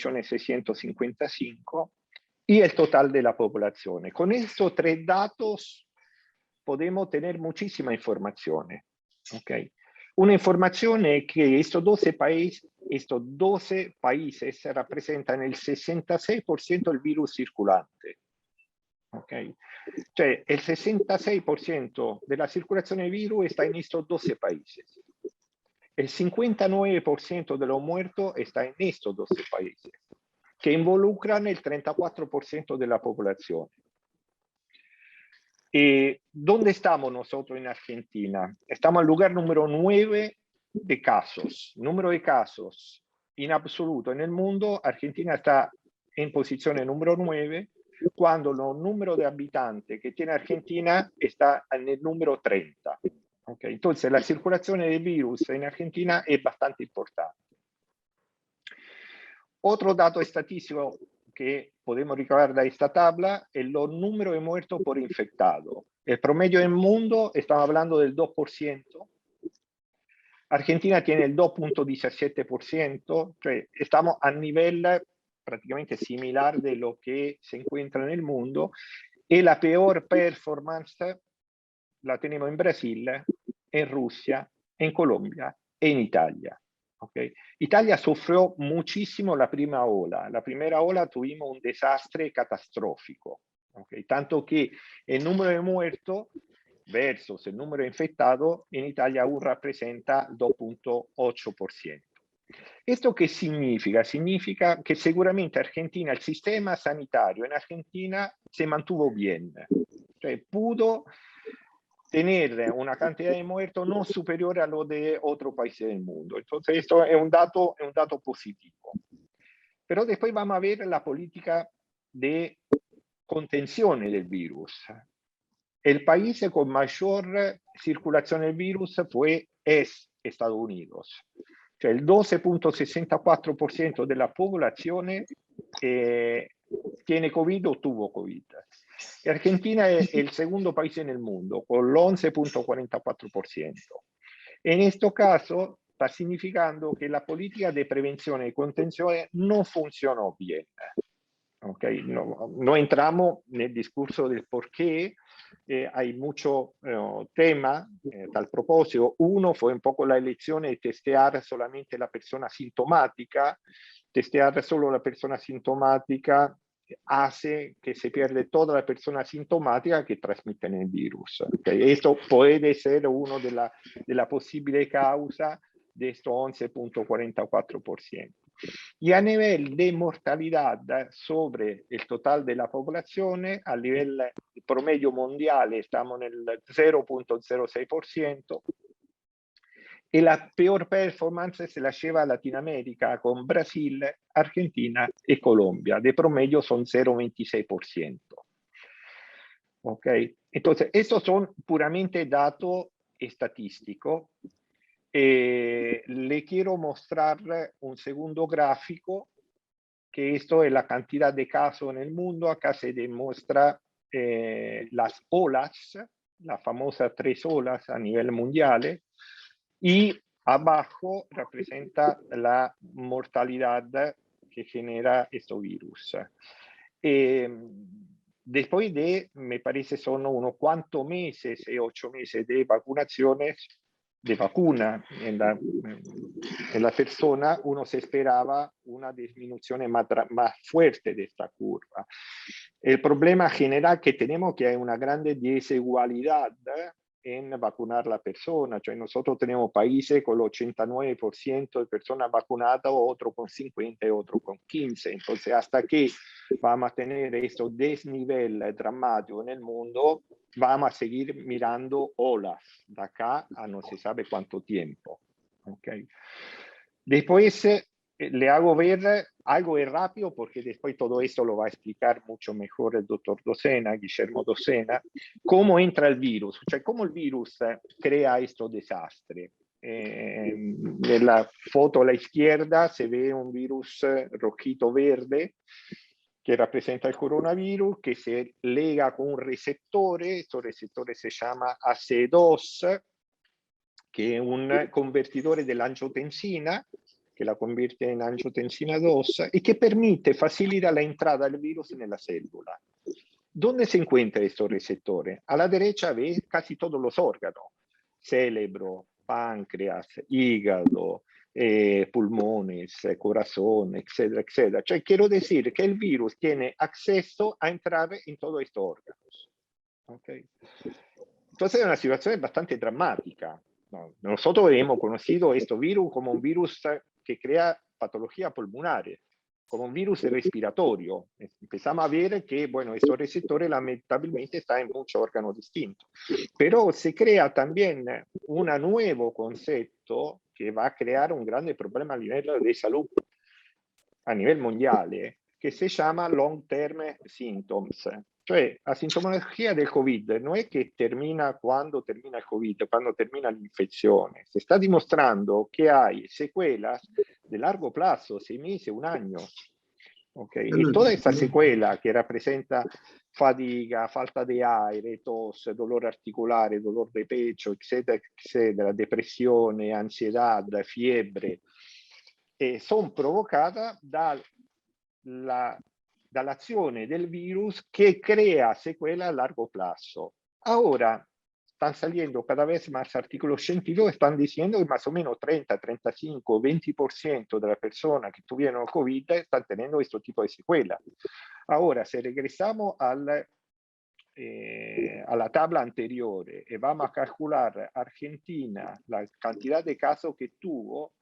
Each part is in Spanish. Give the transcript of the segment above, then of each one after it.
4.655.000 y el total de la población. Con estos tres datos podemos tener muchísima información. ¿Okay? Una información es que estos 12 países representan el 66% del virus circulante. ¿Okay? Cioè, el 66% de la circulación del virus está en estos 12 países. El 59% de los muertos está en estos 12 países, que involucran el 34% de la población. ¿Dónde estamos nosotros en Argentina? Estamos al lugar número 9 de casos. Número de casos en absoluto en el mundo, Argentina está en posición número 9, cuando el número de habitantes que tiene Argentina está en el número 30. ¿Okay? Entonces, la circulación del virus en Argentina es bastante importante. Otro dato estadístico que podemos recabar de esta tabla es el número de muertos por infectado. El promedio del mundo, estamos hablando del 2%. Argentina tiene el 2.17%, cioè estamos a nivel prácticamente similar de lo que se encuentra en el mundo, y la peor performance la tenemos en Brasil, en Rusia, en Colombia e en Italia. ¿Okay? Italia sufrió muchísimo la primera ola. La primera ola tuvimos un desastre catastrófico. ¿Okay? Tanto que el número de muertos versus el número de infectados en Italia aún representa 2.8%. ¿Esto qué significa? Significa que seguramente Argentina, el sistema sanitario en Argentina se mantuvo bien. Cioè, pudo tener una cantidad de muertos no superior a lo de otros países del mundo. Entonces, esto es un dato positivo. Pero después vamos a ver la política de contención del virus. El país con mayor circulación del virus es Estados Unidos. Cioè il 12.64% della popolazione tiene Covid o tuvo Covid. Argentina es el segundo país en el mundo, con el 11.44%. En este caso, está significando que la política de prevención y contención no funcionó bien. Okay? No entramos en el discurso del por qué. Hay mucho tema tal propósito. Uno fue un poco la elección de testear solamente la persona sintomática. Testear solo la persona sintomática hace que se pierde toda la persona sintomática que transmiten el virus. ¿Okay? Esto puede ser uno de la posible causa de esto 11.44%. Y a nivel de mortalidad sobre el total de la población, a nivel promedio mundial estamos en el 0.06%, y la peor performance se la lleva a Latinoamérica con Brasil, Argentina y Colombia. De promedio son 0.26%. ¿Ok? Entonces, estos son puramente datos estadísticos. Le quiero mostrar un segundo gráfico, que esto es la cantidad de casos en el mundo. Acá se demuestra las olas, las famosas 3 olas a nivel mundial, y abajo representa la mortalidad que genera este virus. Después de, me parece, son unos cuantos meses, 8 meses de vacunaciones, de vacuna en la persona, uno se esperaba una disminución más fuerte de esta curva. El problema general que tenemos que hay una grande desigualdad en vacunar la persona, cioè nosotros tenemos países con el 89% de personas vacunadas, otro con 50 y otro con 15, entonces hasta que vamos a tener este desnivel dramático en el mundo, vamos a seguir mirando olas de acá a no se sabe cuánto tiempo. ¿Okay? Después le hago ver algo rápido, porque después todo esto lo va a explicar mucho mejor el doctor Docena, Guillermo Docena, cómo entra el virus, cioè cómo el virus crea este desastre. En la foto a la izquierda se ve un virus rojito verde que representa el coronavirus, que se lega con un receptor. Este receptor se llama ACE2, que es un convertidor de la angiotensina, que la convierte en angiotensina 2 y que permite, facilita la entrada del virus en la célula. ¿Dónde se encuentra estos receptores? A la derecha ve casi todos los órganos, cerebro, páncreas, hígado, pulmones, corazón, etcétera, etcétera. Cioè, quiero decir que el virus tiene acceso a entrar en todos estos órganos. ¿Okay? Entonces es una situación bastante dramática. ¿No? Nosotros hemos conocido este virus como un virus que crea patologías pulmonares, como un virus respiratorio. Empezamos a ver que, bueno, estos receptores lamentablemente están en muchos órganos distintos. Pero se crea también un nuevo concepto que va a crear un grande problema a nivel de salud a nivel mondiale, che si chiama long term symptoms. Cioè, la sintomologia del Covid non è che termina quando termina il Covid, quando termina l'infezione. Si sta dimostrando che hai sequelas de largo plazo, 6 mesi, un año. Okay? E tutta questa sequela che rappresenta fatiga, falta de aire, tos, dolor articolare, dolor de pecho, eccetera, eccetera, depressione, ansiedad, fiebre, son provocadas dall'azione del virus che crea sequela a largo plazo. Ahora, están saliendo cada vez más artículos científicos que están diciendo que más o menos 30, 35, 20% de las personas que tuvieron COVID están teniendo este tipo de secuela. Ahora, si regresamos a la tabla anterior y vamos a calcular Argentina, la cantidad de casos que tuvo,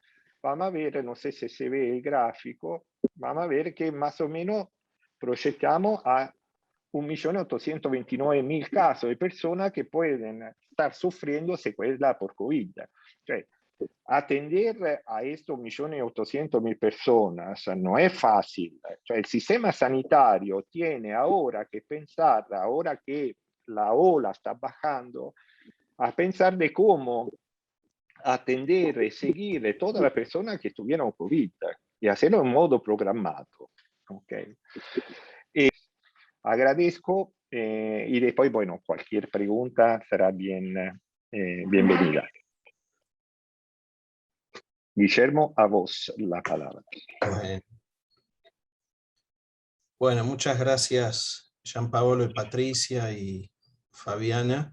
vamos a ver, no sé si se ve el gráfico, vamos a ver que más o menos proyectamos a 1.829.000 casos de personas que pueden estar sufriendo secuelas por COVID. Cioè, atender a estos 1.800.000 personas no es fácil. Cioè, el sistema sanitario tiene ahora que pensar, ahora que la ola está bajando, a pensar de cómo atender y seguir todas las personas que tuvieron COVID y hacerlo en modo programado. Okay. Agradezco y después, bueno, cualquier pregunta será bienvenida. Guillermo, a vos la palabra. Bueno, muchas gracias, Gianpaolo y Patricia y Fabiana.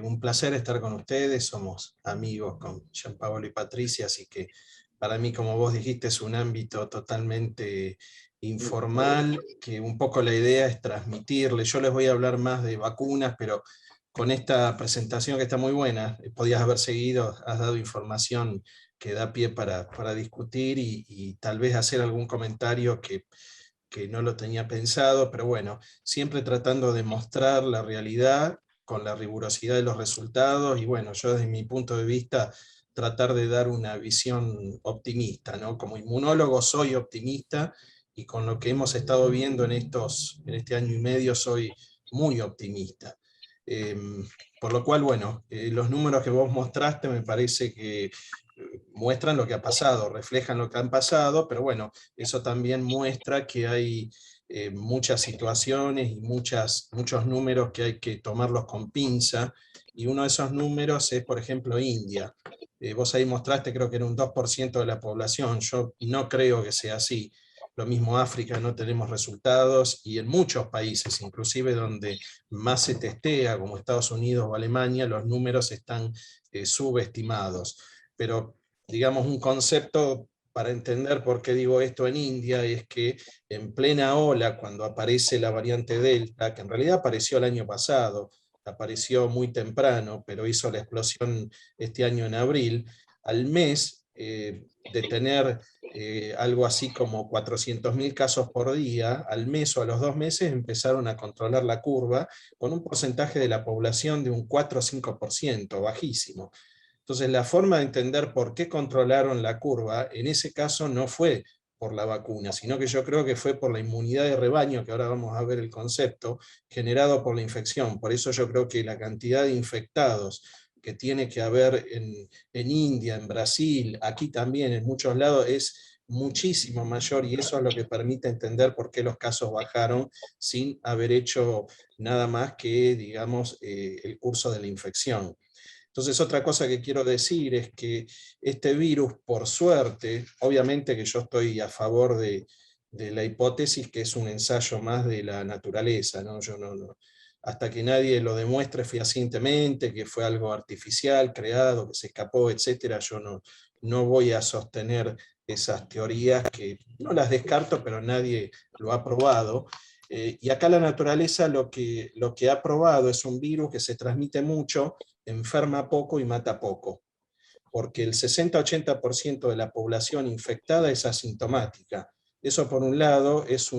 Un placer estar con ustedes, somos amigos con Gianpaolo y Patricia, así que para mí, como vos dijiste, es un ámbito totalmente informal, que un poco la idea es transmitirle. Yo les voy a hablar más de vacunas, pero con esta presentación que está muy buena, podías haber seguido, has dado información que da pie para discutir y tal vez hacer algún comentario que no lo tenía pensado, pero bueno, siempre tratando de mostrar la realidad con la rigurosidad de los resultados, y bueno, yo desde mi punto de vista tratar de dar una visión optimista, ¿no? Como inmunólogo soy optimista, y con lo que hemos estado viendo en este año y medio soy muy optimista. Por lo cual, bueno, los números que vos mostraste me parece que muestran lo que ha pasado, reflejan lo que han pasado, pero bueno, eso también muestra que hay muchas situaciones y muchos números que hay que tomarlos con pinza, y uno de esos números es, por ejemplo, India. Vos ahí mostraste, creo que era un 2% de la población, yo no creo que sea así. Lo mismo África, no tenemos resultados, y en muchos países, inclusive donde más se testea, como Estados Unidos o Alemania, los números están subestimados. Pero, digamos, un concepto para entender por qué digo esto en India es que en plena ola, cuando aparece la variante Delta, que en realidad apareció el año pasado, apareció muy temprano, pero hizo la explosión este año en abril, al mes de tener algo así como 400.000 casos por día, al mes o a los 2 meses empezaron a controlar la curva con un porcentaje de la población de un 4 o 5%, bajísimo. Entonces, la forma de entender por qué controlaron la curva, en ese caso no fue por la vacuna, sino que yo creo que fue por la inmunidad de rebaño, que ahora vamos a ver el concepto, generado por la infección. Por eso yo creo que la cantidad de infectados que tiene que haber en India, en Brasil, aquí también, en muchos lados, es muchísimo mayor, y eso es lo que permite entender por qué los casos bajaron sin haber hecho nada más que, digamos, el curso de la infección. Entonces otra cosa que quiero decir es que este virus, por suerte, obviamente que yo estoy a favor de la hipótesis que es un ensayo más de la naturaleza, ¿no? Yo no, hasta que nadie lo demuestre fehacientemente, que fue algo artificial, creado, que se escapó, etcétera, yo no voy a sostener esas teorías que no las descarto, pero nadie lo ha probado. Y acá la naturaleza lo que ha probado es un virus que se transmite mucho, enferma poco y mata poco, porque el 60-80% de la población infectada es asintomática. Eso por un lado es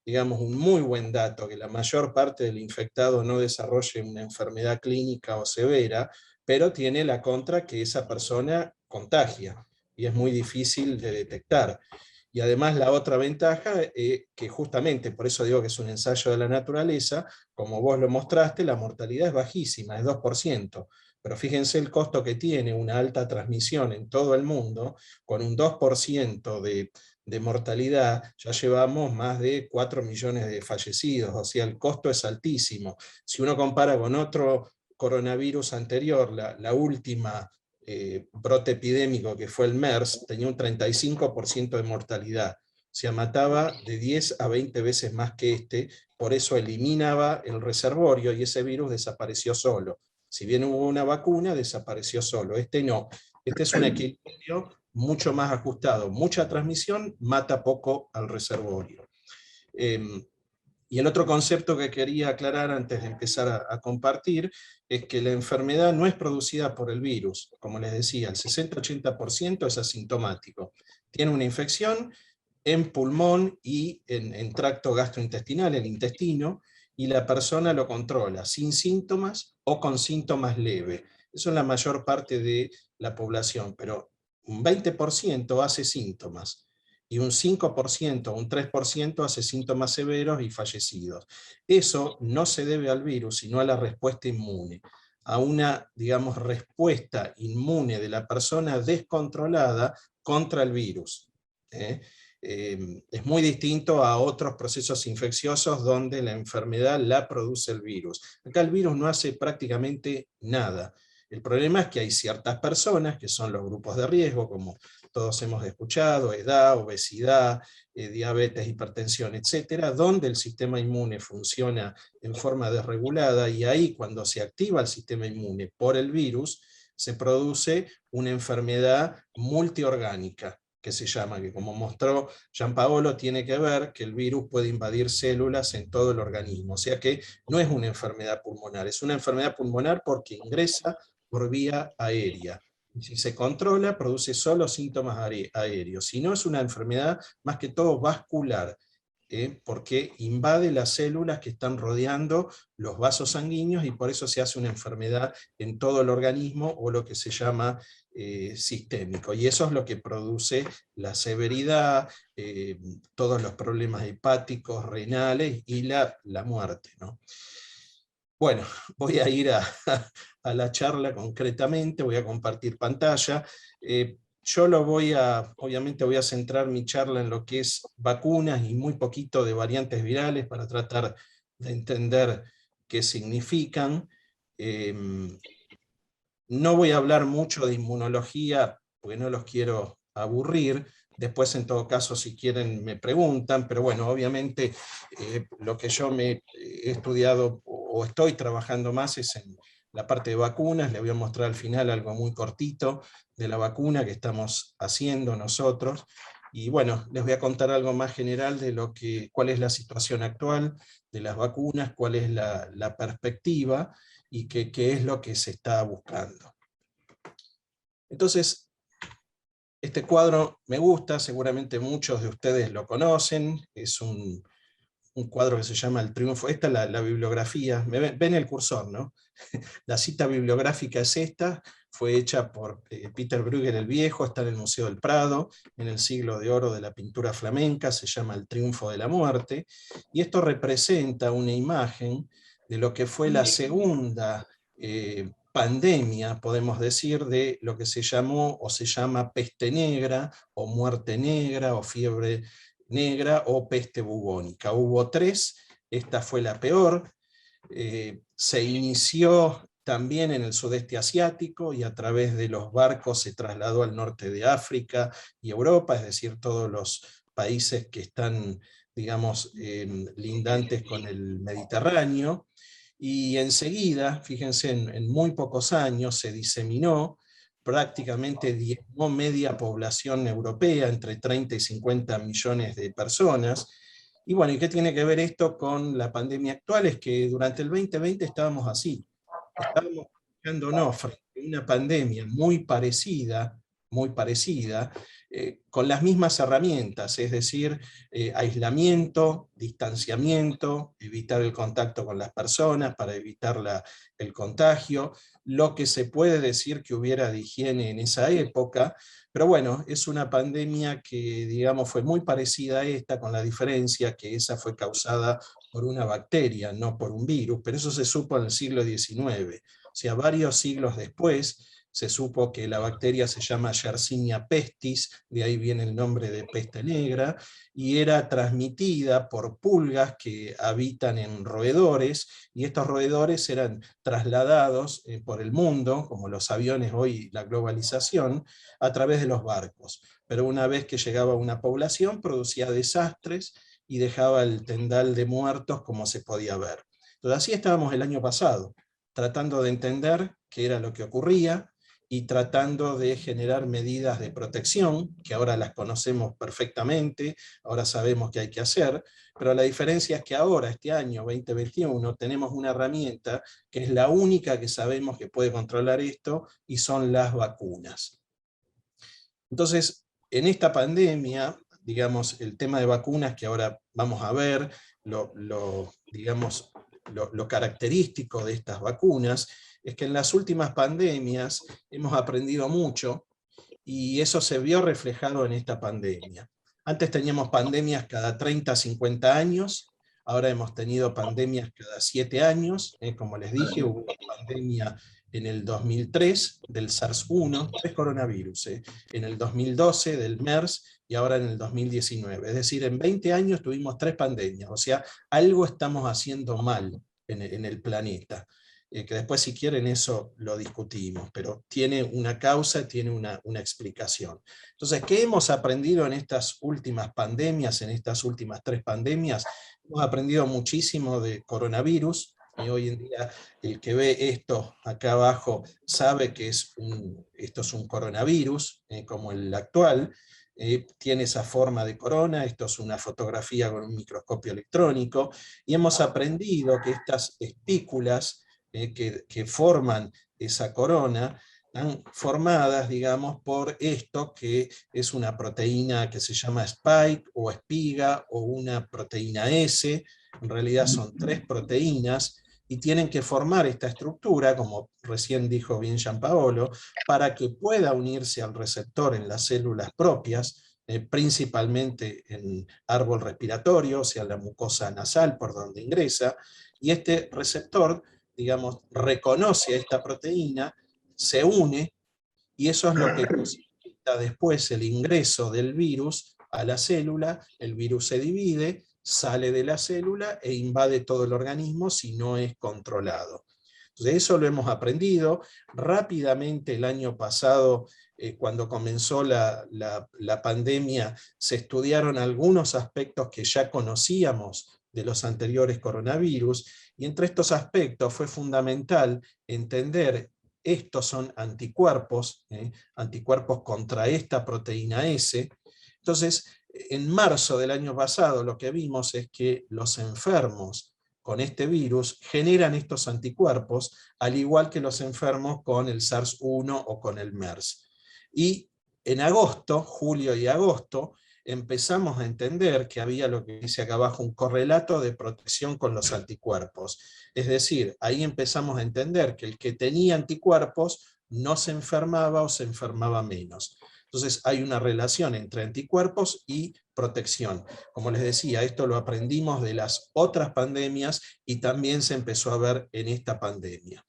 digamos, un muy buen dato, que la mayor parte del infectado no desarrolle una enfermedad clínica o severa, pero tiene la contra que esa persona contagia, y es muy difícil de detectar. Y además la otra ventaja, que justamente por eso digo que es un ensayo de la naturaleza, como vos lo mostraste, la mortalidad es bajísima, es 2%. Pero fíjense el costo que tiene una alta transmisión en todo el mundo, con un 2% de mortalidad, ya llevamos más de 4 millones de fallecidos, o sea, el costo es altísimo. Si uno compara con otro coronavirus anterior, la última brote epidémico que fue el MERS, tenía un 35% de mortalidad, o sea, mataba de 10 a 20 veces más que este, por eso eliminaba el reservorio y ese virus desapareció solo. Si bien hubo una vacuna, desapareció solo. Este no. Este es un equilibrio mucho más ajustado. Mucha transmisión, mata poco al reservorio. Y el otro concepto que quería aclarar antes de empezar a compartir es que la enfermedad no es producida por el virus. Como les decía, el 60-80% es asintomático. Tiene una infección en pulmón y en tracto gastrointestinal, el intestino, y la persona lo controla sin síntomas o con síntomas leves. Eso es la mayor parte de la población, pero un 20% hace síntomas y un 5% o un 3% hace síntomas severos y fallecidos. Eso no se debe al virus, sino a la respuesta inmune, a una, digamos, respuesta inmune de la persona descontrolada contra el virus. Es muy distinto a otros procesos infecciosos donde la enfermedad la produce el virus. Acá el virus no hace prácticamente nada. El problema es que hay ciertas personas, que son los grupos de riesgo, como todos hemos escuchado, edad, obesidad, diabetes, hipertensión, etcétera, donde el sistema inmune funciona en forma desregulada, y ahí cuando se activa el sistema inmune por el virus, se produce una enfermedad multiorgánica, que se llama, que como mostró Giampaolo, tiene que ver que el virus puede invadir células en todo el organismo, o sea que no es una enfermedad pulmonar, es una enfermedad pulmonar porque ingresa por vía aérea. Y si se controla, produce solo síntomas aéreos, si no es una enfermedad más que todo vascular, porque invade las células que están rodeando los vasos sanguíneos y por eso se hace una enfermedad en todo el organismo, o lo que se llama sistémico. Y eso es lo que produce la severidad, todos los problemas hepáticos, renales y la muerte, ¿no? Bueno, voy a ir a la charla concretamente, voy a compartir pantalla. Yo obviamente voy a centrar mi charla en lo que es vacunas y muy poquito de variantes virales para tratar de entender qué significan. No voy a hablar mucho de inmunología porque no los quiero aburrir. Después, en todo caso, si quieren me preguntan, pero bueno, obviamente lo que yo me he estudiado o estoy trabajando más es en la parte de vacunas. Les voy a mostrar al final algo muy cortito de la vacuna que estamos haciendo nosotros. Y bueno, les voy a contar algo más general de cuál es la situación actual de las vacunas, cuál es la perspectiva y qué es lo que se está buscando. Entonces, este cuadro me gusta, seguramente muchos de ustedes lo conocen, es un cuadro que se llama El Triunfo. Esta es la bibliografía, ven el cursor, ¿no? La cita bibliográfica es esta, fue hecha por Peter Bruegel el Viejo, está en el Museo del Prado, en el siglo de oro de la pintura flamenca, se llama El Triunfo de la Muerte, y esto representa una imagen de lo que fue la segunda pandemia, podemos decir, de lo que se llamó o se llama peste negra, o muerte negra, o fiebre negra, o peste bubónica. Hubo 3, esta fue la peor. Se inició también en el sudeste asiático, y a través de los barcos se trasladó al norte de África y Europa, es decir, todos los países que están, digamos, lindantes con el Mediterráneo, y enseguida, fíjense, en muy pocos años se diseminó, prácticamente diezmó media población europea, entre 30 y 50 millones de personas. Y bueno, ¿y qué tiene que ver esto con la pandemia actual? Es que durante el 2020 estábamos así, estábamos quedándonos frente a una pandemia muy parecida, con las mismas herramientas, es decir, aislamiento, distanciamiento, evitar el contacto con las personas para evitar el contagio, lo que se puede decir que hubiera de higiene en esa época, pero bueno, es una pandemia que, digamos, fue muy parecida a esta, con la diferencia que esa fue causada por una bacteria, no por un virus, pero eso se supo en el siglo XIX. O sea, varios siglos después se supo que la bacteria se llama Yersinia pestis, de ahí viene el nombre de peste negra, y era transmitida por pulgas que habitan en roedores, y estos roedores eran trasladados por el mundo, como los aviones hoy, la globalización, a través de los barcos. Pero una vez que llegaba a una población, producía desastres y dejaba el tendal de muertos como se podía ver. Entonces así estábamos el año pasado, tratando de entender qué era lo que ocurría y tratando de generar medidas de protección, que ahora las conocemos perfectamente, ahora sabemos qué hay que hacer, pero la diferencia es que ahora, este año 2021, tenemos una herramienta que es la única que sabemos que puede controlar esto, y son las vacunas. Entonces, en esta pandemia, digamos, el tema de vacunas que ahora vamos a ver, digamos, lo característico de estas vacunas, es que en las últimas pandemias hemos aprendido mucho, y eso se vio reflejado en esta pandemia. Antes teníamos pandemias cada 30, 50 años, ahora hemos tenido pandemias cada 7 años, como les dije, hubo una pandemia en el 2003 del SARS-1, 3 coronavirus, en el 2012 del MERS, y ahora en el 2019. Es decir, en 20 años tuvimos 3 pandemias, o sea, algo estamos haciendo mal en el planeta. Que después, si quieren, eso lo discutimos, pero tiene una causa, tiene una explicación. Entonces, ¿qué hemos aprendido en estas últimas pandemias, en estas últimas 3 pandemias? Hemos aprendido muchísimo de coronavirus, y hoy en día el que ve esto acá abajo sabe que esto es un coronavirus, como el actual. Tiene esa forma de corona, esto es una fotografía con un microscopio electrónico, y hemos aprendido que estas espículas que forman esa corona, están formadas, digamos, por esto que es una proteína que se llama spike o espiga, o una proteína S. En realidad son 3 proteínas, y tienen que formar esta estructura, como recién dijo bien Gianpaolo, para que pueda unirse al receptor en las células propias, principalmente en árbol respiratorio, o sea, la mucosa nasal por donde ingresa, y este receptor, digamos, reconoce a esta proteína, se une, y eso es lo que posibilita después el ingreso del virus a la célula. El virus se divide, sale de la célula e invade todo el organismo si no es controlado. Entonces eso lo hemos aprendido rápidamente. El año pasado, cuando comenzó la pandemia, se estudiaron algunos aspectos que ya conocíamos de los anteriores coronavirus, y entre estos aspectos fue fundamental entender, estos son anticuerpos, anticuerpos contra esta proteína S. Entonces, en marzo del año pasado lo que vimos es que los enfermos con este virus generan estos anticuerpos, al igual que los enfermos con el SARS-1 o con el MERS. Y en agosto, julio y agosto, empezamos a entender que había lo que dice acá abajo, un correlato de protección con los anticuerpos. Es decir, ahí empezamos a entender que el que tenía anticuerpos no se enfermaba, o se enfermaba menos. Entonces hay una relación entre anticuerpos y protección. Como les decía, esto lo aprendimos de las otras pandemias, y también se empezó a ver en esta pandemia.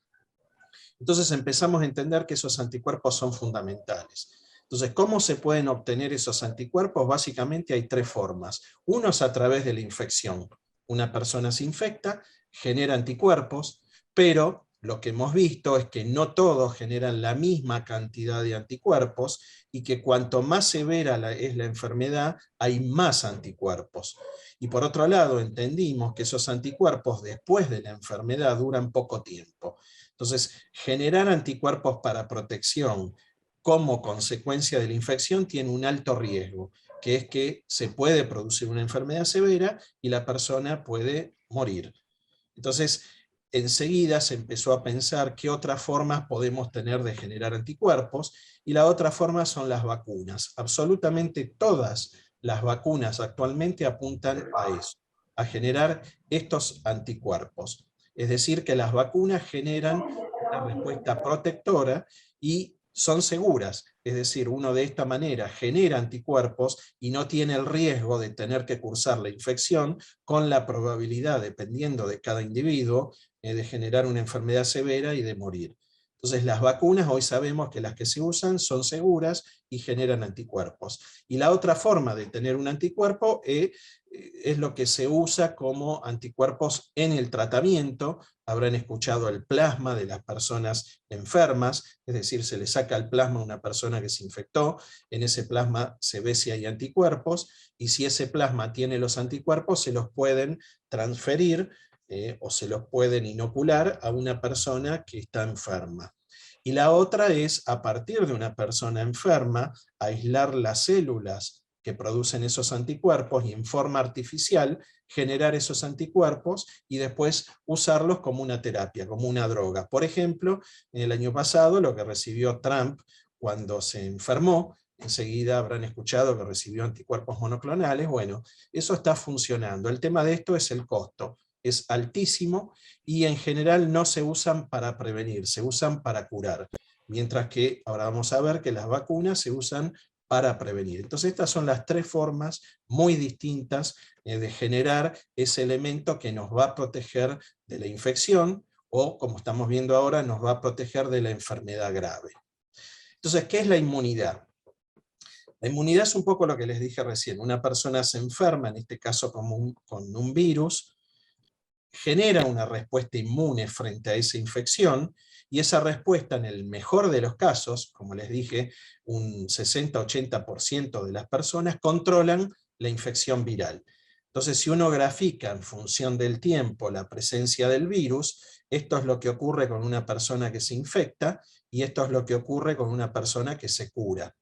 Entonces empezamos a entender que esos anticuerpos son fundamentales. Entonces, ¿cómo se pueden obtener esos anticuerpos? Básicamente hay 3 formas. Uno es a través de la infección. Una persona se infecta, genera anticuerpos, pero lo que hemos visto es que no todos generan la misma cantidad de anticuerpos, y que cuanto más severa es la enfermedad, hay más anticuerpos. Y por otro lado, entendimos que esos anticuerpos después de la enfermedad duran poco tiempo. Entonces, generar anticuerpos para protección como consecuencia de la infección tiene un alto riesgo, que es que se puede producir una enfermedad severa y la persona puede morir. Entonces, enseguida se empezó a pensar qué otras formas podemos tener de generar anticuerpos, y la otra forma son las vacunas. Absolutamente todas las vacunas actualmente apuntan a eso, a generar estos anticuerpos. Es decir, que las vacunas generan una respuesta protectora y son seguras. Es decir, uno de esta manera genera anticuerpos y no tiene el riesgo de tener que cursar la infección, con la probabilidad, dependiendo de cada individuo, de generar una enfermedad severa y de morir. Entonces las vacunas hoy sabemos que las que se usan son seguras y generan anticuerpos. Y la otra forma de tener un anticuerpo es lo que se usa como anticuerpos en el tratamiento. Habrán escuchado el plasma de las personas enfermas, es decir, se le saca el plasma a una persona que se infectó, en ese plasma se ve si hay anticuerpos, y si ese plasma tiene los anticuerpos, se los pueden transferir o se los pueden inocular a una persona que está enferma. Y la otra es, a partir de una persona enferma, aislar las células que producen esos anticuerpos y en forma artificial generar esos anticuerpos y después usarlos como una terapia, como una droga. Por ejemplo, en el año pasado lo que recibió Trump cuando se enfermó, enseguida habrán escuchado que recibió anticuerpos monoclonales. Bueno, eso está funcionando. El tema de esto es el costo. Es altísimo y en general no se usan para prevenir, se usan para curar. Mientras que ahora vamos a ver que las vacunas se usan para prevenir. Entonces estas son las tres formas muy distintas de generar ese elemento que nos va a proteger de la infección, o, como estamos viendo ahora, nos va a proteger de la enfermedad grave. Entonces, ¿qué es la inmunidad? La inmunidad es un poco lo que les dije recién. Una persona se enferma, en este caso con un virus, genera una respuesta inmune frente a esa infección, y esa respuesta, en el mejor de los casos, como les dije, un 60-80% de las personas controlan la infección viral. Entonces, si uno grafica en función del tiempo la presencia del virus, esto es lo que ocurre con una persona que se infecta, y esto es lo que ocurre con una persona que se cura.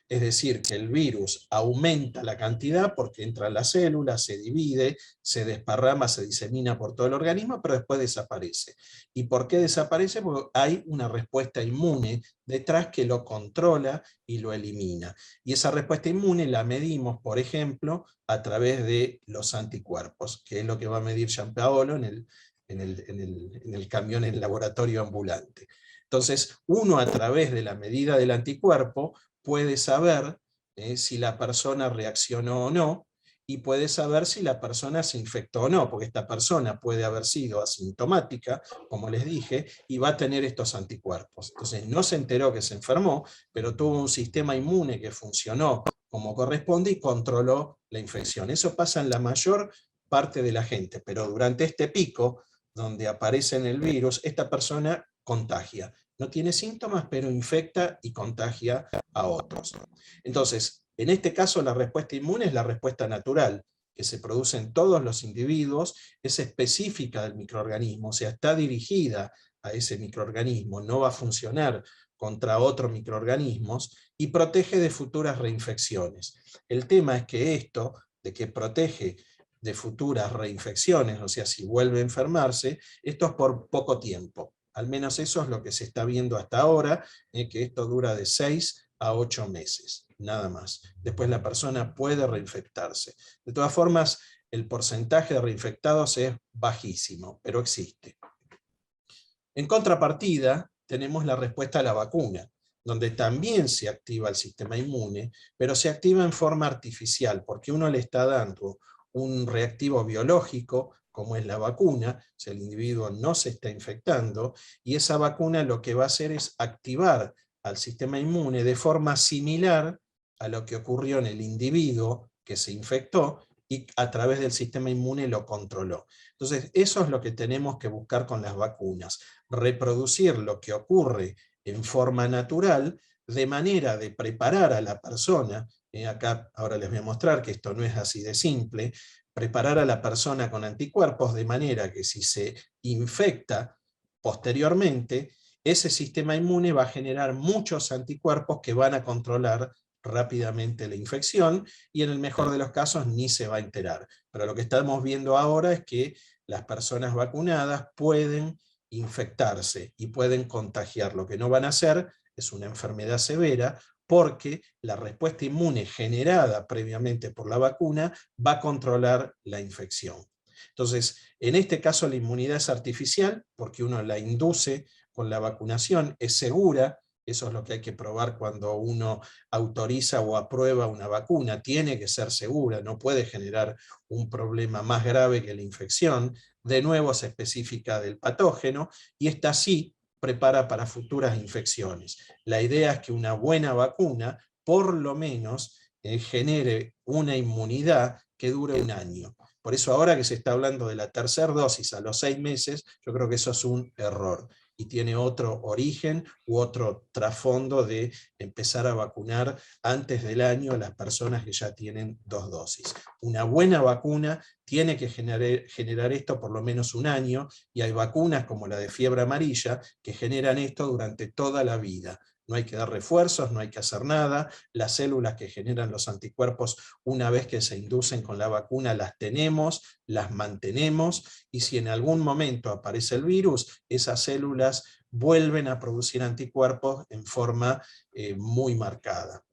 Es decir, que el virus aumenta la cantidad porque entra en la célula, se divide, se desparrama, se disemina por todo el organismo, pero después desaparece. ¿Y por qué desaparece? Porque hay una respuesta inmune detrás que lo controla y lo elimina. Y esa respuesta inmune la medimos, por ejemplo, a través de los anticuerpos, que es lo que va a medir Gianpaolo en el camión, en el laboratorio ambulante. Entonces, uno, a través de la medida del anticuerpo, puede saber si la persona reaccionó o no, y puede saber si la persona se infectó o no, porque esta persona puede haber sido asintomática, como les dije, y va a tener estos anticuerpos. Entonces no se enteró que se enfermó, pero tuvo un sistema inmune que funcionó como corresponde y controló la infección. Eso pasa en la mayor parte de la gente, pero durante este pico, donde aparece en el virus, esta persona contagia. No tiene síntomas, pero infecta y contagia a otros. Entonces, en este caso la respuesta inmune es la respuesta natural, que se produce en todos los individuos, es específica del microorganismo, o sea, está dirigida a ese microorganismo, no va a funcionar contra otros microorganismos, y protege de futuras reinfecciones. El tema es que esto, de que protege de futuras reinfecciones, o sea, si vuelve a enfermarse, esto es por poco tiempo. Al menos eso es lo que se está viendo hasta ahora, que esto dura de 6 a 8 meses, nada más. Después la persona puede reinfectarse. De todas formas, el porcentaje de reinfectados es bajísimo, pero existe. En contrapartida, tenemos la respuesta a la vacuna, donde también se activa el sistema inmune, pero se activa en forma artificial, porque uno le está dando un reactivo biológico, como es la vacuna, o sea, el individuo no se está infectando, y esa vacuna lo que va a hacer es activar al sistema inmune de forma similar a lo que ocurrió en el individuo que se infectó, y a través del sistema inmune lo controló. Entonces, eso es lo que tenemos que buscar con las vacunas, reproducir lo que ocurre en forma natural, de manera de preparar a la persona, acá ahora les voy a mostrar que esto no es así de simple, preparar a la persona con anticuerpos de manera que si se infecta posteriormente, ese sistema inmune va a generar muchos anticuerpos que van a controlar rápidamente la infección y en el mejor de los casos ni se va a enterar. Pero lo que estamos viendo ahora es que las personas vacunadas pueden infectarse y pueden contagiar. Lo que no van a hacer es una enfermedad severa, porque la respuesta inmune generada previamente por la vacuna va a controlar la infección. Entonces, en este caso la inmunidad es artificial, porque uno la induce con la vacunación, es segura. Eso es lo que hay que probar cuando uno autoriza o aprueba una vacuna. Tiene que ser segura, no puede generar un problema más grave que la infección. De nuevo se especifica del patógeno, y esta sí prepara para futuras infecciones. La idea es que una buena vacuna, por lo menos, genere una inmunidad que dure un año. Por eso ahora que se está hablando de la tercera dosis a los 6 meses, yo creo que eso es un error y tiene otro origen u otro trasfondo de empezar a vacunar antes del año a las personas que ya tienen 2 dosis. Una buena vacuna tiene que generar esto por lo menos un año, y hay vacunas como la de fiebre amarilla que generan esto durante toda la vida. No hay que dar refuerzos, no hay que hacer nada. Las células que generan los anticuerpos, una vez que se inducen con la vacuna, las tenemos, las mantenemos, y si en algún momento aparece el virus, esas células vuelven a producir anticuerpos en forma muy marcada.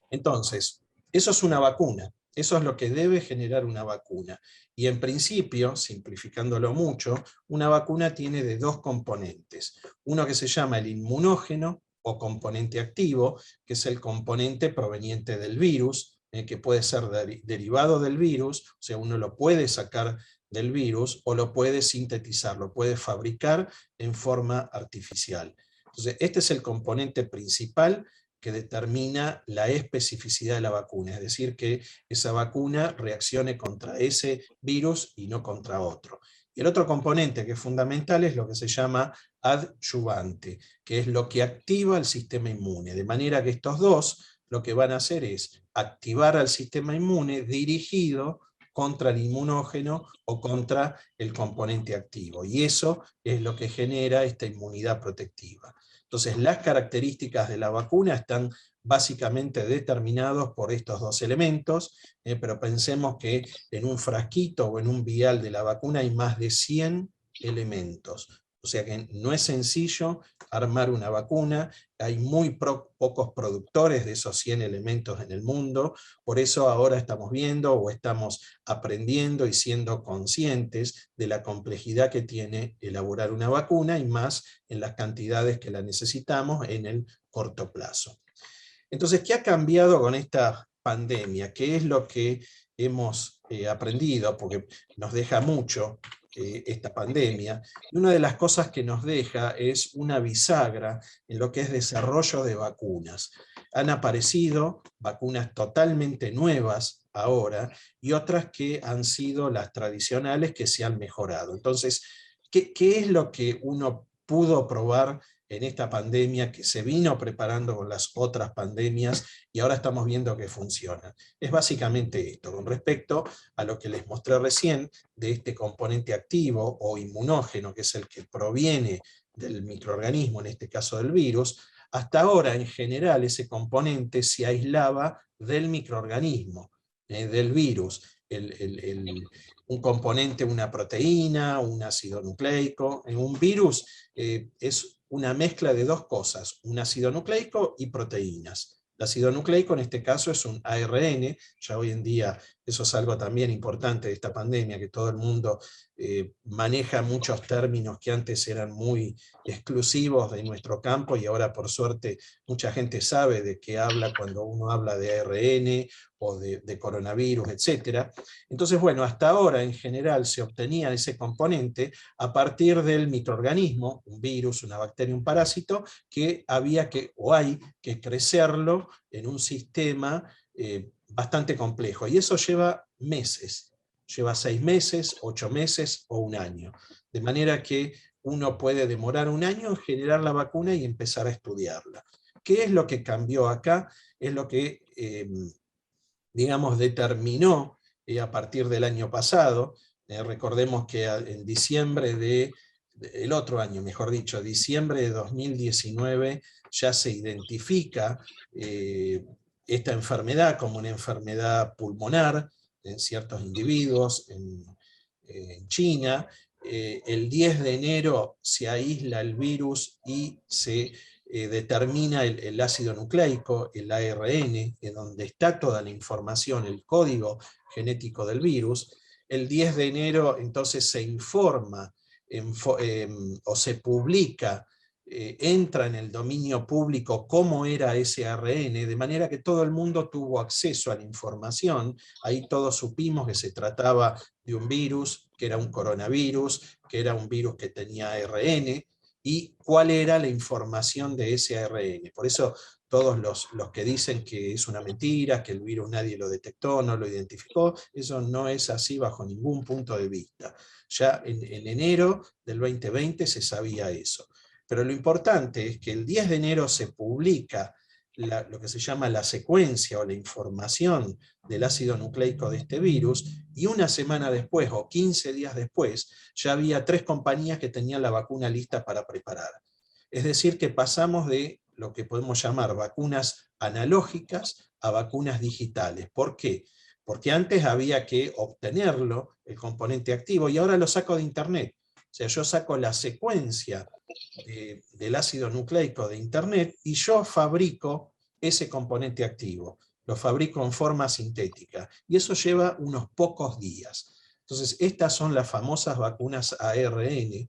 Entonces, eso es una vacuna. Eso es lo que debe generar una vacuna. Y en principio, simplificándolo mucho, una vacuna tiene de 2 componentes. Uno que se llama el inmunógeno o componente activo, que es el componente proveniente del virus, que puede ser derivado del virus, o sea, uno lo puede sacar del virus o lo puede sintetizar, lo puede fabricar en forma artificial. Entonces, este es el componente principal que determina la especificidad de la vacuna, es decir, que esa vacuna reaccione contra ese virus y no contra otro. Y el otro componente que es fundamental es lo que se llama adyuvante, que es lo que activa el sistema inmune, de manera que estos dos lo que van a hacer es activar al sistema inmune dirigido contra el inmunógeno o contra el componente activo, y eso es lo que genera esta inmunidad protectiva. Entonces, las características de la vacuna están básicamente determinados por estos 2 elementos, pero pensemos que en un frasquito o en un vial de la vacuna hay más de 100 elementos. O sea que no es sencillo armar una vacuna, hay muy pocos productores de esos 100 elementos en el mundo, por eso ahora estamos viendo o estamos aprendiendo y siendo conscientes de la complejidad que tiene elaborar una vacuna, y más en las cantidades que la necesitamos en el corto plazo. Entonces, ¿qué ha cambiado con esta pandemia? ¿Qué es lo que hemos aprendido? Porque nos deja mucho esta pandemia. Y una de las cosas que nos deja es una bisagra en lo que es desarrollo de vacunas. Han aparecido vacunas totalmente nuevas ahora, y otras que han sido las tradicionales que se han mejorado. Entonces, ¿qué es lo que uno pudo probar en esta pandemia, que se vino preparando con las otras pandemias y ahora estamos viendo que funciona? Es básicamente esto, con respecto a lo que les mostré recién, de este componente activo o inmunógeno, que es el que proviene del microorganismo, en este caso del virus. Hasta ahora, en general, ese componente se aislaba del microorganismo, del virus. Un componente, una proteína, un ácido nucleico. En un virus es una mezcla de 2 cosas, un ácido nucleico y proteínas. El ácido nucleico en este caso es un ARN, ya hoy en día eso es algo también importante de esta pandemia, que todo el mundo maneja muchos términos que antes eran muy exclusivos de nuestro campo, y ahora por suerte mucha gente sabe de qué habla cuando uno habla de ARN o de coronavirus, etc. Entonces, bueno, hasta ahora en general se obtenía ese componente a partir del microorganismo, un virus, una bacteria, un parásito, que había que, o hay que crecerlo en un sistema bastante complejo, y eso lleva meses. Lleva 6 meses, 8 meses o un año. De manera que uno puede demorar un año en generar la vacuna y empezar a estudiarla. ¿Qué es lo que cambió acá? Es lo que, digamos, determinó a partir del año pasado. Recordemos que en diciembre el otro año, mejor dicho, diciembre de 2019, ya se identifica esta enfermedad como una enfermedad pulmonar en ciertos individuos en China. El 10 de enero se aísla el virus y se determina el ácido nucleico, el ARN, en donde está toda la información, el código genético del virus. El 10 de enero entonces se informa o se publica, entra en el dominio público cómo era ese ARN, de manera que todo el mundo tuvo acceso a la información. Ahí todos supimos que se trataba de un virus, que era un coronavirus, que era un virus que tenía ARN, y cuál era la información de ese ARN. Por eso todos los que dicen que es una mentira, que el virus nadie lo detectó, no lo identificó, eso no es así bajo ningún punto de vista. Ya en enero del 2020 se sabía eso. Pero lo importante es que el 10 de enero se publica lo que se llama la secuencia o la información del ácido nucleico de este virus, y una semana después o 15 días después ya había 3 compañías que tenían la vacuna lista para preparar. Es decir, que pasamos de lo que podemos llamar vacunas analógicas a vacunas digitales. ¿Por qué? Porque antes había que obtenerlo, el componente activo, y ahora lo saco de internet. O sea, yo saco la secuencia del ácido nucleico de internet y yo fabrico ese componente activo. Lo fabrico en forma sintética. Y eso lleva unos pocos días. Entonces, estas son las famosas vacunas ARN,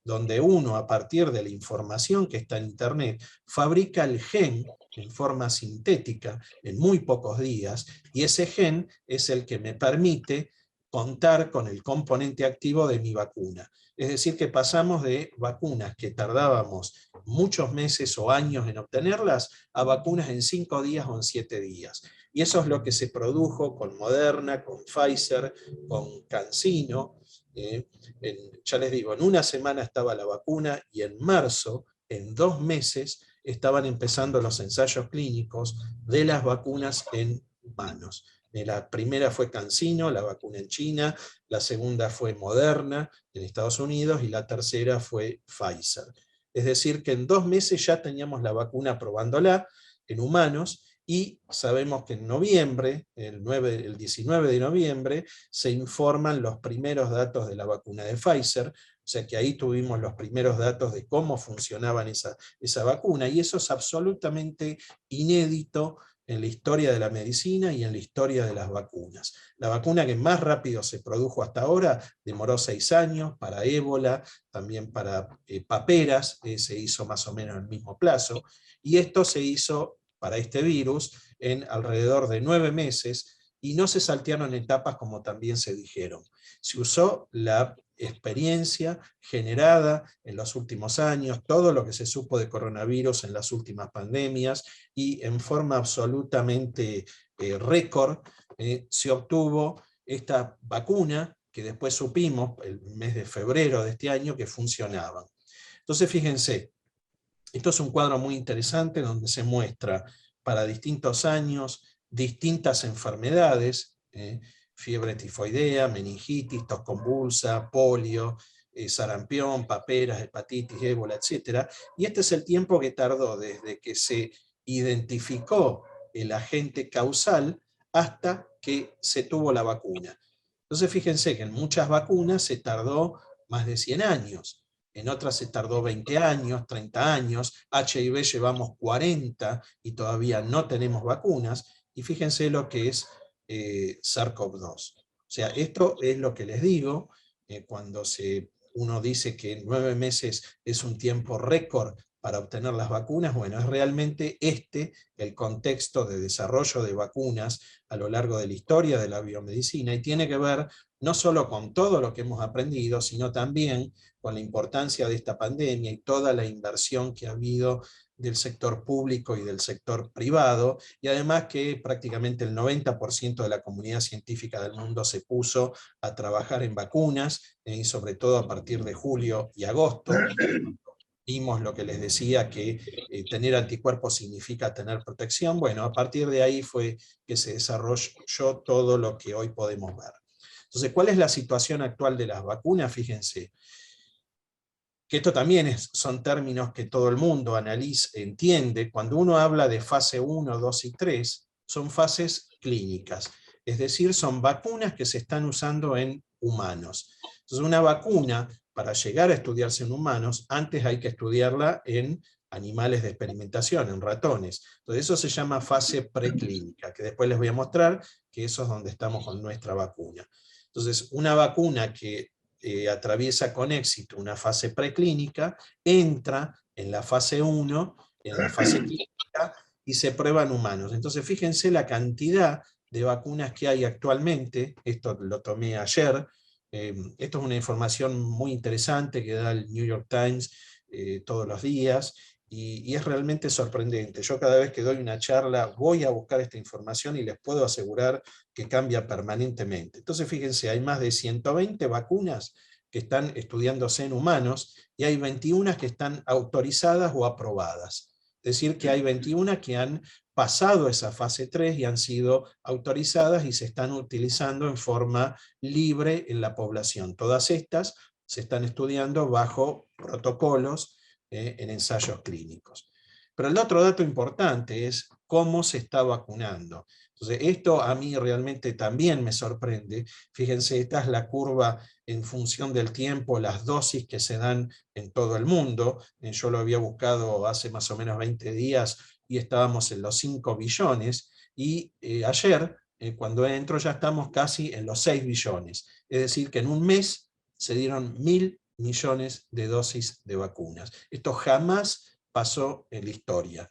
donde uno, a partir de la información que está en internet, fabrica el gen en forma sintética en muy pocos días, y ese gen es el que me permite contar con el componente activo de mi vacuna. Es decir, que pasamos de vacunas que tardábamos muchos meses o años en obtenerlas, a vacunas en 5 días o en 7 días. Y eso es lo que se produjo con Moderna, con Pfizer, con CanSino. Ya les digo, en una semana estaba la vacuna, y en marzo, en 2 meses, estaban empezando los ensayos clínicos de las vacunas en humanos. La primera fue CanSino, la vacuna en China, la segunda fue Moderna en Estados Unidos, y la tercera fue Pfizer. Es decir, que en 2 meses ya teníamos la vacuna probándola en humanos, y sabemos que en noviembre, el 19 de noviembre, se informan los primeros datos de la vacuna de Pfizer, o sea que ahí tuvimos los primeros datos de cómo funcionaban esa vacuna, y eso es absolutamente inédito en la historia de la medicina y en la historia de las vacunas. La vacuna que más rápido se produjo hasta ahora demoró 6 años, para ébola, también para paperas, se hizo más o menos en el mismo plazo, y esto se hizo para este virus en alrededor de 9 meses, y no se saltearon etapas como también se dijeron. Se usó la experiencia generada en los últimos años, todo lo que se supo de coronavirus en las últimas pandemias, y en forma absolutamente récord se obtuvo esta vacuna que después supimos, el mes de febrero de este año, que funcionaban. Entonces fíjense, esto es un cuadro muy interesante donde se muestra para distintos años, distintas enfermedades, fiebre tifoidea, meningitis, tos convulsa, polio, sarampión, paperas, hepatitis, ébola, etc. Y este es el tiempo que tardó desde que se identificó el agente causal hasta que se tuvo la vacuna. Entonces fíjense que en muchas vacunas se tardó más de 100 años, en otras se tardó 20 años, 30 años, HIV llevamos 40 y todavía no tenemos vacunas, y fíjense lo que es SARS-CoV-2. O sea, esto es lo que les digo, cuando uno dice que 9 meses es un tiempo récord para obtener las vacunas? Bueno, es realmente el contexto de desarrollo de vacunas a lo largo de la historia de la biomedicina, y tiene que ver no solo con todo lo que hemos aprendido, sino también con la importancia de esta pandemia y toda la inversión que ha habido del sector público y del sector privado, y además que prácticamente el 90% de la comunidad científica del mundo se puso a trabajar en vacunas, y sobre todo a partir de julio y agosto, vimos lo que les decía, que tener anticuerpos significa tener protección. Bueno, a partir de ahí fue que se desarrolló todo lo que hoy podemos ver. Entonces, ¿cuál es la situación actual de las vacunas? Fíjense, que esto también son términos que todo el mundo analiza, entiende. Cuando uno habla de fase 1, 2 y 3, son fases clínicas, es decir, son vacunas que se están usando en humanos. Entonces, una vacuna, para llegar a estudiarse en humanos, antes hay que estudiarla en animales de experimentación, en ratones. Entonces, eso se llama fase preclínica, que después les voy a mostrar que eso es donde estamos con nuestra vacuna. Entonces, una vacuna que atraviesa con éxito una fase preclínica, entra en la fase 1, en la fase clínica, y se prueba en humanos. Entonces fíjense la cantidad de vacunas que hay actualmente, esto lo tomé ayer, esto es una información muy interesante que da el New York Times todos los días, y es realmente sorprendente. Yo cada vez que doy una charla voy a buscar esta información y les puedo asegurar que cambia permanentemente. Entonces fíjense, hay más de 120 vacunas que están estudiándose en humanos, y hay 21 que están autorizadas o aprobadas. Es decir, que hay 21 que han pasado esa fase 3 y han sido autorizadas y se están utilizando en forma libre en la población. Todas estas se están estudiando bajo protocolos en ensayos clínicos. Pero el otro dato importante es cómo se está vacunando. Entonces, esto a mí realmente también me sorprende. Fíjense, esta es la curva en función del tiempo, las dosis que se dan en todo el mundo. Yo lo había buscado hace más o menos 20 días y estábamos en los 5 billones, y ayer, cuando entro, ya estamos casi en los 6 billones. Es decir, que en un mes se dieron 1.000 millones de dosis de vacunas. Esto jamás pasó en la historia,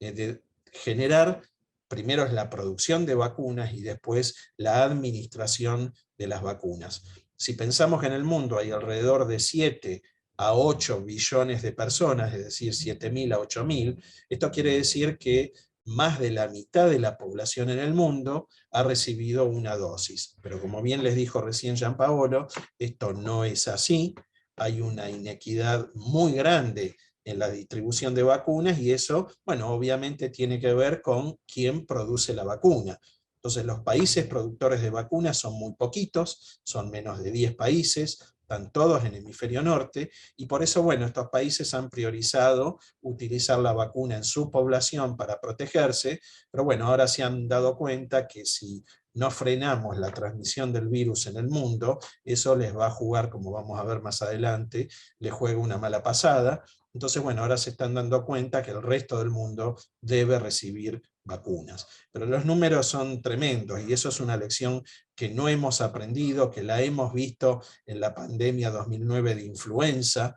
de generar, primero es la producción de vacunas y después la administración de las vacunas. Si pensamos que en el mundo hay alrededor de 7 a 8 billones de personas, es decir, 7.000 a 8.000, esto quiere decir que más de la mitad de la población en el mundo ha recibido una dosis. Pero como bien les dijo recién Gianpaolo, esto no es así. Hay una inequidad muy grande en la distribución de vacunas, y eso, bueno, obviamente tiene que ver con quién produce la vacuna. Entonces los países productores de vacunas son muy poquitos, son menos de 10 países, están todos en el hemisferio norte, y por eso, bueno, estos países han priorizado utilizar la vacuna en su población para protegerse, pero bueno, ahora se han dado cuenta que si no frenamos la transmisión del virus en el mundo, eso les va a jugar, como vamos a ver más adelante, les juega una mala pasada. Entonces, bueno, ahora se están dando cuenta que el resto del mundo debe recibir vacunas. Pero los números son tremendos, y eso es una lección que no hemos aprendido, que la hemos visto en la pandemia 2009 de influenza,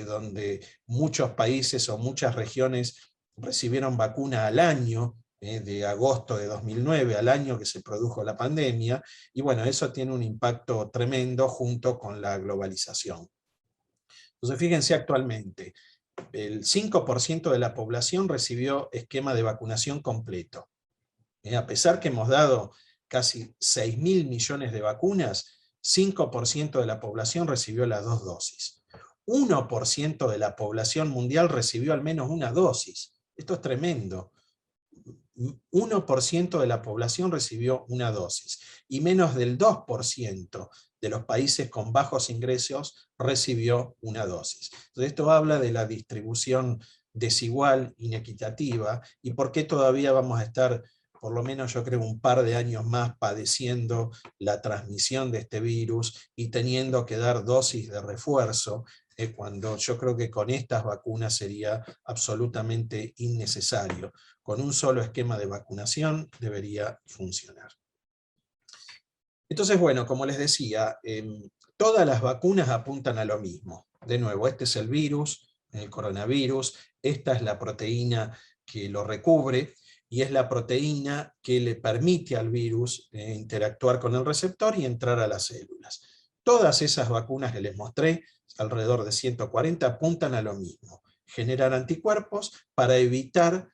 donde muchos países o muchas regiones recibieron vacuna al año, de agosto de 2009 al año que se produjo la pandemia, y bueno, eso tiene un impacto tremendo junto con la globalización. Entonces fíjense, actualmente, el 5% de la población recibió esquema de vacunación completo. A pesar que hemos dado casi 6.000 millones de vacunas, 5% de la población recibió las 2 dosis. 1% de la población mundial recibió al menos una dosis. Esto es tremendo. 1% de la población recibió una dosis, y menos del 2% de los países con bajos ingresos recibió una dosis. Entonces esto habla de la distribución desigual, inequitativa, y por qué todavía vamos a estar, por lo menos yo creo, un par de años más padeciendo la transmisión de este virus y teniendo que dar dosis de refuerzo, cuando yo creo que con estas vacunas sería absolutamente innecesario. Con un solo esquema de vacunación debería funcionar. Entonces, bueno, como les decía, todas las vacunas apuntan a lo mismo. De nuevo, este es el virus, el coronavirus. Esta es la proteína que lo recubre y es la proteína que le permite al virus interactuar con el receptor y entrar a las células. Todas esas vacunas que les mostré, alrededor de 140, apuntan a lo mismo: generar anticuerpos para evitar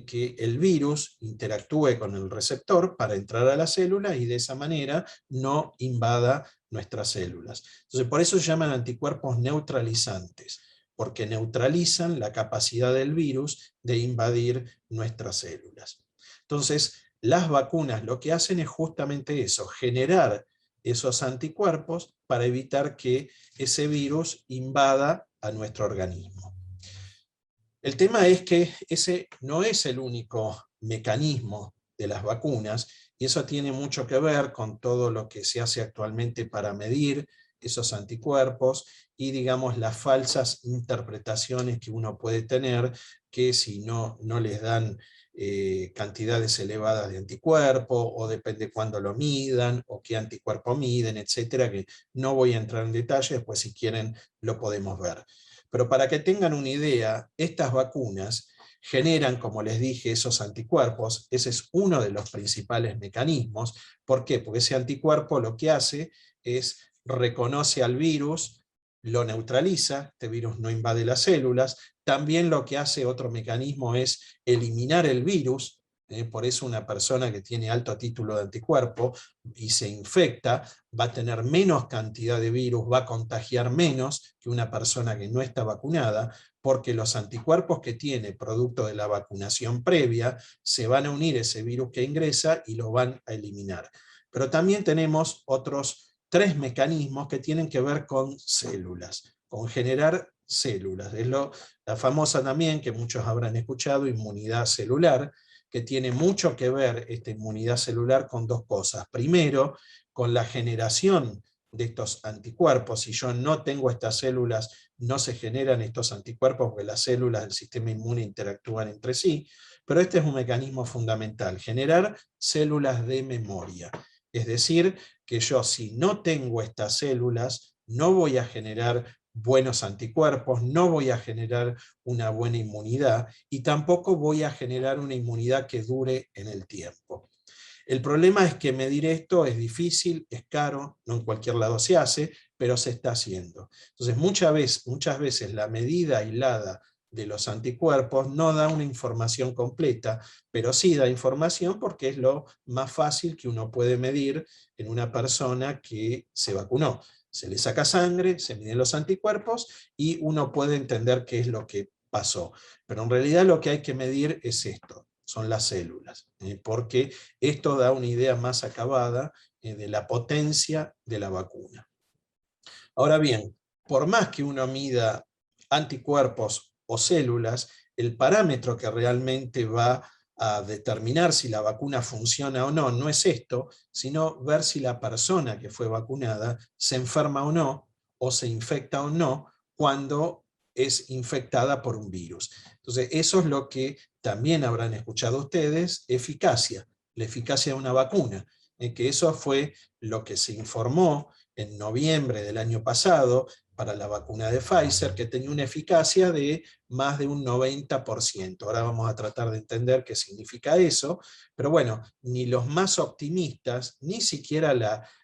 que el virus interactúe con el receptor para entrar a la célula y de esa manera no invada nuestras células. Entonces, por eso se llaman anticuerpos neutralizantes, porque neutralizan la capacidad del virus de invadir nuestras células. Entonces, las vacunas lo que hacen es justamente eso: generar esos anticuerpos para evitar que ese virus invada a nuestro organismo. El tema es que ese no es el único mecanismo de las vacunas, y eso tiene mucho que ver con todo lo que se hace actualmente para medir esos anticuerpos y, digamos, las falsas interpretaciones que uno puede tener, que si no les dan cantidades elevadas de anticuerpo, o depende cuándo lo midan, o qué anticuerpo miden, etcétera, que no voy a entrar en detalle, después si quieren lo podemos ver. Pero para que tengan una idea, estas vacunas generan, como les dije, esos anticuerpos. Ese es uno de los principales mecanismos. ¿Por qué? Porque ese anticuerpo lo que hace es reconoce al virus, lo neutraliza, este virus no invade las células. También lo que hace otro mecanismo es eliminar el virus. Por eso una persona que tiene alto título de anticuerpo y se infecta va a tener menos cantidad de virus, va a contagiar menos que una persona que no está vacunada, porque los anticuerpos que tiene producto de la vacunación previa se van a unir a ese virus que ingresa y lo van a eliminar. Pero también tenemos otros 3 mecanismos que tienen que ver con células, con generar células. Es la famosa también, que muchos habrán escuchado, inmunidad celular, que tiene mucho que ver esta inmunidad celular con 2 cosas. Primero, con la generación de estos anticuerpos. Si yo no tengo estas células, no se generan estos anticuerpos, porque las células del sistema inmune interactúan entre sí, pero este es un mecanismo fundamental: generar células de memoria. Es decir, que yo, si no tengo estas células, no voy a generar buenos anticuerpos, no voy a generar una buena inmunidad, y tampoco voy a generar una inmunidad que dure en el tiempo. El problema es que medir esto es difícil, es caro, no en cualquier lado se hace, pero se está haciendo. Entonces muchas veces la medida aislada de los anticuerpos no da una información completa, pero sí da información porque es lo más fácil que uno puede medir en una persona que se vacunó. Se le saca sangre, se miden los anticuerpos y uno puede entender qué es lo que pasó. Pero en realidad lo que hay que medir es esto: son las células, porque esto da una idea más acabada de la potencia de la vacuna. Ahora bien, por más que uno mida anticuerpos o células, el parámetro que realmente va a determinar si la vacuna funciona o no, no es esto, sino ver si la persona que fue vacunada se enferma o se infecta o no cuando es infectada por un virus. Entonces, eso es lo que también habrán escuchado ustedes: eficacia, la eficacia de una vacuna, que eso fue lo que se informó en noviembre del año pasado para la vacuna de Pfizer, que tenía una eficacia de más de un 90%. Ahora vamos a tratar de entender qué significa eso, pero bueno, ni los más optimistas, ni siquiera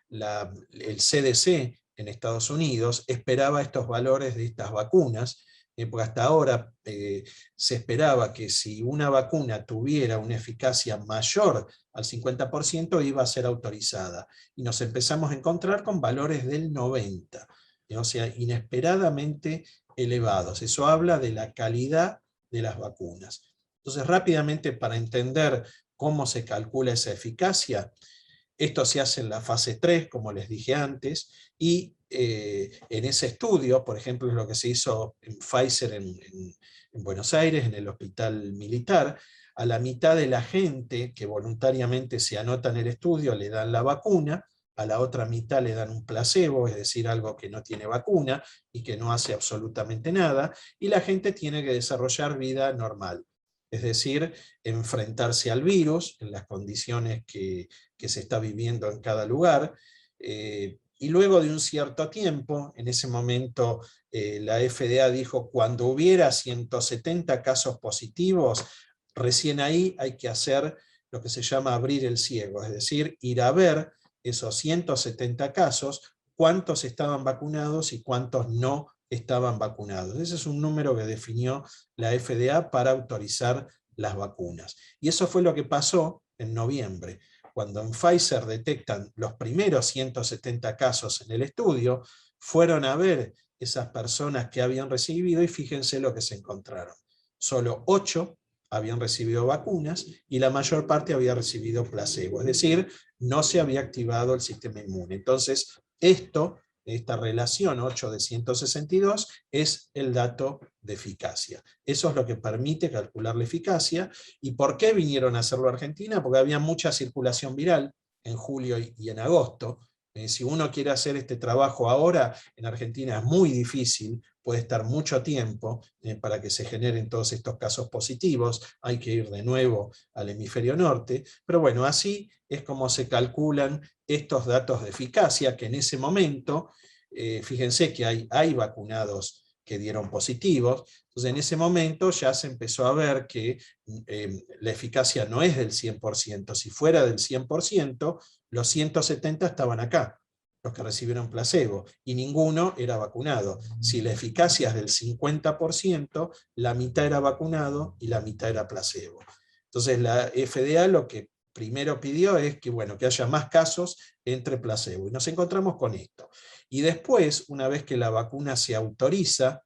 el CDC en Estados Unidos esperaba estos valores de estas vacunas, porque hasta ahora se esperaba que si una vacuna tuviera una eficacia mayor al 50% iba a ser autorizada, y nos empezamos a encontrar con valores del 90%, o sea, inesperadamente elevados. Eso habla de la calidad de las vacunas. Entonces, rápidamente, para entender cómo se calcula esa eficacia, esto se hace en la fase 3, como les dije antes, y en ese estudio, por ejemplo, es lo que se hizo en Pfizer en Buenos Aires, en el hospital militar. A la mitad de la gente que voluntariamente se anota en el estudio le dan la vacuna, a la otra mitad le dan un placebo, es decir, algo que no tiene vacuna y que no hace absolutamente nada, y la gente tiene que desarrollar vida normal. Es decir, enfrentarse al virus en las condiciones que se está viviendo en cada lugar, y luego de un cierto tiempo, en ese momento la FDA dijo, cuando hubiera 170 casos positivos, recién ahí hay que hacer lo que se llama abrir el ciego, es decir, ir a ver esos 170 casos, cuántos estaban vacunados y cuántos no estaban vacunados. Ese es un número que definió la FDA para autorizar las vacunas. Y eso fue lo que pasó en noviembre. Cuando en Pfizer detectan los primeros 170 casos en el estudio, fueron a ver esas personas que habían recibido y fíjense lo que se encontraron. Solo 8 habían recibido vacunas y la mayor parte había recibido placebo, es decir, no se había activado el sistema inmune. Entonces, esta relación 8 de 162 es el dato de eficacia. Eso es lo que permite calcular la eficacia. ¿Y por qué vinieron a hacerlo a Argentina? Porque había mucha circulación viral en julio y en agosto. Si uno quiere hacer este trabajo ahora, en Argentina es muy difícil, puede estar mucho tiempo para que se generen todos estos casos positivos, hay que ir de nuevo al hemisferio norte, pero bueno, así es como se calculan estos datos de eficacia, que en ese momento, fíjense que hay vacunados que dieron positivos, entonces en ese momento ya se empezó a ver que la eficacia no es del 100%, si fuera del 100%, los 170 estaban acá, los que recibieron placebo, y ninguno era vacunado. Si la eficacia es del 50%, la mitad era vacunado y la mitad era placebo. Entonces la FDA lo que primero pidió es que, bueno, que haya más casos entre placebo, y nos encontramos con esto. Y después, una vez que la vacuna se autoriza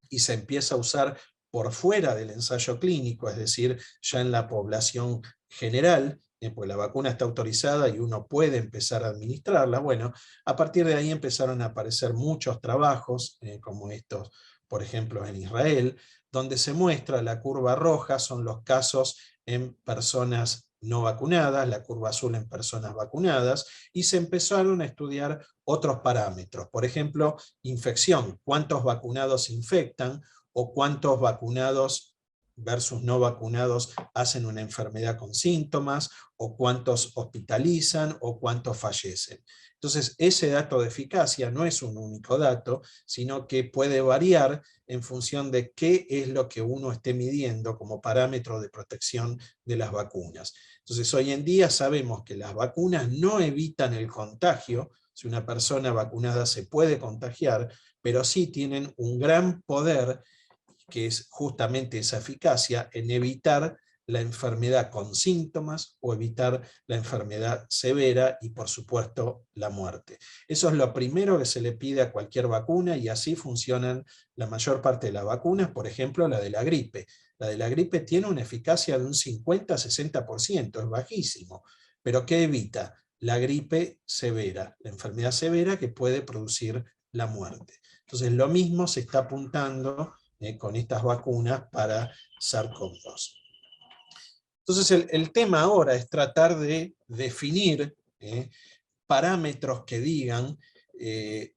y se empieza a usar por fuera del ensayo clínico, es decir, ya en la población general, pues la vacuna está autorizada y uno puede empezar a administrarla, bueno, a partir de ahí empezaron a aparecer muchos trabajos, como estos, por ejemplo, en Israel, donde se muestra la curva roja, son los casos en personas no vacunadas, la curva azul en personas vacunadas, y se empezaron a estudiar otros parámetros, por ejemplo, infección, cuántos vacunados se infectan, o cuántos vacunados versus no vacunados hacen una enfermedad con síntomas, o cuántos hospitalizan, o cuántos fallecen. Entonces, ese dato de eficacia no es un único dato, sino que puede variar en función de qué es lo que uno esté midiendo como parámetro de protección de las vacunas. Entonces, hoy en día sabemos que las vacunas no evitan el contagio. Si una persona vacunada se puede contagiar, pero sí tienen un gran poder, que es justamente esa eficacia en evitar la enfermedad con síntomas o evitar la enfermedad severa y, por supuesto, la muerte. Eso es lo primero que se le pide a cualquier vacuna, y así funcionan la mayor parte de las vacunas, por ejemplo, la de la gripe. La de la gripe tiene una eficacia de un 50-60%, es bajísimo, pero ¿qué evita? La gripe severa, la enfermedad severa que puede producir la muerte. Entonces, lo mismo se está apuntando con estas vacunas para SARS-CoV-2. Entonces el tema ahora es tratar de definir parámetros que digan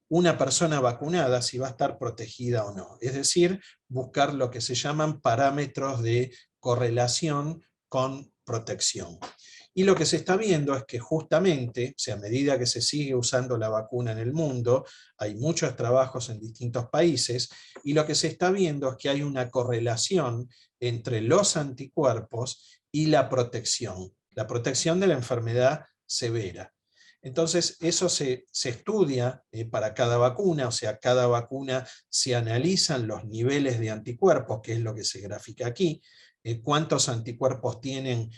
una persona vacunada si va a estar protegida o no. Es decir, buscar lo que se llaman parámetros de correlación con protección. Y lo que se está viendo es que justamente, o sea, a medida que se sigue usando la vacuna en el mundo, hay muchos trabajos en distintos países, y lo que se está viendo es que hay una correlación entre los anticuerpos y la protección de la enfermedad severa. Entonces, eso se estudia para cada vacuna, o sea, cada vacuna se analizan los niveles de anticuerpos, que es lo que se grafica aquí, cuántos anticuerpos tienen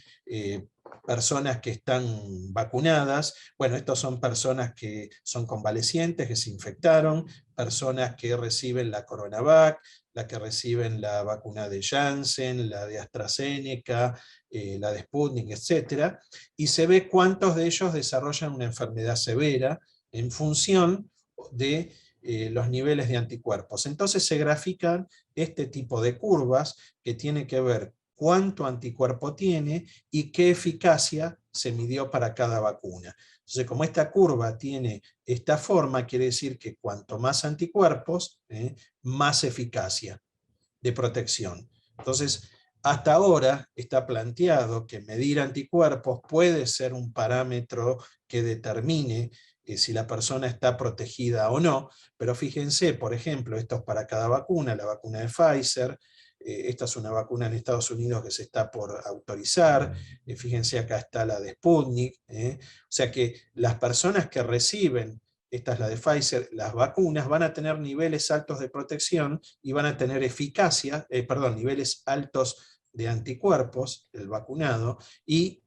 personas que están vacunadas. Bueno, estos son personas que son convalecientes, que se infectaron, personas que reciben la CoronaVac, la que reciben la vacuna de Janssen, la de AstraZeneca, la de Sputnik, etc. Y se ve cuántos de ellos desarrollan una enfermedad severa en función de los niveles de anticuerpos. Entonces se grafican este tipo de curvas que tienen que ver cuánto anticuerpo tiene y qué eficacia se midió para cada vacuna. Entonces, como esta curva tiene esta forma, quiere decir que cuanto más anticuerpos, más eficacia de protección. Entonces, hasta ahora está planteado que medir anticuerpos puede ser un parámetro que determine si la persona está protegida o no, pero fíjense, por ejemplo, esto es para cada vacuna, la vacuna de Pfizer, esta es una vacuna en Estados Unidos que se está por autorizar, fíjense acá está la de Sputnik, o sea que las personas que reciben, esta es la de Pfizer, las vacunas van a tener niveles altos de protección y van a tener eficacia, niveles altos de anticuerpos, el vacunado, y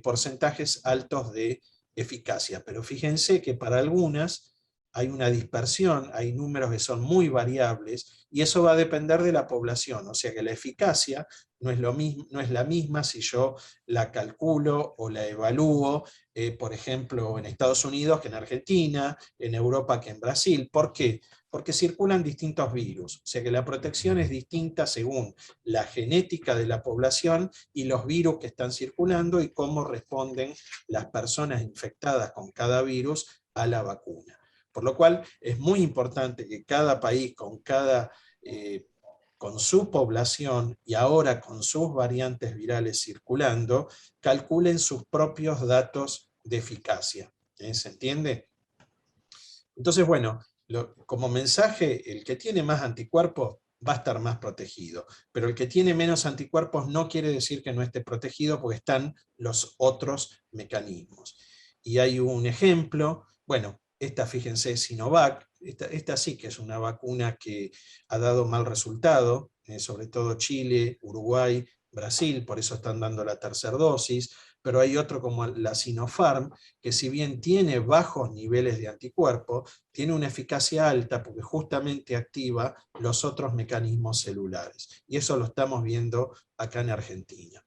porcentajes altos de eficacia. Pero fíjense que para algunas hay una dispersión, hay números que son muy variables, y eso va a depender de la población, o sea que la eficacia no es la misma si yo la calculo o la evalúo, por ejemplo, en Estados Unidos que en Argentina, en Europa que en Brasil. ¿Por qué? Porque circulan distintos virus, o sea que la protección es distinta según la genética de la población y los virus que están circulando y cómo responden las personas infectadas con cada virus a la vacuna. Por lo cual es muy importante que cada país con su población y ahora con sus variantes virales circulando, calculen sus propios datos de eficacia. ¿Se entiende? Entonces, bueno, como mensaje, el que tiene más anticuerpos va a estar más protegido, pero el que tiene menos anticuerpos no quiere decir que no esté protegido, porque están los otros mecanismos. Y hay un ejemplo, bueno, esta fíjense, Sinovac, esta sí que es una vacuna que ha dado mal resultado, sobre todo Chile, Uruguay, Brasil, por eso están dando la tercera dosis, pero hay otro como la Sinopharm, que si bien tiene bajos niveles de anticuerpos, tiene una eficacia alta porque justamente activa los otros mecanismos celulares. Y eso lo estamos viendo acá en Argentina.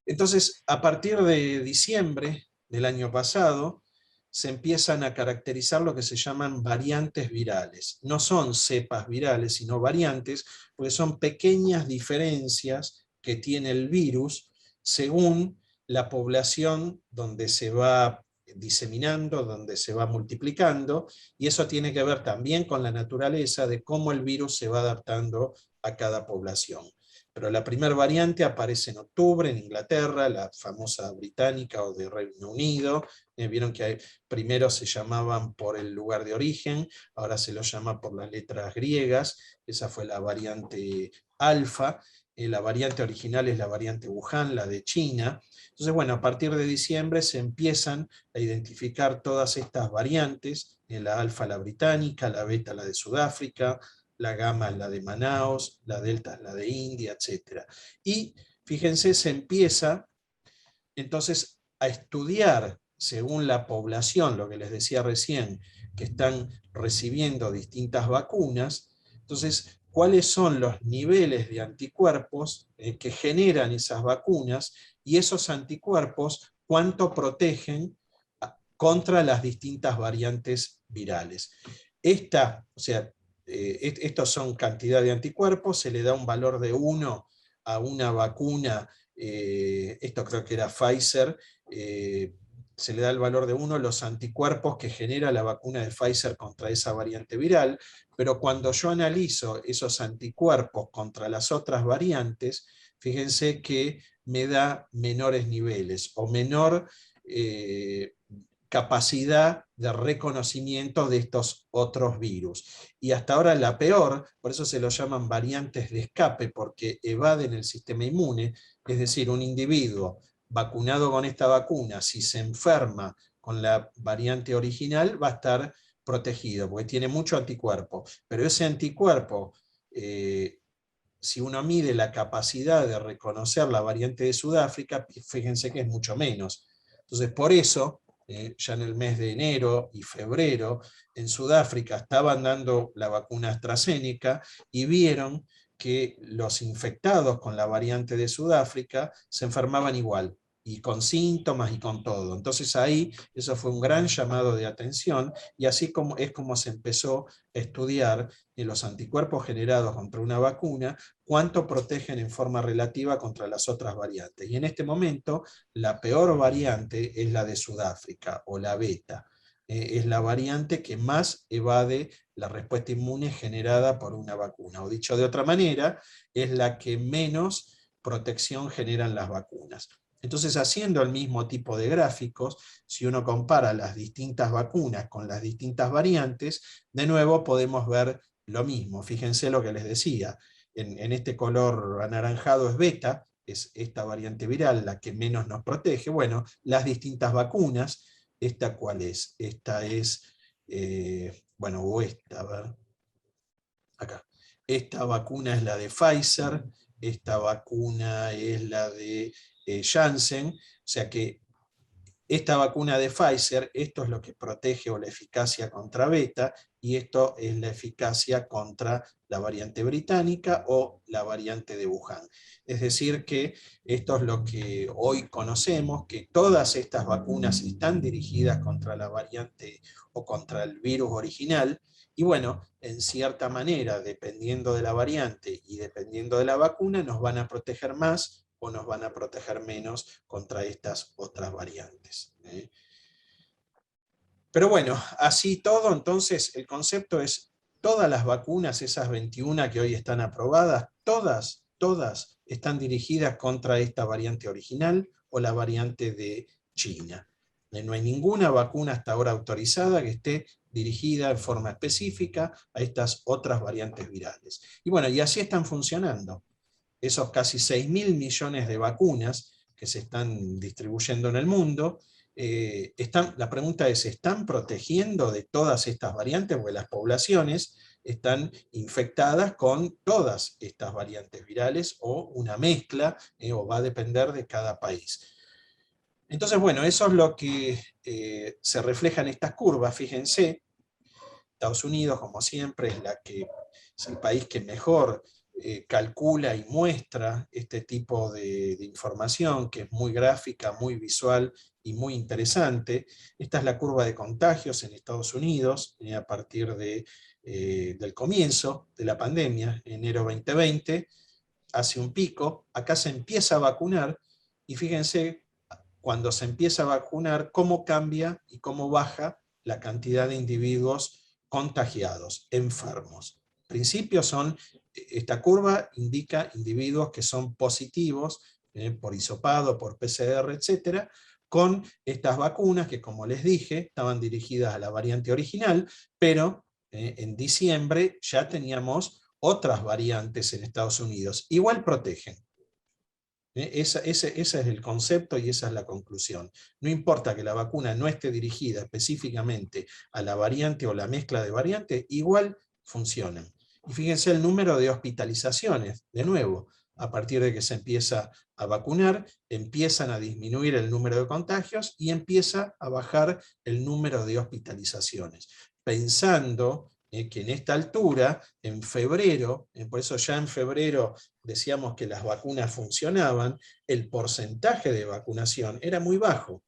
Entonces, a partir de diciembre del año pasado, se empiezan a caracterizar lo que se llaman variantes virales. No son cepas virales, sino variantes, porque son pequeñas diferencias que tiene el virus según la población donde se va diseminando, donde se va multiplicando, y eso tiene que ver también con la naturaleza de cómo el virus se va adaptando a cada población. Pero la primera variante aparece en octubre en Inglaterra, la famosa británica o de Reino Unido. Vieron que primero se llamaban por el lugar de origen, ahora se los llama por las letras griegas. Esa fue la variante alfa. La variante original es la variante Wuhan, la de China. Entonces, bueno, a partir de diciembre se empiezan a identificar todas estas variantes, la alfa la británica, la beta la de Sudáfrica, la gamma es la de Manaos, la delta es la de India, etc. Y fíjense, se empieza entonces a estudiar según la población, lo que les decía recién, que están recibiendo distintas vacunas, entonces, cuáles son los niveles de anticuerpos que generan esas vacunas, y esos anticuerpos, cuánto protegen contra las distintas variantes virales. Estos son cantidad de anticuerpos, se le da un valor de 1 a una vacuna, esto creo que era Pfizer, se le da el valor de 1 a los anticuerpos que genera la vacuna de Pfizer contra esa variante viral, pero cuando yo analizo esos anticuerpos contra las otras variantes, fíjense que me da menores niveles o menor capacidad de reconocimiento de estos otros virus. Y hasta ahora la peor, por eso se lo llaman variantes de escape, porque evaden el sistema inmune, es decir, un individuo vacunado con esta vacuna, si se enferma con la variante original, va a estar protegido, porque tiene mucho anticuerpo. Pero ese anticuerpo, si uno mide la capacidad de reconocer la variante de Sudáfrica, fíjense que es mucho menos. Entonces, por eso, ya en el mes de enero y febrero, en Sudáfrica estaban dando la vacuna AstraZeneca y vieron que los infectados con la variante de Sudáfrica se enfermaban igual, y con síntomas y con todo. Entonces ahí, eso fue un gran llamado de atención, y así es como se empezó a estudiar en los anticuerpos generados contra una vacuna, cuánto protegen en forma relativa contra las otras variantes. Y en este momento, la peor variante es la de Sudáfrica, o la beta. Es la variante que más evade la respuesta inmune generada por una vacuna. O dicho de otra manera, es la que menos protección generan las vacunas. Entonces, haciendo el mismo tipo de gráficos, si uno compara las distintas vacunas con las distintas variantes, de nuevo podemos ver lo mismo. Fíjense lo que les decía, en este color anaranjado es beta, es esta variante viral la que menos nos protege. Bueno, las distintas vacunas, ¿esta cuál es? Esta es, bueno, o esta, a ver, acá. Esta vacuna es la de Pfizer, esta vacuna es la de Janssen, o sea que esta vacuna de Pfizer, esto es lo que protege o la eficacia contra beta, y esto es la eficacia contra la variante británica o la variante de Wuhan. Es decir que esto es lo que hoy conocemos, que todas estas vacunas están dirigidas contra la variante o contra el virus original, y bueno, en cierta manera, dependiendo de la variante y dependiendo de la vacuna, nos van a proteger más o nos van a proteger menos contra estas otras variantes. Pero bueno, así todo, entonces el concepto es, todas las vacunas, esas 21 que hoy están aprobadas, todas están dirigidas contra esta variante original o la variante de China. No hay ninguna vacuna hasta ahora autorizada que esté dirigida en forma específica a estas otras variantes virales. Y bueno, y así están funcionando. Esos casi 6.000 millones de vacunas que se están distribuyendo en el mundo, la pregunta es, ¿están protegiendo de todas estas variantes? Porque las poblaciones están infectadas con todas estas variantes virales o una mezcla, o va a depender de cada país. Entonces, bueno, eso es lo que se refleja en estas curvas. Fíjense, Estados Unidos, como siempre, es el país que mejor calcula y muestra este tipo de información, que es muy gráfica, muy visual y muy interesante. Esta es la curva de contagios en Estados Unidos, a partir del comienzo de la pandemia, enero 2020, hace un pico, acá se empieza a vacunar, y fíjense, cuando se empieza a vacunar, cómo cambia y cómo baja la cantidad de individuos contagiados, enfermos. En principio esta curva indica individuos que son positivos por hisopado, por PCR, etcétera, con estas vacunas que, como les dije, estaban dirigidas a la variante original, pero en diciembre ya teníamos otras variantes en Estados Unidos. Igual protegen. Ese es el concepto y esa es la conclusión. No importa que la vacuna no esté dirigida específicamente a la variante o la mezcla de variantes, igual funcionan. Y fíjense el número de hospitalizaciones, de nuevo, a partir de que se empieza a vacunar, empiezan a disminuir el número de contagios y empieza a bajar el número de hospitalizaciones. Pensando que en esta altura, en febrero, por eso ya en febrero decíamos que las vacunas funcionaban, el porcentaje de vacunación era muy bajo.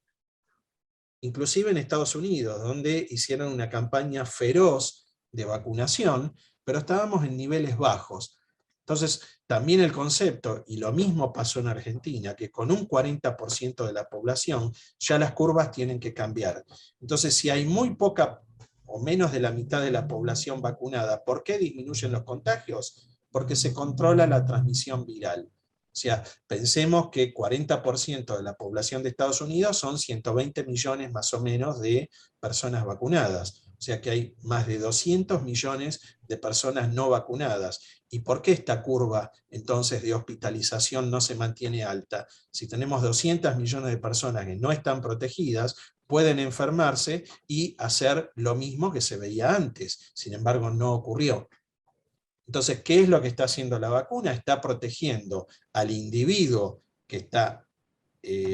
Inclusive en Estados Unidos, donde hicieron una campaña feroz de vacunación, pero estábamos en niveles bajos. Entonces, también el concepto, y lo mismo pasó en Argentina, que con un 40% de la población, ya las curvas tienen que cambiar. Entonces, si hay muy poca o menos de la mitad de la población vacunada, ¿por qué disminuyen los contagios? Porque se controla la transmisión viral. O sea, pensemos que 40% de la población de Estados Unidos son 120 millones más o menos de personas vacunadas. O sea que hay más de 200 millones de personas no vacunadas. ¿Y por qué esta curva entonces de hospitalización no se mantiene alta? Si tenemos 200 millones de personas que no están protegidas, pueden enfermarse y hacer lo mismo que se veía antes. Sin embargo, no ocurrió. Entonces, ¿qué es lo que está haciendo la vacuna? Está protegiendo al individuo que está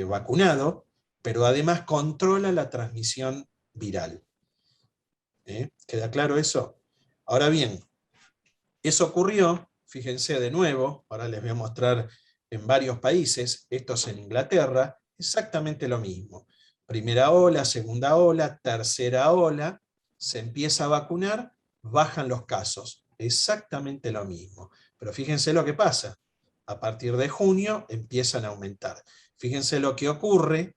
vacunado, pero además controla la transmisión viral. ¿Queda claro eso? Ahora bien, eso ocurrió, fíjense de nuevo, ahora les voy a mostrar en varios países, esto es en Inglaterra, exactamente lo mismo. Primera ola, segunda ola, tercera ola, se empieza a vacunar, bajan los casos, exactamente lo mismo. Pero fíjense lo que pasa, a partir de junio empiezan a aumentar. Fíjense lo que ocurre,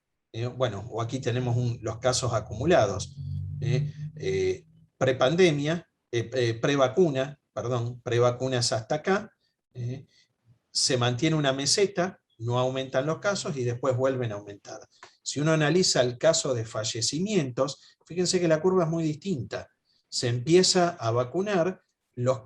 bueno, o aquí tenemos los casos acumulados. Prepandemia, prevacunas hasta acá, se mantiene una meseta, no aumentan los casos y después vuelven a aumentar. Si uno analiza el caso de fallecimientos, fíjense que la curva es muy distinta. Se empieza a vacunar, los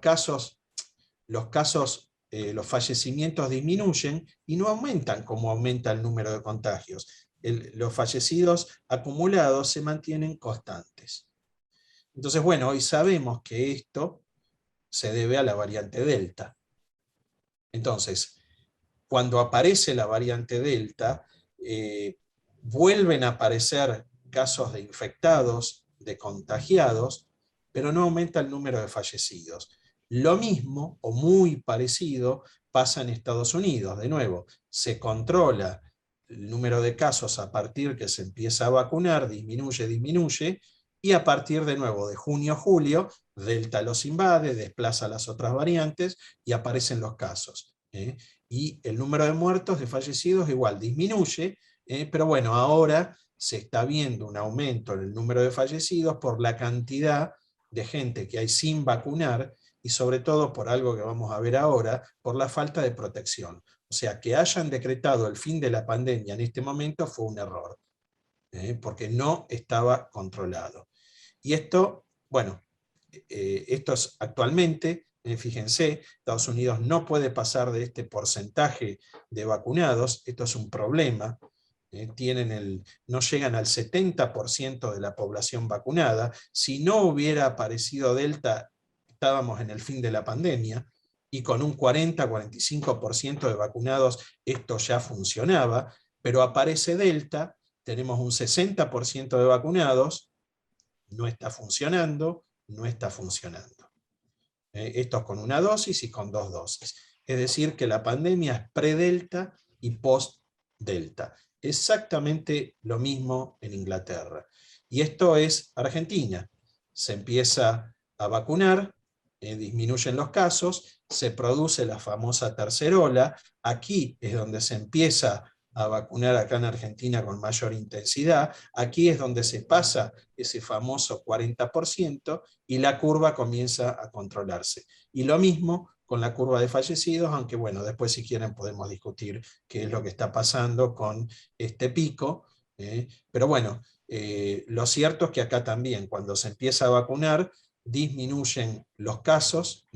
fallecimientos disminuyen y no aumentan como aumenta el número de contagios. Los fallecidos acumulados se mantienen constantes. Entonces, bueno, hoy sabemos que esto se debe a la variante Delta. Entonces, cuando aparece la variante Delta, vuelven a aparecer casos de infectados, de contagiados, pero no aumenta el número de fallecidos. Lo mismo, o muy parecido, pasa en Estados Unidos. De nuevo, se controla el número de casos a partir que se empieza a vacunar, disminuye, y a partir de nuevo de junio, julio, Delta los invade, desplaza las otras variantes y aparecen los casos. Y el número de muertos, de fallecidos, igual disminuye, pero bueno, ahora se está viendo un aumento en el número de fallecidos por la cantidad de gente que hay sin vacunar, y sobre todo por algo que vamos a ver ahora, por la falta de protección. O sea, que hayan decretado el fin de la pandemia en este momento fue un error, porque no estaba controlado. Y esto, bueno, esto es actualmente, fíjense, Estados Unidos no puede pasar de este porcentaje de vacunados, esto es un problema, no llegan al 70% de la población vacunada. Si no hubiera aparecido Delta, estábamos en el fin de la pandemia, y con un 40-45% de vacunados esto ya funcionaba, pero aparece Delta, tenemos un 60% de vacunados, no está funcionando. Esto es con una dosis y con 2 dosis. Es decir, que la pandemia es pre-Delta y post-Delta. Exactamente lo mismo en Inglaterra. Y esto es Argentina. Se empieza a vacunar, disminuyen los casos, se produce la famosa tercera ola. Aquí es donde se empieza a vacunar acá en Argentina con mayor intensidad. Aquí es donde se pasa ese famoso 40% y la curva comienza a controlarse. Y lo mismo con la curva de fallecidos, aunque bueno, después si quieren podemos discutir qué es lo que está pasando con este pico. Pero bueno, lo cierto es que acá también, cuando se empieza a vacunar, disminuyen los casos.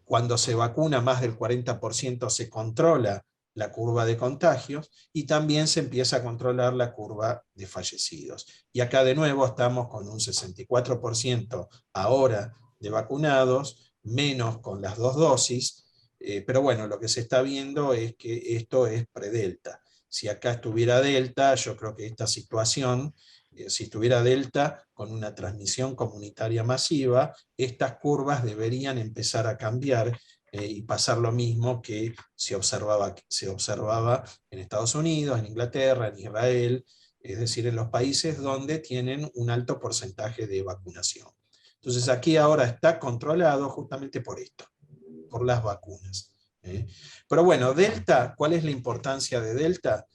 Cuando se vacuna más del 40% se controla la curva de contagios y también se empieza a controlar la curva de fallecidos. Y acá de nuevo estamos con un 64% ahora de vacunados, menos con las 2 dosis, pero bueno, lo que se está viendo es que esto es pre-Delta. Si acá estuviera Delta, yo creo que esta situación, si estuviera Delta con una transmisión comunitaria masiva, estas curvas deberían empezar a cambiar y pasar lo mismo que se observaba en Estados Unidos, en Inglaterra, en Israel, es decir, en los países donde tienen un alto porcentaje de vacunación. Entonces aquí ahora está controlado justamente por esto, por las vacunas. Pero bueno, Delta, ¿cuál es la importancia de Delta?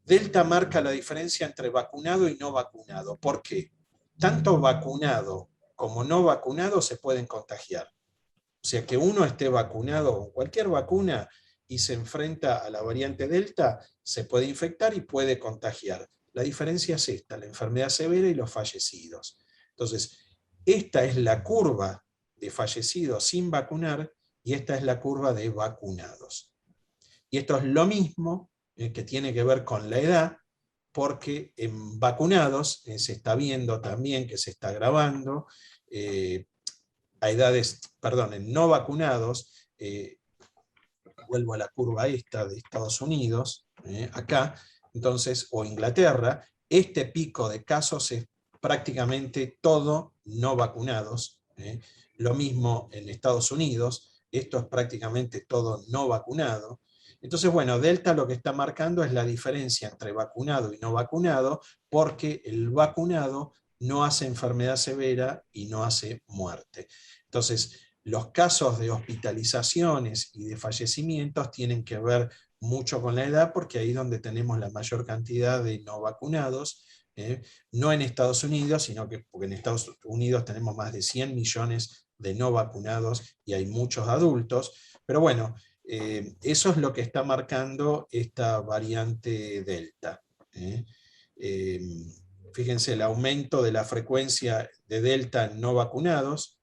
Delta marca la diferencia entre vacunado y no vacunado. ¿Por qué? Tanto vacunado como no vacunado se pueden contagiar. O sea, que uno esté vacunado con cualquier vacuna y se enfrenta a la variante Delta, se puede infectar y puede contagiar. La diferencia es esta, la enfermedad severa y los fallecidos. Entonces, esta es la curva de fallecidos sin vacunar y esta es la curva de vacunados. Y esto es lo mismo que tiene que ver con la edad, porque en vacunados se está viendo también que se está agravando, a edades, perdón, en no vacunados, vuelvo a la curva esta de Estados Unidos, acá, entonces, o Inglaterra, este pico de casos es prácticamente todo no vacunados, lo mismo en Estados Unidos, esto es prácticamente todo no vacunado. Entonces, bueno, Delta lo que está marcando es la diferencia entre vacunado y no vacunado, porque el vacunado no hace enfermedad severa y no hace muerte. Entonces, los casos de hospitalizaciones y de fallecimientos tienen que ver mucho con la edad, porque ahí es donde tenemos la mayor cantidad de no vacunados, no en Estados Unidos, sino que porque en Estados Unidos tenemos más de 100 millones de no vacunados y hay muchos adultos, pero bueno, Eso es lo que está marcando esta variante Delta. Fíjense el aumento de la frecuencia de Delta en no vacunados,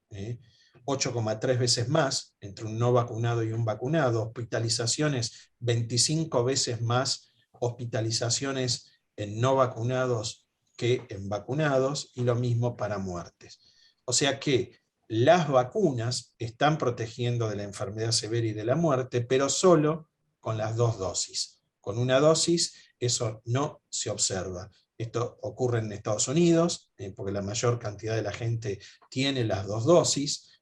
8,3 veces más entre un no vacunado y un vacunado, hospitalizaciones 25 veces más, hospitalizaciones en no vacunados que en vacunados, y lo mismo para muertes. O sea que las vacunas están protegiendo de la enfermedad severa y de la muerte, pero solo con las 2 dosis. Con una dosis eso no se observa. Esto ocurre en Estados Unidos, porque la mayor cantidad de la gente tiene las 2 dosis,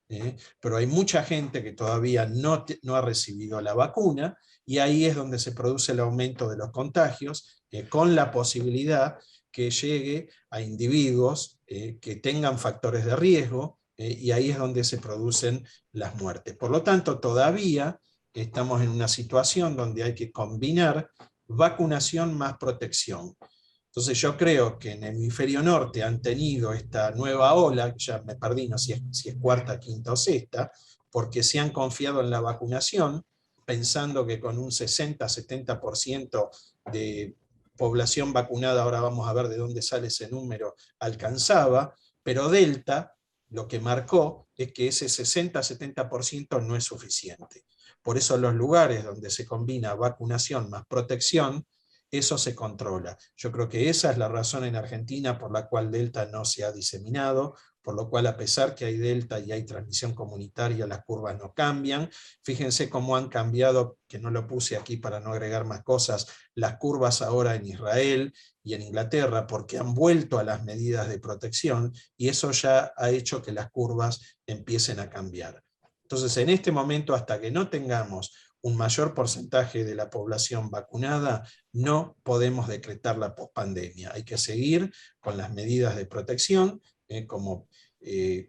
pero hay mucha gente que todavía no ha recibido la vacuna, y ahí es donde se produce el aumento de los contagios, con la posibilidad que llegue a individuos que tengan factores de riesgo, y ahí es donde se producen las muertes. Por lo tanto, todavía estamos en una situación donde hay que combinar vacunación más protección. Entonces yo creo que en el hemisferio norte han tenido esta nueva ola, ya me perdí, no sé si es cuarta, quinta o sexta, porque se han confiado en la vacunación, pensando que con un 60-70% de población vacunada, ahora vamos a ver de dónde sale ese número, alcanzaba, pero Delta lo que marcó es que ese 60-70% no es suficiente. Por eso los lugares donde se combina vacunación más protección, eso se controla. Yo creo que esa es la razón en Argentina por la cual Delta no se ha diseminado, por lo cual a pesar que hay Delta y hay transmisión comunitaria, las curvas no cambian. Fíjense cómo han cambiado, que no lo puse aquí para no agregar más cosas, las curvas ahora en Israel y en Inglaterra, porque han vuelto a las medidas de protección, y eso ya ha hecho que las curvas empiecen a cambiar. Entonces, en este momento, hasta que no tengamos un mayor porcentaje de la población vacunada, no podemos decretar la pospandemia. Hay que seguir con las medidas de protección, como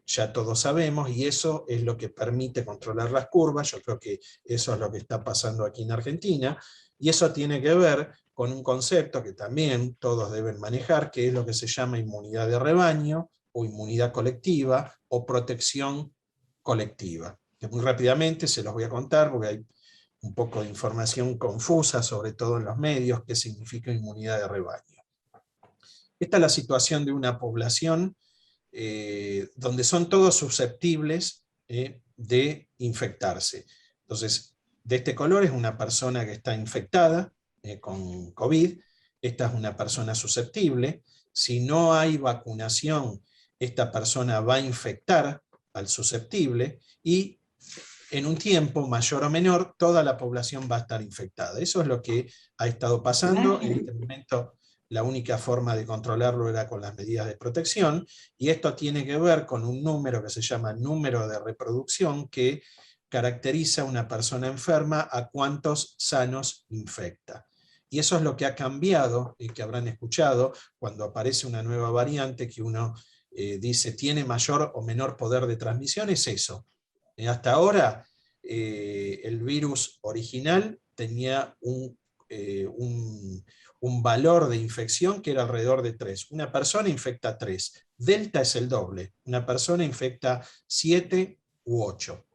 ya todos sabemos, y eso es lo que permite controlar las curvas. Yo creo que eso es lo que está pasando aquí en Argentina, y eso tiene que ver con un concepto que también todos deben manejar, que es lo que se llama inmunidad de rebaño, o inmunidad colectiva, o protección colectiva. Que muy rápidamente se los voy a contar, porque hay un poco de información confusa, sobre todo en los medios, qué significa inmunidad de rebaño. Esta es la situación de una población donde son todos susceptibles de infectarse. Entonces, de este color es una persona que está infectada con COVID, esta es una persona susceptible. Si no hay vacunación, esta persona va a infectar al susceptible, y en un tiempo mayor o menor, toda la población va a estar infectada. Eso es lo que ha estado pasando. En este momento, la única forma de controlarlo era con las medidas de protección, y esto tiene que ver con un número que se llama número de reproducción, que caracteriza a una persona enferma a cuántos sanos infecta. Y eso es lo que ha cambiado, y que habrán escuchado cuando aparece una nueva variante, que uno dice tiene mayor o menor poder de transmisión, es eso. Hasta ahora, el virus original tenía un valor de infección que era alrededor de 3. Una persona infecta 3. Delta es el doble. Una persona infecta 7 u 8.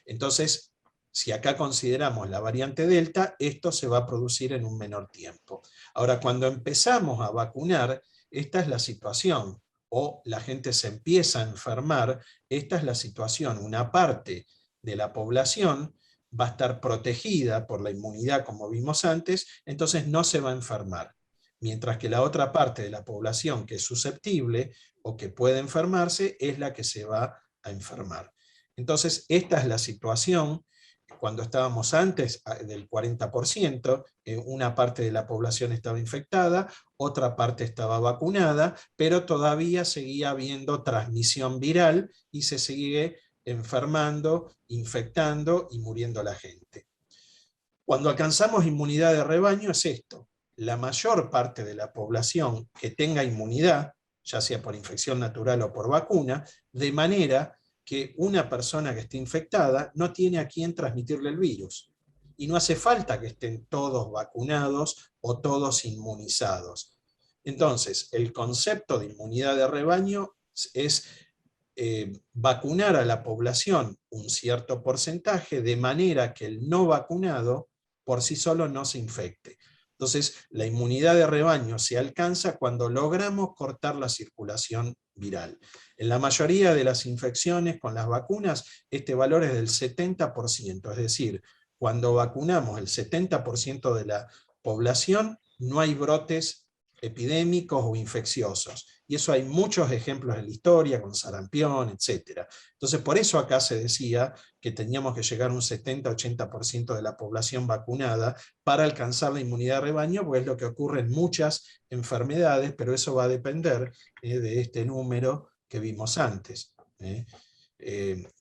Entonces, si acá consideramos la variante Delta, esto se va a producir en un menor tiempo. Ahora, cuando empezamos a vacunar, esta es la situación, o la gente se empieza a enfermar, esta es la situación. Una parte de la población va a estar protegida por la inmunidad, como vimos antes, entonces no se va a enfermar. Mientras que la otra parte de la población que es susceptible o que puede enfermarse es la que se va a enfermar. Entonces, esta es la situación. Cuando estábamos antes del 40%, una parte de la población estaba infectada, otra parte estaba vacunada, pero todavía seguía habiendo transmisión viral y se sigue enfermando, infectando y muriendo la gente. Cuando alcanzamos inmunidad de rebaño es esto: la mayor parte de la población que tenga inmunidad, ya sea por infección natural o por vacuna, de manera que una persona que esté infectada no tiene a quién transmitirle el virus. Y no hace falta que estén todos vacunados o todos inmunizados. Entonces, el concepto de inmunidad de rebaño es vacunar a la población un cierto porcentaje, de manera que el no vacunado por sí solo no se infecte. Entonces, la inmunidad de rebaño se alcanza cuando logramos cortar la circulación viral. En la mayoría de las infecciones con las vacunas, este valor es del 70%, es decir, cuando vacunamos el 70% de la población, no hay brotes epidémicos o infecciosos. Y eso hay muchos ejemplos en la historia, con sarampión, etc. Entonces, por eso acá se decía que teníamos que llegar a un 70-80% de la población vacunada para alcanzar la inmunidad de rebaño, porque es lo que ocurre en muchas enfermedades, pero eso va a depender de este número que vimos antes.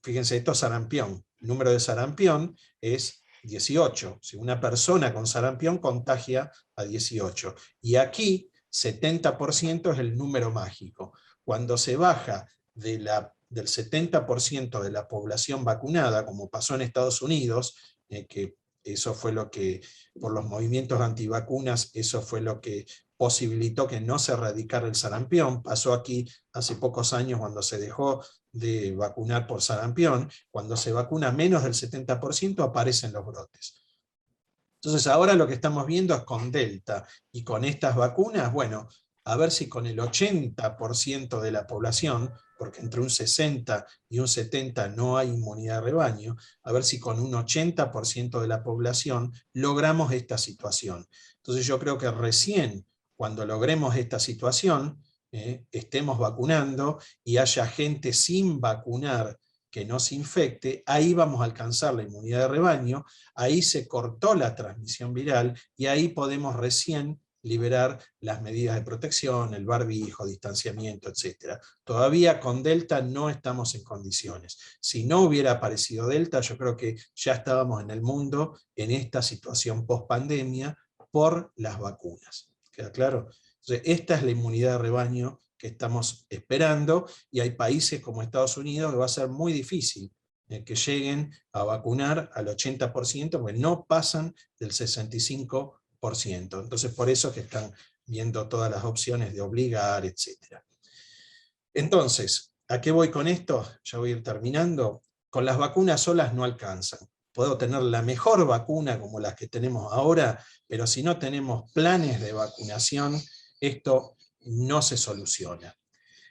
Fíjense, esto es sarampión. El número de sarampión es 18. Si una persona con sarampión contagia a 18. Y aquí 70% es el número mágico. Cuando se baja del 70% de la población vacunada, como pasó en Estados Unidos, que eso fue lo que, por los movimientos antivacunas, eso fue lo que posibilitó que no se erradicara el sarampión. Pasó aquí hace pocos años cuando se dejó de vacunar por sarampión. Cuando se vacuna menos del 70% aparecen los brotes. Entonces ahora lo que estamos viendo es con Delta y con estas vacunas, bueno, a ver si con el 80% de la población, porque entre un 60 y un 70 no hay inmunidad de rebaño, a ver si con un 80% de la población logramos esta situación. Entonces yo creo que recién cuando logremos esta situación, estemos vacunando y haya gente sin vacunar que no se infecte, ahí vamos a alcanzar la inmunidad de rebaño, ahí se cortó la transmisión viral y ahí podemos recién liberar las medidas de protección, el barbijo, distanciamiento, etc. Todavía con Delta no estamos en condiciones. Si no hubiera aparecido Delta, yo creo que ya estábamos en el mundo en esta situación post-pandemia por las vacunas. ¿Queda claro? Entonces, esta es la inmunidad de rebaño que estamos esperando, y hay países como Estados Unidos que va a ser muy difícil que lleguen a vacunar al 80%, porque no pasan del 65%. Entonces por eso que están viendo todas las opciones de obligar, etc. Entonces, ¿a qué voy con esto? Ya voy a ir terminando. Con las vacunas solas no alcanzan. Puedo tener la mejor vacuna como las que tenemos ahora, pero si no tenemos planes de vacunación, esto no se soluciona.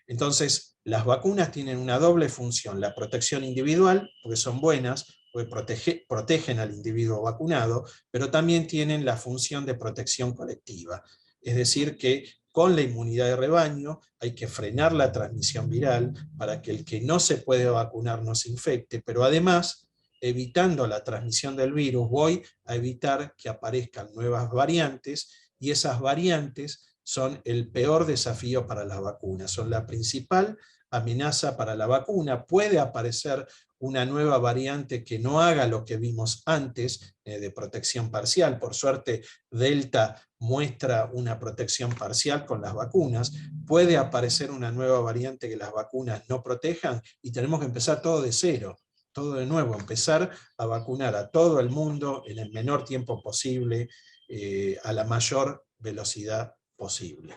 Entonces, las vacunas tienen una doble función: la protección individual, porque son buenas, porque protegen al individuo vacunado, pero también tienen la función de protección colectiva. Es decir, que con la inmunidad de rebaño hay que frenar la transmisión viral para que el que no se puede vacunar no se infecte, pero además, evitando la transmisión del virus, voy a evitar que aparezcan nuevas variantes, y esas variantes son el peor desafío para las vacunas, son la principal amenaza para la vacuna. Puede aparecer una nueva variante que no haga lo que vimos antes, de protección parcial. Por suerte, Delta muestra una protección parcial con las vacunas. Puede aparecer una nueva variante que las vacunas no protejan, y tenemos que empezar todo de cero, todo de nuevo, empezar a vacunar a todo el mundo en el menor tiempo posible, a la mayor velocidad posible.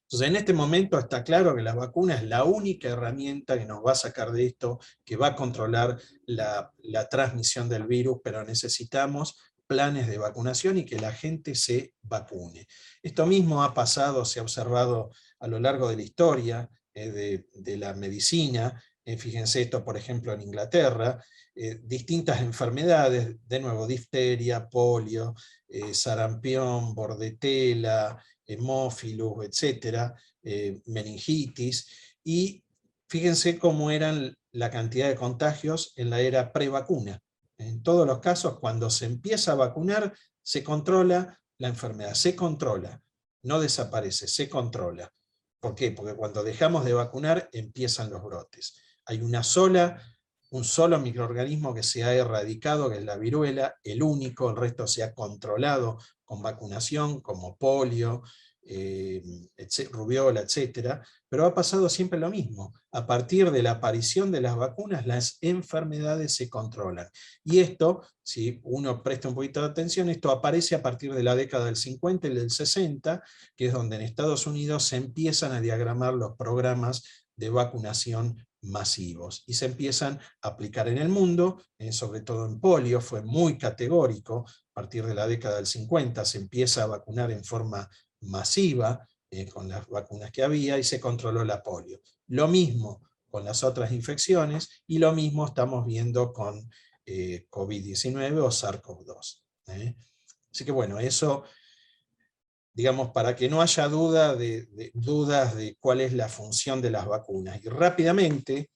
Entonces, en este momento está claro que la vacuna es la única herramienta que nos va a sacar de esto, que va a controlar la transmisión del virus, pero necesitamos planes de vacunación y que la gente se vacune. Esto mismo ha pasado, se ha observado a lo largo de la historia de la medicina. Fíjense esto, por ejemplo, en Inglaterra, distintas enfermedades, de nuevo, difteria, polio, sarampión, bordetela, hemófilus, etcétera, meningitis, y fíjense cómo eran la cantidad de contagios en la era prevacuna. En todos los casos, cuando se empieza a vacunar, se controla la enfermedad, se controla, no desaparece, se controla. ¿Por qué? Porque cuando dejamos de vacunar, empiezan los brotes. Hay un solo microorganismo que se ha erradicado, que es la viruela, el único, el resto se ha controlado con vacunación, como polio, rubiola, etc. Pero ha pasado siempre lo mismo. A partir de la aparición de las vacunas, las enfermedades se controlan. Y esto, si uno presta un poquito de atención, esto aparece a partir de la década del 50 y del 60, que es donde en Estados Unidos se empiezan a diagramar los programas de vacunación masivos. Y se empiezan a aplicar en el mundo, sobre todo en polio, fue muy categórico. A partir de la década del 50 se empieza a vacunar en forma masiva, con las vacunas que había, y se controló la polio. Lo mismo con las otras infecciones, y lo mismo estamos viendo con COVID-19 o SARS-CoV-2. Así que bueno, eso, digamos, para que no haya dudas de cuál es la función de las vacunas. Y rápidamente,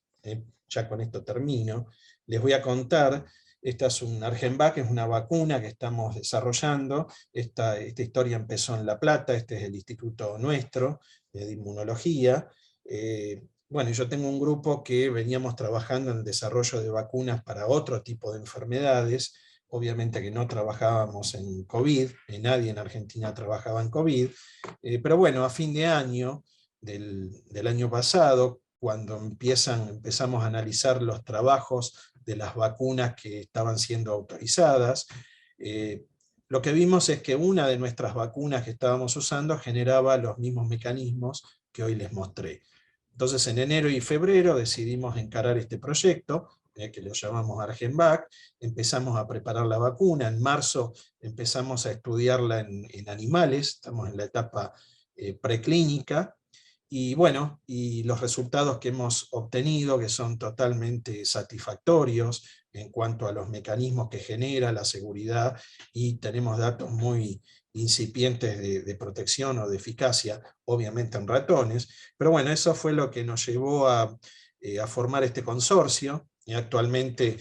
ya con esto termino, les voy a contar. Esta es un Argenvac, es una vacuna que estamos desarrollando. Esta historia empezó en La Plata, este es el instituto nuestro de inmunología. Bueno, yo tengo un grupo que veníamos trabajando en el desarrollo de vacunas para otro tipo de enfermedades. Obviamente que no trabajábamos en COVID, nadie en Argentina trabajaba en COVID, pero bueno, a fin de año del año pasado, cuando empezamos a analizar los trabajos de las vacunas que estaban siendo autorizadas, lo que vimos es que una de nuestras vacunas que estábamos usando generaba los mismos mecanismos que hoy les mostré. Entonces en enero y febrero decidimos encarar este proyecto, que lo llamamos Argenvac. Empezamos a preparar la vacuna, en marzo empezamos a estudiarla en animales, estamos en la etapa preclínica, y bueno, y los resultados que hemos obtenido, que son totalmente satisfactorios en cuanto a los mecanismos que genera, la seguridad, y tenemos datos muy incipientes de protección o de eficacia, obviamente en ratones, pero bueno, eso fue lo que nos llevó a formar este consorcio. Y actualmente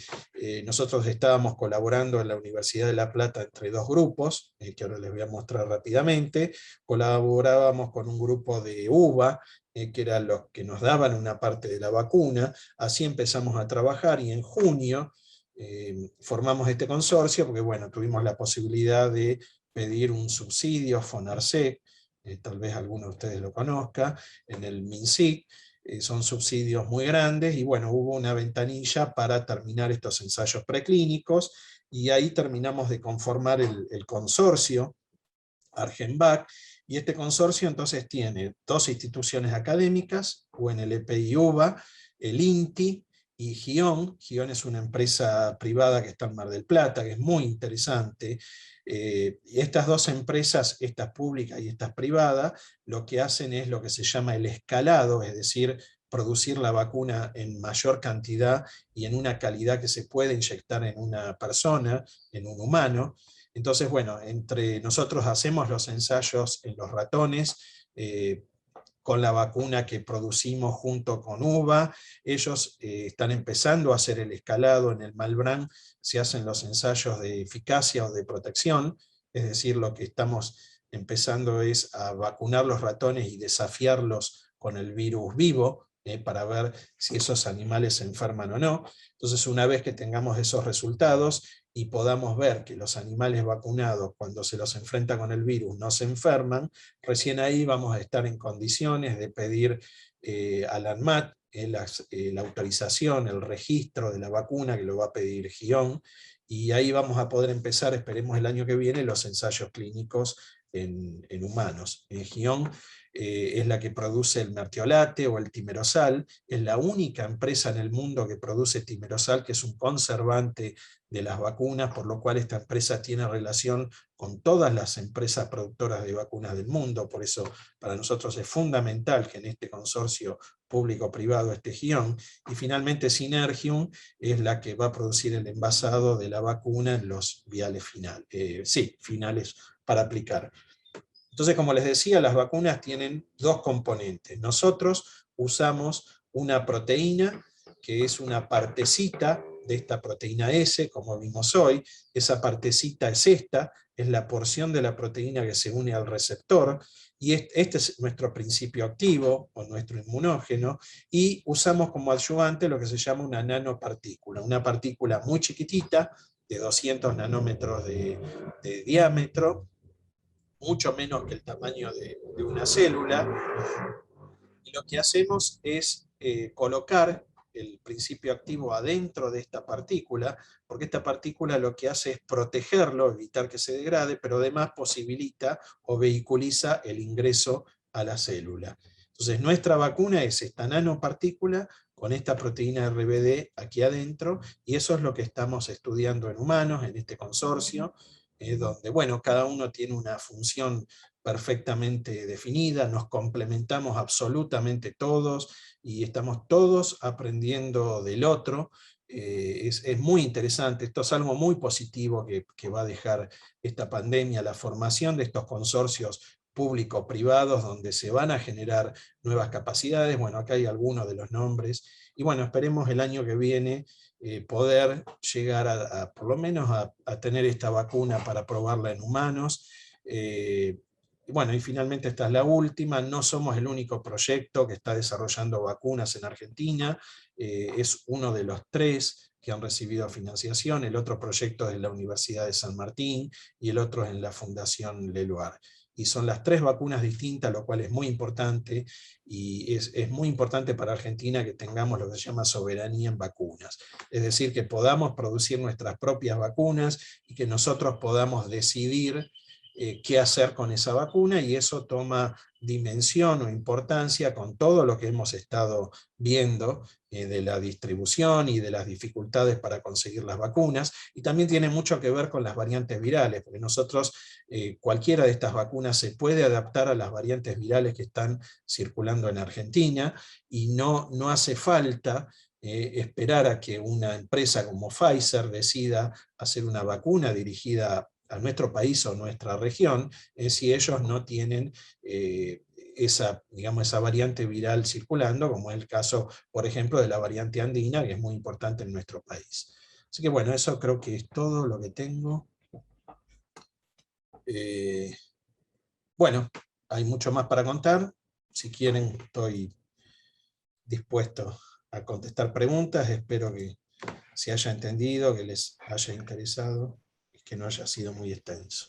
nosotros estábamos colaborando en la Universidad de La Plata entre dos grupos, que ahora les voy a mostrar rápidamente. Colaborábamos con un grupo de UBA, que eran los que nos daban una parte de la vacuna. Así empezamos a trabajar, y en junio formamos este consorcio, porque bueno, tuvimos la posibilidad de pedir un subsidio FONARSEC, tal vez alguno de ustedes lo conozca, en el MINSIC. Son subsidios muy grandes, y bueno, hubo una ventanilla para terminar estos ensayos preclínicos, y ahí terminamos de conformar el consorcio Argenvac, y este consorcio entonces tiene dos instituciones académicas, UNLP y UBA, el INTI y GION. GION es una empresa privada que está en Mar del Plata, que es muy interesante. Y estas dos empresas, estas públicas y estas privadas, lo que hacen es lo que se llama el escalado, es decir, producir la vacuna en mayor cantidad y en una calidad que se puede inyectar en una persona, en un humano. Entonces, bueno, entre nosotros hacemos los ensayos en los ratones, con la vacuna que producimos junto con UBA. Ellos están empezando a hacer el escalado en el Malbrán, se hacen los ensayos de eficacia o de protección, es decir, lo que estamos empezando es a vacunar los ratones y desafiarlos con el virus vivo, para ver si esos animales se enferman o no. Entonces, una vez que tengamos esos resultados y podamos ver que los animales vacunados, cuando se los enfrenta con el virus, no se enferman, recién ahí vamos a estar en condiciones de pedir al ANMAT la autorización, el registro de la vacuna, que lo va a pedir GION, y ahí vamos a poder empezar, esperemos el año que viene, los ensayos clínicos en humanos. GION es la que produce el mertiolate o el timerosal, es la única empresa en el mundo que produce timerosal, que es un conservante de las vacunas, por lo cual esta empresa tiene relación con todas las empresas productoras de vacunas del mundo. Por eso para nosotros es fundamental que en este consorcio público-privado esté GION, y finalmente Synergium es la que va a producir el envasado de la vacuna en los viales finales para aplicar. Entonces, como les decía, las vacunas tienen dos componentes. Nosotros usamos una proteína, que es una partecita de esta proteína S, como vimos hoy. Esa partecita es esta, es la porción de la proteína que se une al receptor, y este es nuestro principio activo, o nuestro inmunógeno, y usamos como adyuvante lo que se llama una nanopartícula, una partícula muy chiquitita, de 200 nanómetros de diámetro, mucho menos que el tamaño de una célula, y lo que hacemos es colocar el principio activo adentro de esta partícula, porque esta partícula lo que hace es protegerlo, evitar que se degrade, pero además posibilita o vehiculiza el ingreso a la célula. Entonces nuestra vacuna es esta nanopartícula con esta proteína RBD aquí adentro, y eso es lo que estamos estudiando en humanos, en este consorcio, donde, bueno, cada uno tiene una función perfectamente definida, nos complementamos absolutamente todos, y estamos todos aprendiendo del otro. Es muy interesante, esto es algo muy positivo que va a dejar esta pandemia, la formación de estos consorcios público-privados donde se van a generar nuevas capacidades. Bueno, acá hay algunos de los nombres, y bueno, esperemos el año que viene poder llegar por lo menos a tener esta vacuna para probarla en humanos. Bueno, y finalmente esta es la última, no somos el único proyecto que está desarrollando vacunas en Argentina, es uno de los 3 que han recibido financiación, el otro proyecto es de la Universidad de San Martín, y el otro es en la Fundación Leluar. Y son las 3 vacunas distintas, lo cual es muy importante, y es muy importante para Argentina que tengamos lo que se llama soberanía en vacunas. Es decir, que podamos producir nuestras propias vacunas, y que nosotros podamos decidir qué hacer con esa vacuna, y eso toma dimensión o importancia con todo lo que hemos estado viendo de la distribución y de las dificultades para conseguir las vacunas, y también tiene mucho que ver con las variantes virales, porque nosotros, cualquiera de estas vacunas se puede adaptar a las variantes virales que están circulando en Argentina, y no hace falta esperar a que una empresa como Pfizer decida hacer una vacuna dirigida a nuestro país o nuestra región, si ellos no tienen digamos, esa variante viral circulando, como es el caso, por ejemplo, de la variante andina, que es muy importante en nuestro país. Así que bueno, eso creo que es todo lo que tengo. Bueno, hay mucho más para contar. Si quieren, estoy dispuesto a contestar preguntas. Espero que se haya entendido, que les haya interesado, y que no haya sido muy extenso.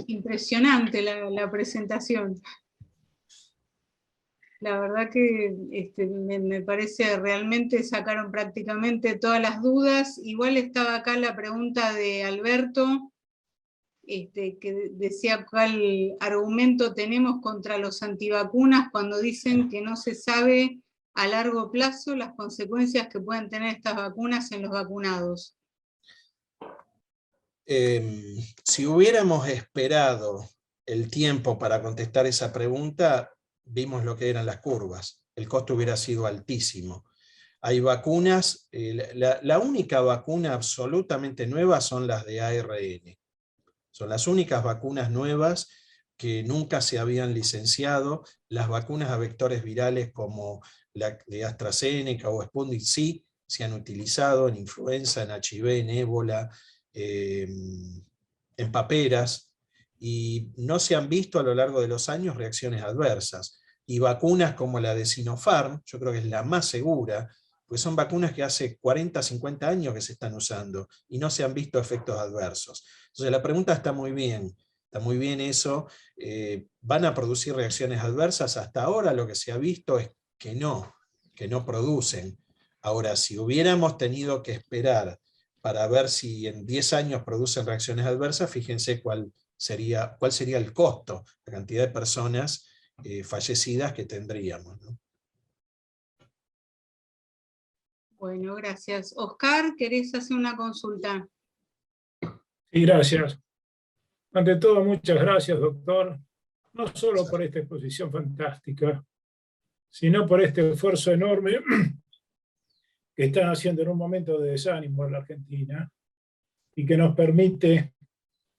Impresionante la presentación. La verdad que me parece realmente sacaron prácticamente todas las dudas. Igual estaba acá la pregunta de Alberto, que decía cuál argumento tenemos contra los antivacunas cuando dicen que no se sabe a largo plazo las consecuencias que pueden tener estas vacunas en los vacunados. Si hubiéramos esperado el tiempo para contestar esa pregunta, vimos lo que eran las curvas. El costo hubiera sido altísimo. Hay vacunas, la única vacuna absolutamente nueva son las de ARN. Son las únicas vacunas nuevas que nunca se habían licenciado. Las vacunas a vectores virales como la de AstraZeneca o Sputnik sí se han utilizado en influenza, en HIV, en ébola, en paperas, y no se han visto a lo largo de los años reacciones adversas. Y vacunas como la de Sinopharm, yo creo que es la más segura, porque son vacunas que hace 40, 50 años que se están usando, y no se han visto efectos adversos. Entonces la pregunta está muy bien eso. ¿Van a producir reacciones adversas? Hasta ahora lo que se ha visto es que no producen. Ahora, si hubiéramos tenido que esperar para ver si en 10 años producen reacciones adversas, fíjense cuál sería el costo, la cantidad de personas fallecidas que tendríamos, ¿no? Bueno, gracias. Oscar, ¿querés hacer una consulta? Sí, gracias. Ante todo, muchas gracias, doctor, no solo por esta exposición fantástica, sino por este esfuerzo enorme que están haciendo en un momento de desánimo en la Argentina, y que nos permite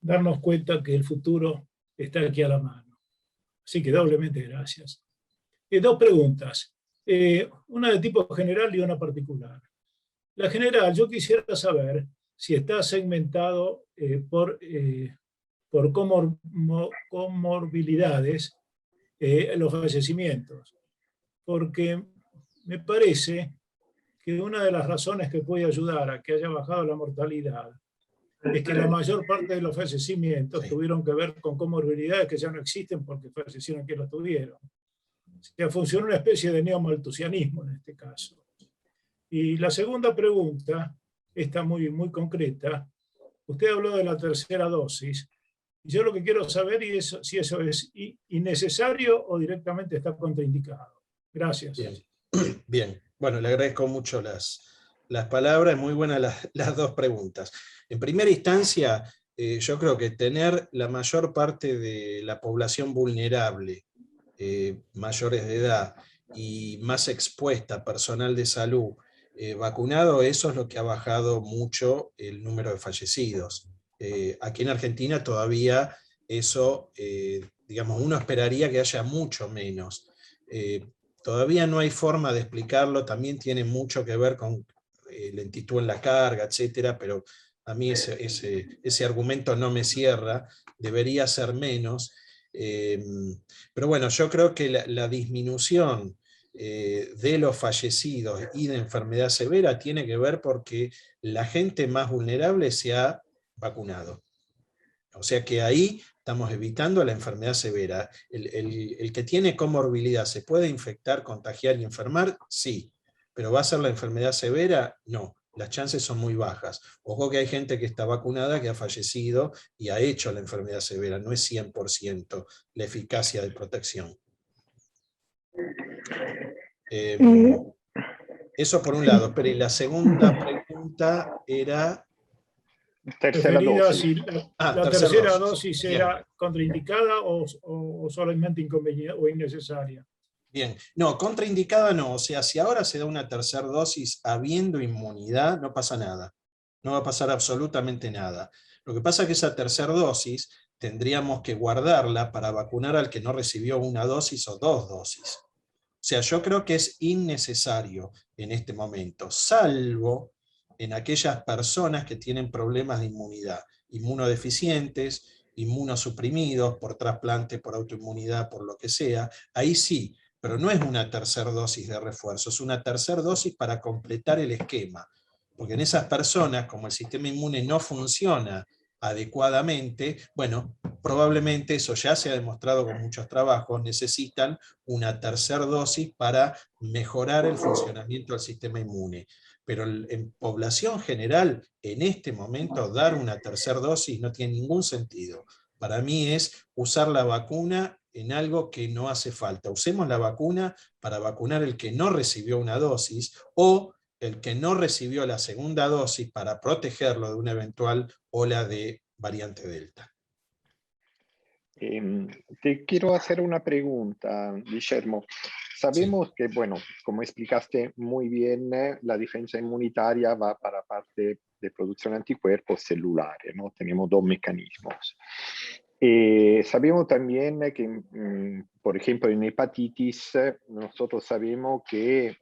darnos cuenta que el futuro está aquí a la mano. Así que doblemente gracias. 2 preguntas, una de tipo general y una particular. La general, yo quisiera saber si está segmentado por comorbilidades los fallecimientos, porque me parece que una de las razones que puede ayudar a que haya bajado la mortalidad es que la mayor parte de los fallecimientos tuvieron que ver con comorbilidades que ya no existen porque fallecieron quienes los tuvieron. O sea, funcionó una especie de neomaltusianismo en este caso. Y la segunda pregunta, está muy concreta. Usted habló de la tercera dosis, Y yo lo que quiero saber es si eso es innecesario o directamente está contraindicado. Gracias. Bien, bien. Bueno, le agradezco mucho las palabras, muy buenas las dos preguntas. En primera instancia, yo creo que tener la mayor parte de la población vulnerable, mayores de edad y más expuesta, personal de salud, vacunado, eso es lo que ha bajado mucho el número de fallecidos. Aquí en Argentina todavía eso, digamos, uno esperaría que haya mucho menos. Todavía no hay forma de explicarlo, también tiene mucho que ver con lentitud en la carga, etcétera, pero a mí ese argumento no me cierra, debería ser menos. Pero bueno, yo creo que la disminución de los fallecidos y de enfermedad severa tiene que ver porque la gente más vulnerable se ha vacunado. O sea que ahí estamos evitando la enfermedad severa. El que tiene comorbilidad, ¿se puede infectar, contagiar y enfermar? Sí. ¿Pero va a ser la enfermedad severa? No. Las chances son muy bajas. Ojo que hay gente que está vacunada, que ha fallecido y ha hecho la enfermedad severa. No es 100% la eficacia de protección. Eso por un lado. Pero la segunda pregunta era... Tercera dosis. Si la tercera dosis era contraindicada o solamente inconveniente o innecesaria. Bien, no, contraindicada no, o sea, si ahora se da una tercera dosis habiendo inmunidad, no pasa nada, no va a pasar absolutamente nada. Lo que pasa es que esa tercera dosis tendríamos que guardarla para vacunar al que no recibió una dosis o 2 dosis. O sea, yo creo que es innecesario en este momento, salvo en aquellas personas que tienen problemas de inmunidad, inmunodeficientes, inmunosuprimidos por trasplante, por autoinmunidad, por lo que sea, ahí sí, pero no es una tercera dosis de refuerzo, es una tercera dosis para completar el esquema, porque en esas personas, como el sistema inmune no funciona adecuadamente, bueno, probablemente eso ya se ha demostrado con muchos trabajos, necesitan una tercera dosis para mejorar el funcionamiento del sistema inmune. Pero en población general, en este momento, dar una tercera dosis no tiene ningún sentido. Para mí es usar la vacuna en algo que no hace falta. Usemos la vacuna para vacunar el que no recibió una dosis o el que no recibió la segunda dosis para protegerlo de una eventual ola de variante Delta. Te quiero hacer una pregunta, Guillermo. Sabemos que, bueno, como explicaste muy bien, la defensa inmunitaria va para parte de producción de anticuerpos celulares, ¿no? Tenemos dos mecanismos. Sabemos también que, por ejemplo, en hepatitis, nosotros sabemos que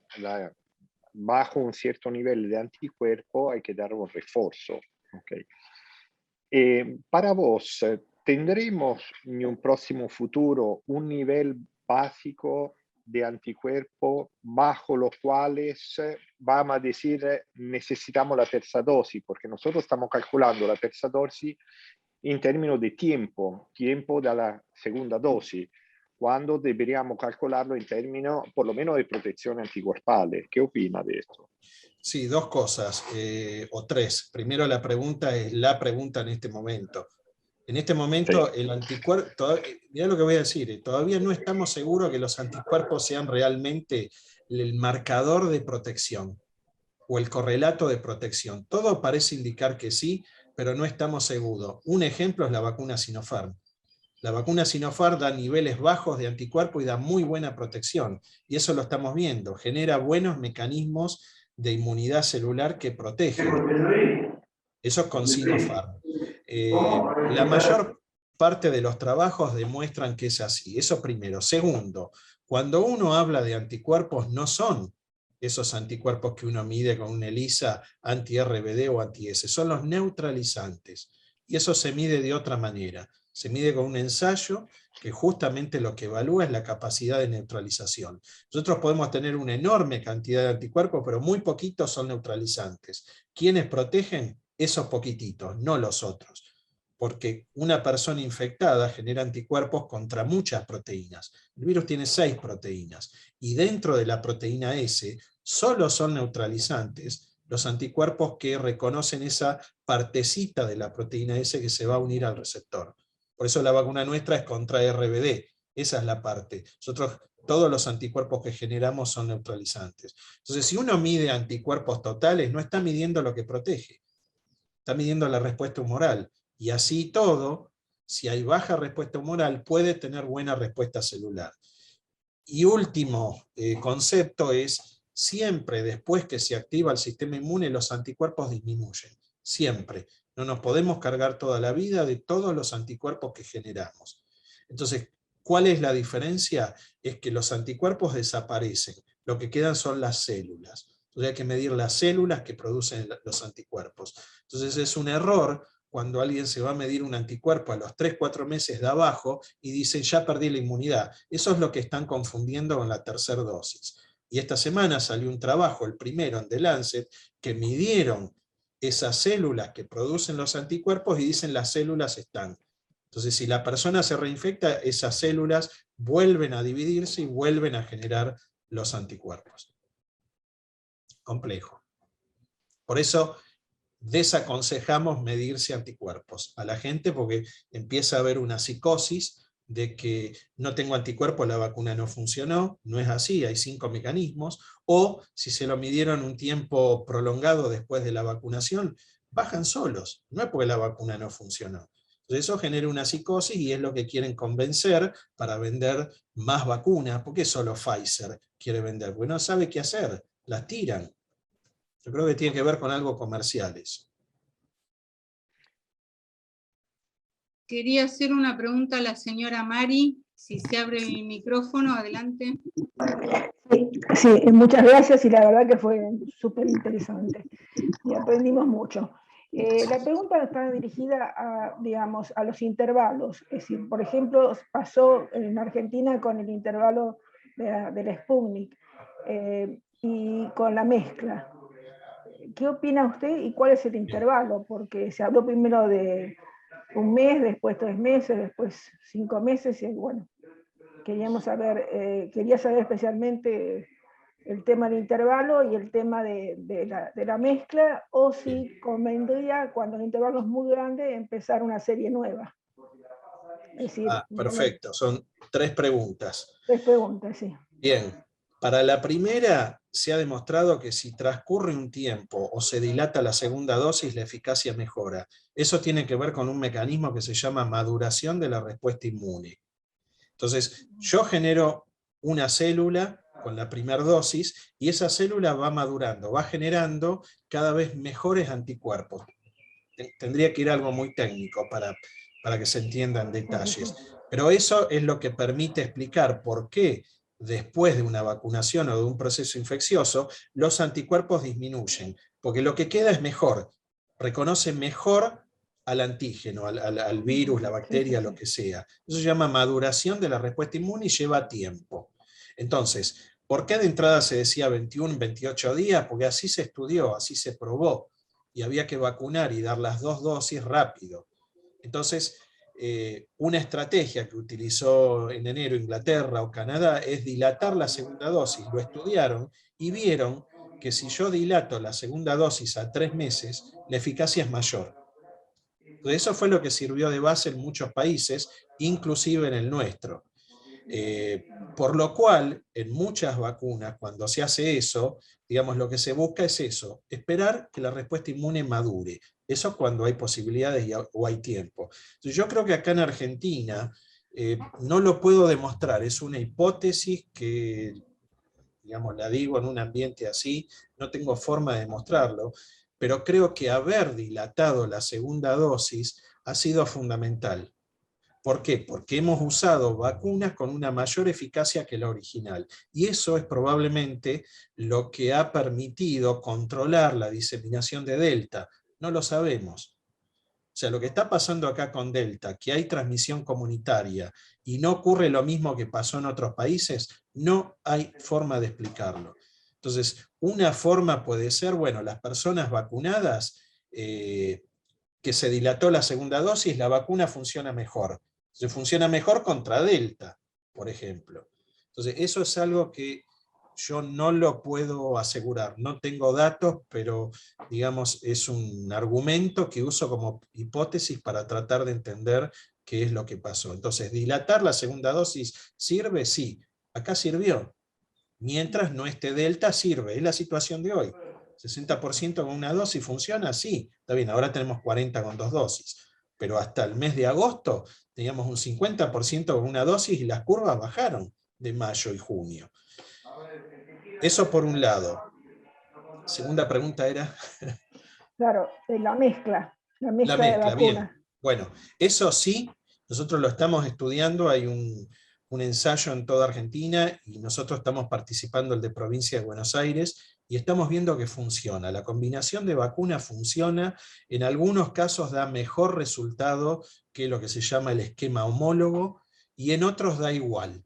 bajo un cierto nivel de anticuerpo hay que dar un refuerzo. ¿Okay? Para vos, ¿tendremos en un próximo futuro un nivel básico de anticuerpo bajo los cuales vamos a decir necesitamos la tercera dosis? Porque nosotros estamos calculando la tercera dosis en términos de tiempo de la segunda dosis, cuando deberíamos calcularlo en términos por lo menos de protección anticorpal. ¿Qué opina de esto? Sí, dos cosas, o tres. Primero la pregunta es la pregunta en este momento. En este momento el anticuerpo, mirá lo que voy a decir, todavía no estamos seguros que los anticuerpos sean realmente el marcador de protección o el correlato de protección. Todo parece indicar que sí, pero no estamos seguros. Un ejemplo es la vacuna Sinopharm. La vacuna Sinopharm da niveles bajos de anticuerpos y da muy buena protección. Y eso lo estamos viendo. Genera buenos mecanismos de inmunidad celular que protegen. Eso es con Sinopharm. La mayor parte de los trabajos demuestran que es así. Eso primero. Segundo, cuando uno habla de anticuerpos, no son esos anticuerpos que uno mide con un ELISA anti-RBD o anti-S, son los neutralizantes. Y eso se mide de otra manera. Se mide con un ensayo que justamente lo que evalúa es la capacidad de neutralización. Nosotros podemos tener una enorme cantidad de anticuerpos, pero muy poquitos son neutralizantes. ¿Quiénes protegen? Esos poquititos, no los otros. Porque una persona infectada genera anticuerpos contra muchas proteínas. El virus tiene 6 proteínas, y dentro de la proteína S solo son neutralizantes los anticuerpos que reconocen esa partecita de la proteína S que se va a unir al receptor. Por eso la vacuna nuestra es contra RBD. Esa es la parte. Nosotros, todos los anticuerpos que generamos son neutralizantes. Entonces, si uno mide anticuerpos totales, no está midiendo lo que protege. Está midiendo la respuesta humoral. Y así todo, si hay baja respuesta humoral, puede tener buena respuesta celular. Y último concepto es, siempre después que se activa el sistema inmune, los anticuerpos disminuyen. Siempre. No nos podemos cargar toda la vida de todos los anticuerpos que generamos. Entonces, ¿cuál es la diferencia? Es que los anticuerpos desaparecen. Lo que quedan son las células. Entonces hay que medir las células que producen los anticuerpos. Entonces es un error cuando alguien se va a medir un anticuerpo a los 3-4 meses de abajo y dice, ya perdí la inmunidad. Eso es lo que están confundiendo con la tercera dosis. Y esta semana salió un trabajo, el primero en The Lancet, que midieron esas células que producen los anticuerpos y dicen las células están. Entonces, si la persona se reinfecta, esas células vuelven a dividirse y vuelven a generar los anticuerpos. Complejo. Por eso desaconsejamos medirse anticuerpos a la gente, porque empieza a haber una psicosis de que no tengo anticuerpos, la vacuna no funcionó. No es así, hay 5 mecanismos, o si se lo midieron un tiempo prolongado después de la vacunación, bajan solos, no es porque la vacuna no funcionó. Entonces eso genera una psicosis y es lo que quieren convencer para vender más vacunas. ¿Por qué solo Pfizer quiere vender? Porque no sabe qué hacer, las tiran. Yo creo que tiene que ver con algo comercial eso. Quería hacer una pregunta a la señora Mari, si se abre el micrófono, adelante. Sí, muchas gracias y la verdad que fue súper interesante y aprendimos mucho. La pregunta está dirigida a, digamos, a los intervalos. Es decir, por ejemplo, pasó en Argentina con el intervalo de la Sputnik y con la mezcla. ¿Qué opina usted y cuál es el intervalo? Porque se habló primero de un mes, después 3 meses, después 5 meses, y bueno, quería saber especialmente el tema del intervalo y el tema de la mezcla, o si convendría, cuando el intervalo es muy grande, empezar una serie nueva. Es decir, perfecto, son 3 preguntas. 3 preguntas, sí. Bien, para la primera se ha demostrado que si transcurre un tiempo o se dilata la segunda dosis, la eficacia mejora. Eso tiene que ver con un mecanismo que se llama maduración de la respuesta inmune. Entonces, yo genero una célula con la primera dosis y esa célula va madurando, va generando cada vez mejores anticuerpos. Tendría que ir a algo muy técnico para que se entiendan detalles. Pero eso es lo que permite explicar por qué después de una vacunación o de un proceso infeccioso, los anticuerpos disminuyen, porque lo que queda es mejor, reconoce mejor al antígeno, al virus, la bacteria, lo que sea. Eso se llama maduración de la respuesta inmune y lleva tiempo. Entonces, ¿por qué de entrada se decía 21, 28 días? Porque así se estudió, así se probó, y había que vacunar y dar las 2 dosis rápido. Entonces, una estrategia que utilizó en enero Inglaterra o Canadá es dilatar la segunda dosis. Lo estudiaron y vieron que si yo dilato la segunda dosis a 3 meses, la eficacia es mayor. Entonces, eso fue lo que sirvió de base en muchos países, inclusive en el nuestro. Por lo cual, en muchas vacunas, cuando se hace eso, digamos, lo que se busca es eso, esperar que la respuesta inmune madure. Eso cuando hay posibilidades o hay tiempo. Entonces, yo creo que acá en Argentina no lo puedo demostrar, es una hipótesis que, digamos, la digo en un ambiente así, no tengo forma de demostrarlo, pero creo que haber dilatado la segunda dosis ha sido fundamental. ¿Por qué? Porque hemos usado vacunas con una mayor eficacia que la original. Y eso es probablemente lo que ha permitido controlar la diseminación de Delta. No lo sabemos. O sea, lo que está pasando acá con Delta, que hay transmisión comunitaria y no ocurre lo mismo que pasó en otros países, no hay forma de explicarlo. Entonces, una forma puede ser, bueno, las personas vacunadas, que se dilató la segunda dosis, la vacuna funciona mejor. Se funciona mejor contra Delta, por ejemplo. Entonces, eso es algo que yo no lo puedo asegurar. No tengo datos, pero digamos, es un argumento que uso como hipótesis para tratar de entender qué es lo que pasó. Entonces, ¿dilatar la segunda dosis sirve? Sí. Acá sirvió. Mientras no esté delta, sirve. Es la situación de hoy. 60% con una dosis funciona, sí. Está bien, ahora tenemos 40 con 2 dosis. Pero hasta el mes de agosto teníamos un 50% con una dosis y las curvas bajaron de mayo y junio. Eso por un lado. Segunda pregunta era... Claro, la mezcla La de mezcla, bien. vacunas. Bueno, eso sí, nosotros lo estamos estudiando, hay un ensayo en toda Argentina y nosotros estamos participando el de provincia de Buenos Aires y estamos viendo que funciona. La combinación de vacunas funciona, en algunos casos da mejor resultado que lo que se llama el esquema homólogo y en otros da igual.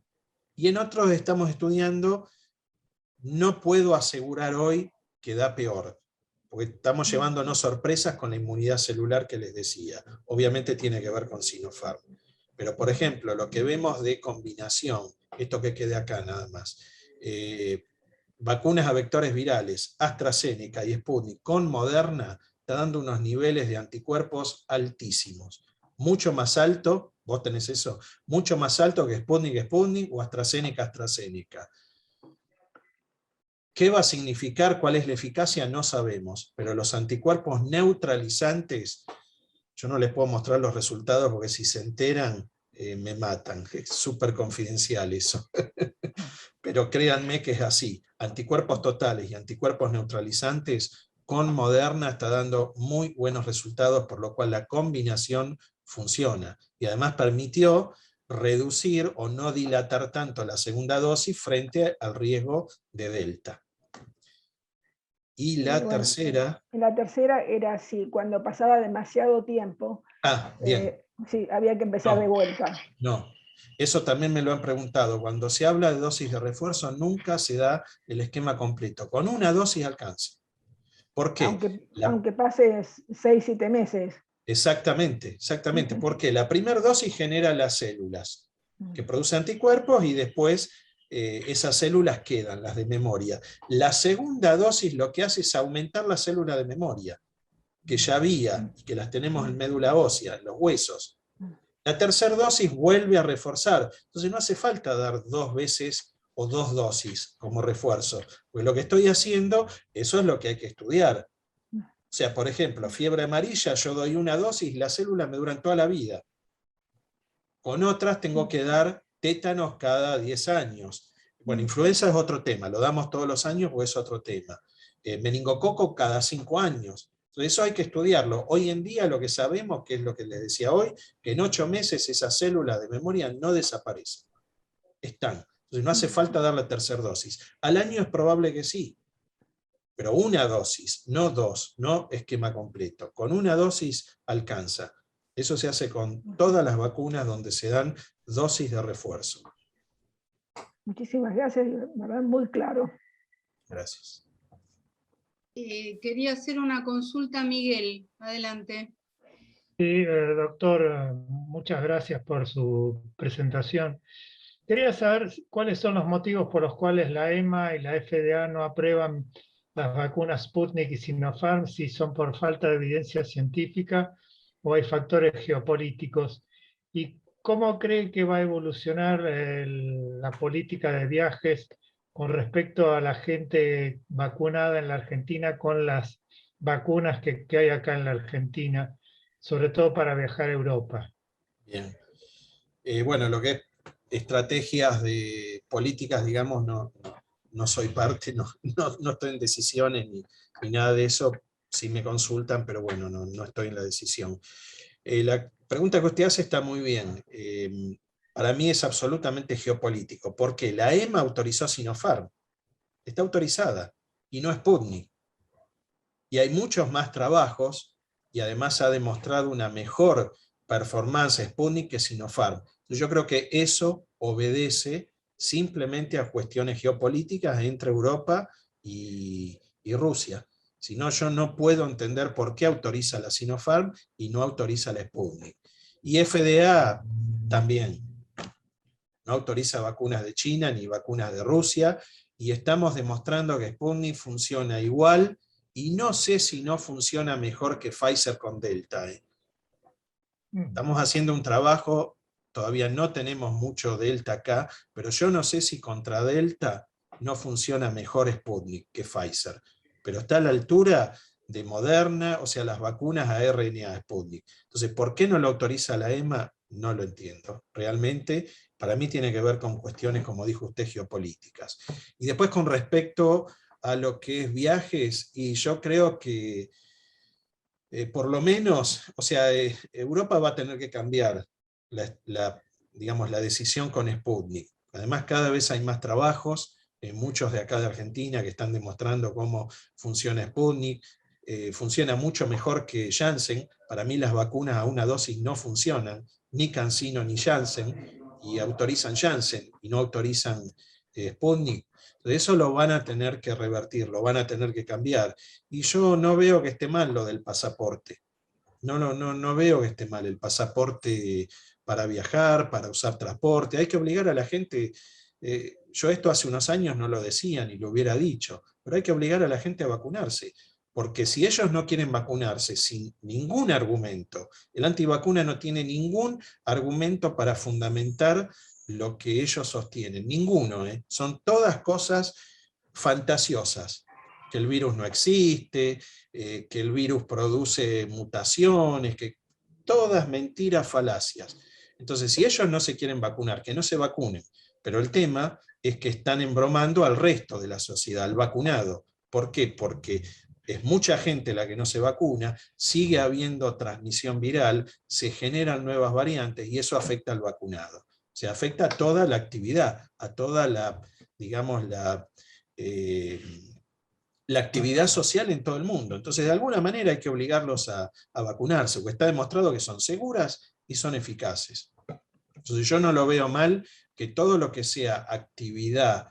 Y en otros estamos estudiando, no puedo asegurar hoy que da peor, porque estamos llevándonos sorpresas con la inmunidad celular que les decía. Obviamente tiene que ver con Sinopharm. Pero, por ejemplo, lo que vemos de combinación, esto que quede acá nada más, vacunas a vectores virales, AstraZeneca y Sputnik con Moderna, está dando unos niveles de anticuerpos altísimos. Mucho más alto, vos tenés eso, mucho más alto que Sputnik o AstraZeneca. ¿Qué va a significar? ¿Cuál es la eficacia? No sabemos, pero los anticuerpos neutralizantes, yo no les puedo mostrar los resultados porque si se enteran me matan, es súper confidencial eso. Pero créanme que es así, anticuerpos totales y anticuerpos neutralizantes con Moderna está dando muy buenos resultados, por lo cual la combinación funciona. Y además permitió reducir o no dilatar tanto la segunda dosis frente al riesgo de Delta. Y la tercera... La tercera era si cuando pasaba demasiado tiempo, bien. Sí, había que empezar de vuelta. No, eso también me lo han preguntado. Cuando se habla de dosis de refuerzo, nunca se da el esquema completo. Con una dosis alcanza. ¿Por qué? Aunque pase 6-7 meses. Exactamente. Porque la primera dosis genera las células que producen anticuerpos y después esas células quedan, las de memoria. La segunda dosis lo que hace es aumentar la célula de memoria, que ya había y que las tenemos en médula ósea, en los huesos. La tercera dosis vuelve a reforzar. Entonces no hace falta dar 2 veces o 2 dosis como refuerzo. Pues lo que estoy haciendo, eso es lo que hay que estudiar. O sea, por ejemplo, fiebre amarilla, yo doy una dosis y las células me duran toda la vida. Con otras tengo que dar tétanos cada 10 años. Bueno, influenza es otro tema, lo damos todos los años o es otro tema. Meningococo cada 5 años. Entonces eso hay que estudiarlo. Hoy en día lo que sabemos, que es lo que les decía hoy, que en 8 meses esas células de memoria no desaparecen. Están. Entonces no hace falta dar la tercera dosis. Al año es probable que sí, pero una dosis, no 2, no esquema completo. Con una dosis alcanza. Eso se hace con todas las vacunas donde se dan dosis de refuerzo. Muchísimas gracias, ¿verdad? Muy claro. Gracias. Quería hacer una consulta, Miguel. Adelante. Sí, doctor, muchas gracias por su presentación. Quería saber cuáles son los motivos por los cuales la EMA y la FDA no aprueban las vacunas Sputnik y Sinopharm, si son por falta de evidencia científica o hay factores geopolíticos. ¿Y cómo cree que va a evolucionar la política de viajes con respecto a la gente vacunada en la Argentina con las vacunas que hay acá en la Argentina, sobre todo para viajar a Europa? Bien. Bueno, lo que es estrategias de políticas, digamos, no soy parte, no estoy en decisiones ni nada de eso. Sí me consultan, pero bueno, no estoy en la decisión. La pregunta que usted hace está muy bien. Para mí es absolutamente geopolítico, porque la EMA autorizó Sinopharm, está autorizada, y no Sputnik. Y hay muchos más trabajos, y además ha demostrado una mejor performance Sputnik que Sinopharm. Yo creo que eso obedece simplemente a cuestiones geopolíticas entre Europa y Rusia. Si no, yo no puedo entender por qué autoriza la Sinopharm y no autoriza la Sputnik. Y FDA también no autoriza vacunas de China ni vacunas de Rusia, y estamos demostrando que Sputnik funciona igual, y no sé si no funciona mejor que Pfizer con Delta. Estamos haciendo un trabajo, todavía no tenemos mucho Delta acá, pero yo no sé si contra Delta no funciona mejor Sputnik que Pfizer, pero está a la altura de Moderna, o sea, las vacunas a RNA Sputnik. Entonces, ¿por qué no lo autoriza la EMA? No lo entiendo. Realmente, para mí tiene que ver con cuestiones, como dijo usted, geopolíticas. Y después con respecto a lo que es viajes, y yo creo que por lo menos, o sea, Europa va a tener que cambiar digamos, la decisión con Sputnik. Además, cada vez hay más trabajos, muchos de acá de Argentina, que están demostrando cómo funciona Sputnik. Funciona mucho mejor que Janssen. Para mí las vacunas a una dosis no funcionan, ni CanSino ni Janssen, y autorizan Janssen y no autorizan Sputnik. Eso lo van a tener que revertir, lo van a tener que cambiar. Y yo no veo que esté mal lo del pasaporte. No veo que esté mal el pasaporte para viajar, para usar transporte. Hay que obligar a la gente, yo esto hace unos años no lo decía ni lo hubiera dicho, pero hay que obligar a la gente a vacunarse. Porque si ellos no quieren vacunarse sin ningún argumento, el antivacuna no tiene ningún argumento para fundamentar lo que ellos sostienen, ninguno, son todas cosas fantasiosas, que el virus no existe, que el virus produce mutaciones, que todas mentiras, falacias. Entonces, si ellos no se quieren vacunar, que no se vacunen, pero el tema es que están embromando al resto de la sociedad, al vacunado. ¿Por qué? Porque es mucha gente la que no se vacuna, sigue habiendo transmisión viral, se generan nuevas variantes y eso afecta al vacunado. O sea, afecta a toda la actividad, a toda la, digamos, la actividad social en todo el mundo. Entonces, de alguna manera hay que obligarlos a vacunarse, porque está demostrado que son seguras y son eficaces. Entonces, yo no lo veo mal que todo lo que sea actividad,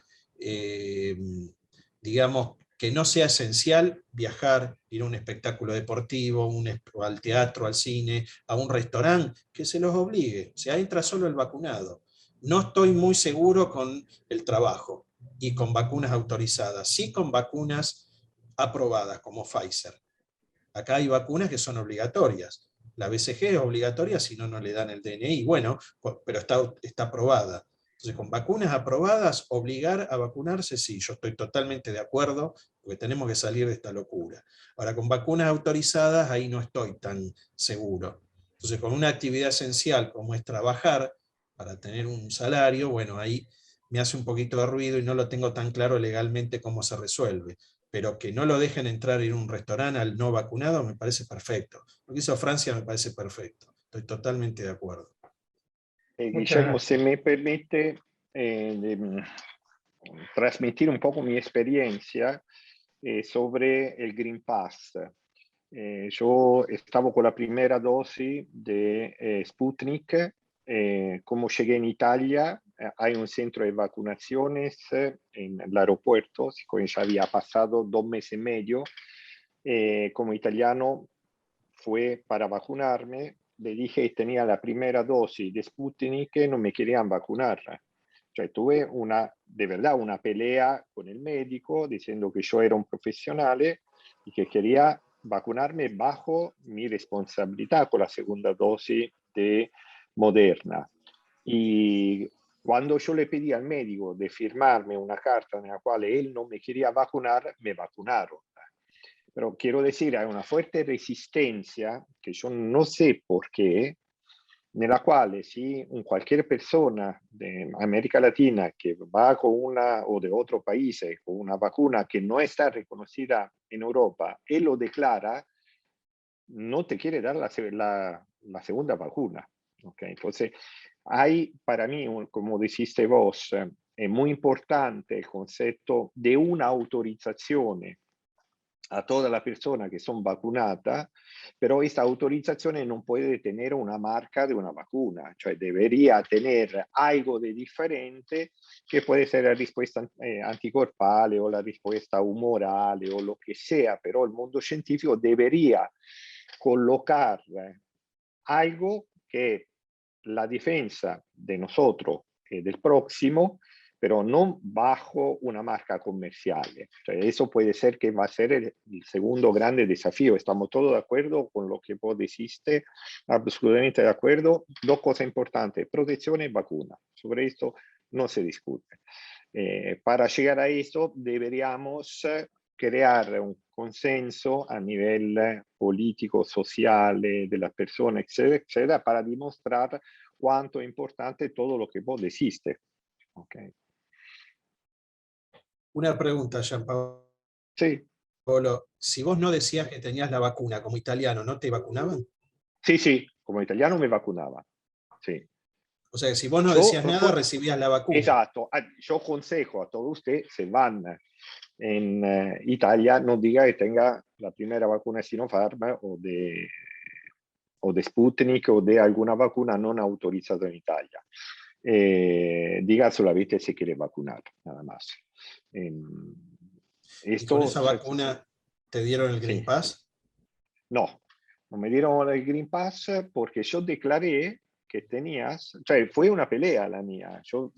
digamos, que no sea esencial, viajar, ir a un espectáculo deportivo, al teatro, al cine, a un restaurante, que se los obligue. O sea, entra solo el vacunado. No estoy muy seguro con el trabajo y con vacunas autorizadas, sí con vacunas aprobadas, como Pfizer. Acá hay vacunas que son obligatorias. La BCG es obligatoria, si no, no le dan el DNI. Bueno, pero está aprobada. Entonces, con vacunas aprobadas, obligar a vacunarse, sí, yo estoy totalmente de acuerdo, porque tenemos que salir de esta locura. Ahora, con vacunas autorizadas, ahí no estoy tan seguro. Entonces, con una actividad esencial como es trabajar para tener un salario, bueno, ahí me hace un poquito de ruido y no lo tengo tan claro legalmente cómo se resuelve. Pero que no lo dejen entrar en un restaurante al no vacunado me parece perfecto. Lo que hizo Francia me parece perfecto. Estoy totalmente de acuerdo. Guillermo, se me permite transmitir un poco mi experiencia sobre el Green Pass. Yo estaba con la primera dosis de Sputnik. Como llegué en Italia, hay un centro de vacunaciones en el aeropuerto, siccome ya había pasado 2 meses y medio. Como italiano fue para vacunarme, le dije que tenía la primera dosis de Sputnik y no me querían vacunar. Cioè, tuve de verdad una pelea con el médico diciendo que yo era un profesional y que quería vacunarme bajo mi responsabilidad con la segunda dosis de Moderna. Y cuando yo le pedí al médico de firmarme una carta en la cual él no me quería vacunar, me vacunaron. Pero quiero decir, hay una fuerte resistencia que yo no sé por qué, nella quale si cualquier persona de América Latina que va con una o de otro país con una vacuna que no está reconocida en Europa y lo declara, no te quiere dar la segunda vacuna. ¿Okay? Entonces, hay para mí, como dijiste vos, es muy importante el concepto de una autorización a todas las personas que son vacunadas, pero esta autorización no puede tener una marca de una vacuna, cioè debería tener algo de diferente que puede ser la risposta anticorpale o la risposta humorale o lo que sea, pero el mundo científico debería colocar algo que la defensa de nosotros y del próximo pero no bajo una marca comercial. Eso puede ser que va a ser el segundo grande desafío. Estamos todos de acuerdo con lo que vos dijiste, absolutamente de acuerdo. Dos cosas importantes, protección y vacuna. Sobre esto no se discute. Para llegar a esto deberíamos crear un consenso a nivel político, social, de las personas, etcétera, etcétera, para demostrar cuánto es importante todo lo que vos deciste. Okay. Una pregunta, Gianpaolo. Sí. Si vos no decías que tenías la vacuna como italiano, ¿no te vacunaban? Sí, sí, como italiano me vacunaba. Sí. O sea, que si vos no decías nada, recibías la vacuna. Exacto. Yo aconsejo a todos ustedes, se van en Italia, no diga que tenga la primera vacuna de Sinopharm o de Sputnik o de alguna vacuna no autorizada en Italia. Diga solamente si quiere vacunar, nada más. ¿Y con esa vacuna te dieron el Green Pass? No, no me dieron el Green Pass porque yo declaré que tenías, fue una pelea la mía, yo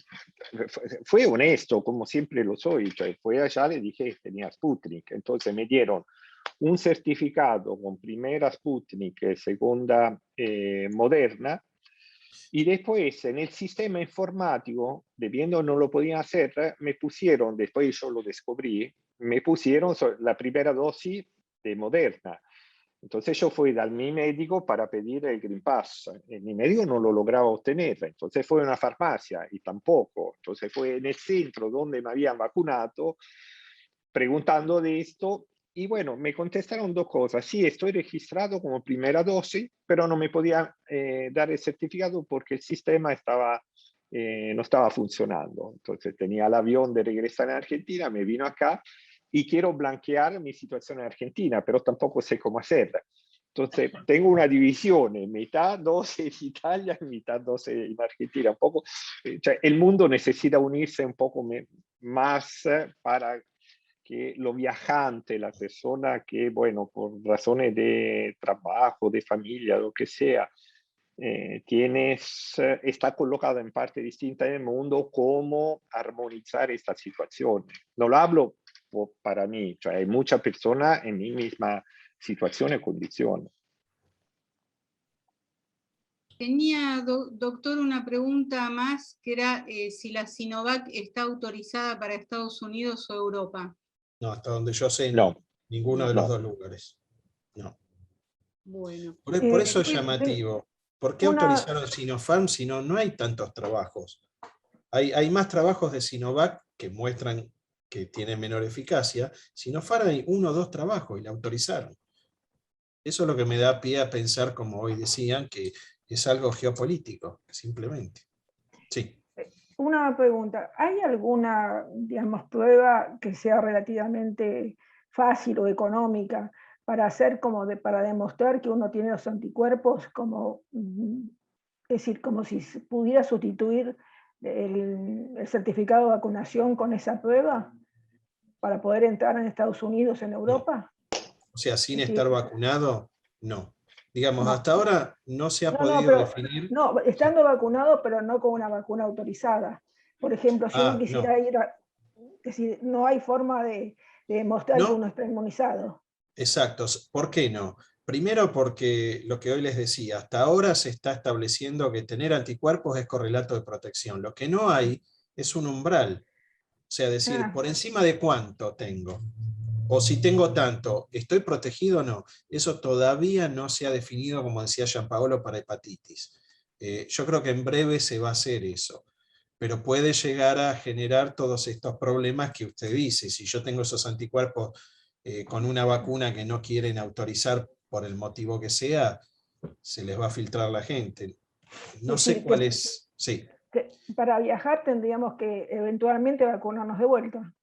fui honesto como siempre lo soy, fui allá, le dije que tenía Sputnik, entonces me dieron un certificado con primera Sputnik, segunda Moderna, y después en el sistema informático, debiendo no lo podían hacer, me pusieron, después yo lo descubrí, me pusieron la primera dosis de Moderna. Entonces yo fui al mi médico para pedir el Green Pass. Mi médico no lo lograba obtener. Entonces fue a una farmacia y tampoco. Entonces fue en el centro donde me habían vacunado preguntando de esto. Y bueno, me contestaron dos cosas. Sí, estoy registrado como primera dosis, pero no me podían dar el certificado porque el sistema no estaba funcionando. Entonces tenía el avión de regresar a Argentina, me vino acá y quiero blanquear mi situación en Argentina, pero tampoco sé cómo hacerla. Entonces, tengo una división, mitad 12 en Italia y mitad 12 en Argentina. Un poco, el mundo necesita unirse un poco más para que lo viajante, la persona que, bueno, por razones de trabajo, de familia, lo que sea, está colocada en parte distinta en el mundo, cómo armonizar esta situación. No lo hablo para mí, hay muchas personas en mi misma situación y condición. Tenía, doctor, una pregunta más, que era si la Sinovac está autorizada para Estados Unidos o Europa. No, hasta donde yo sé, no. Ninguno de los dos lugares. No. Bueno. Por eso es llamativo. ¿Por qué autorizaron Sinopharm si no hay tantos trabajos? Hay más trabajos de Sinovac que muestran que tiene menor eficacia. Sinopharm hay 1 o 2 trabajos y la autorizaron. Eso es lo que me da pie a pensar, como hoy decían, que es algo geopolítico, simplemente. Sí. Una pregunta, ¿hay alguna, digamos, prueba que sea relativamente fácil o económica para hacer para demostrar que uno tiene los anticuerpos, es decir, como si pudiera sustituir el certificado de vacunación con esa prueba para poder entrar en Estados Unidos, en Europa? No. O sea, sin estar vacunado, no. Digamos, no. hasta ahora no se ha podido definir. No, estando vacunado, pero no con una vacuna autorizada. Por ejemplo, si uno quisiera ir es decir, no hay forma de demostrar que uno está inmunizado. Exacto. ¿Por qué no? Primero porque lo que hoy les decía, hasta ahora se está estableciendo que tener anticuerpos es correlato de protección. Lo que no hay es un umbral. O sea, decir, por encima de cuánto tengo. O si tengo tanto, ¿estoy protegido o no? Eso todavía no se ha definido, como decía Gianpaolo, para hepatitis. Yo creo que en breve se va a hacer eso. Pero puede llegar a generar todos estos problemas que usted dice. Si yo tengo esos anticuerpos con una vacuna que no quieren autorizar por el motivo que sea, se les va a filtrar la gente. No sé cuál es. Sí. Para viajar tendríamos que eventualmente vacunarnos de vuelta.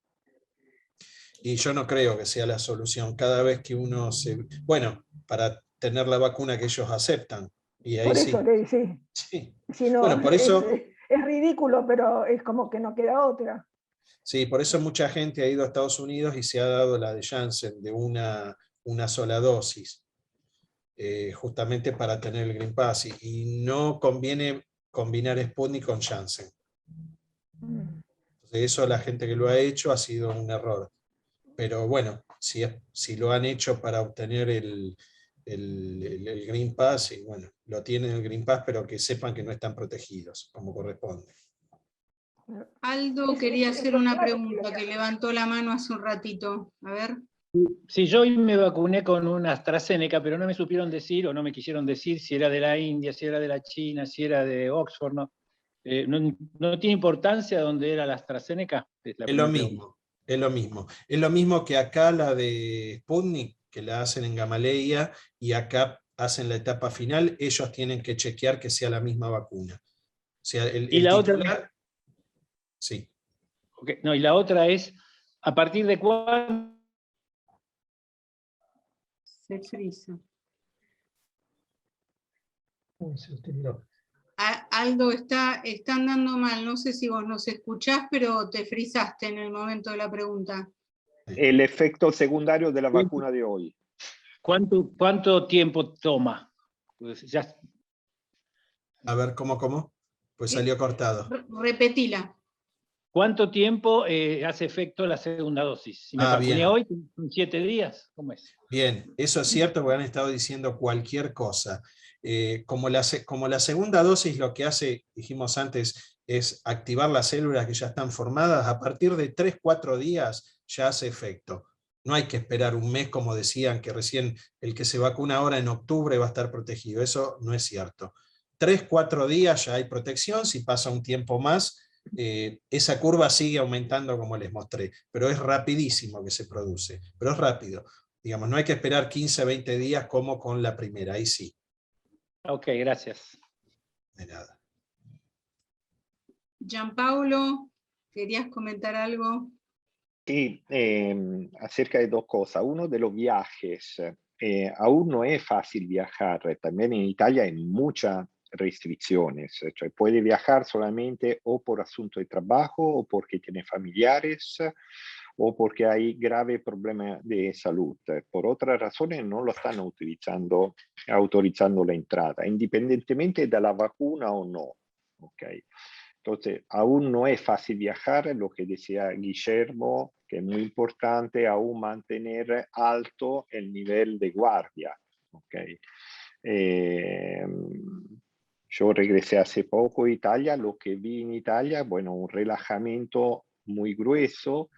Y yo no creo que sea la solución. Cada vez que uno se... Bueno, para tener la vacuna que ellos aceptan. Y ahí por eso, sí. Sí. Si no, bueno, por eso... es ridículo, pero es como que no queda otra. Sí, por eso mucha gente ha ido a Estados Unidos y se ha dado la de Janssen de una sola dosis, justamente para tener el Green Pass. Y no conviene combinar Sputnik con Janssen. Eso la gente que lo ha hecho ha sido un error. Pero bueno, si lo han hecho para obtener el Green Pass, y bueno, lo tienen el Green Pass, pero que sepan que no están protegidos, como corresponde. Aldo quería hacer una pregunta, que levantó la mano hace un ratito. A ver. Sí, yo hoy me vacuné con una AstraZeneca, pero no me supieron decir o no me quisieron decir si era de la India, si era de la China, si era de Oxford. No, no tiene importancia dónde era la AstraZeneca. Es lo mismo, es lo mismo. Es lo mismo que acá la de Sputnik, que la hacen en Gamaleya, y acá hacen la etapa final, ellos tienen que chequear que sea la misma vacuna. O sea, Y la titular, otra, sí. okay, no, y la otra es, ¿a partir de cuándo? Se frisa. Se terminó. Aldo, está andando mal. No sé si vos nos escuchás, pero te frisaste en el momento de la pregunta. El efecto secundario de la vacuna de hoy. ¿Cuánto tiempo toma? Pues ya, A ver, ¿cómo? Pues salió cortado. Repetila. ¿cuánto tiempo hace efecto la segunda dosis? Si me vacuné bien. hoy, ¿son 7 días? ¿Cómo es? Bien, eso es cierto, porque han estado diciendo cualquier cosa. Como la segunda dosis lo que hace, dijimos antes, es activar las células que ya están formadas, a partir de 3-4 días ya hace efecto. No hay que esperar un mes, como decían, que recién el que se vacuna ahora en octubre va a estar protegido. Eso no es cierto. 3-4 días ya hay protección. Si pasa un tiempo más, esa curva sigue aumentando como les mostré, pero es rapidísimo que se produce, pero es rápido. Digamos, no hay que esperar 15-20 días como con la primera, ahí sí. Ok, gracias. De nada. Gianpaolo, ¿querías comentar algo? Sí, acerca de dos cosas. Uno de los viajes. Aún no es fácil viajar. También en Italia hay muchas restricciones. Cioè, puede viajar solamente o por asunto de trabajo o porque tiene familiares o porque hay grave problema de salud. Por otras razones no lo están autorizando la entrada, independientemente de la vacuna o no. Okay. Entonces, aún no es fácil viajar, lo que decía Guillermo, que es muy importante aún mantener alto el nivel de guardia. Okay. Yo regresé hace poco a Italia, lo que vi en Italia, bueno, un relajamiento muy grueso,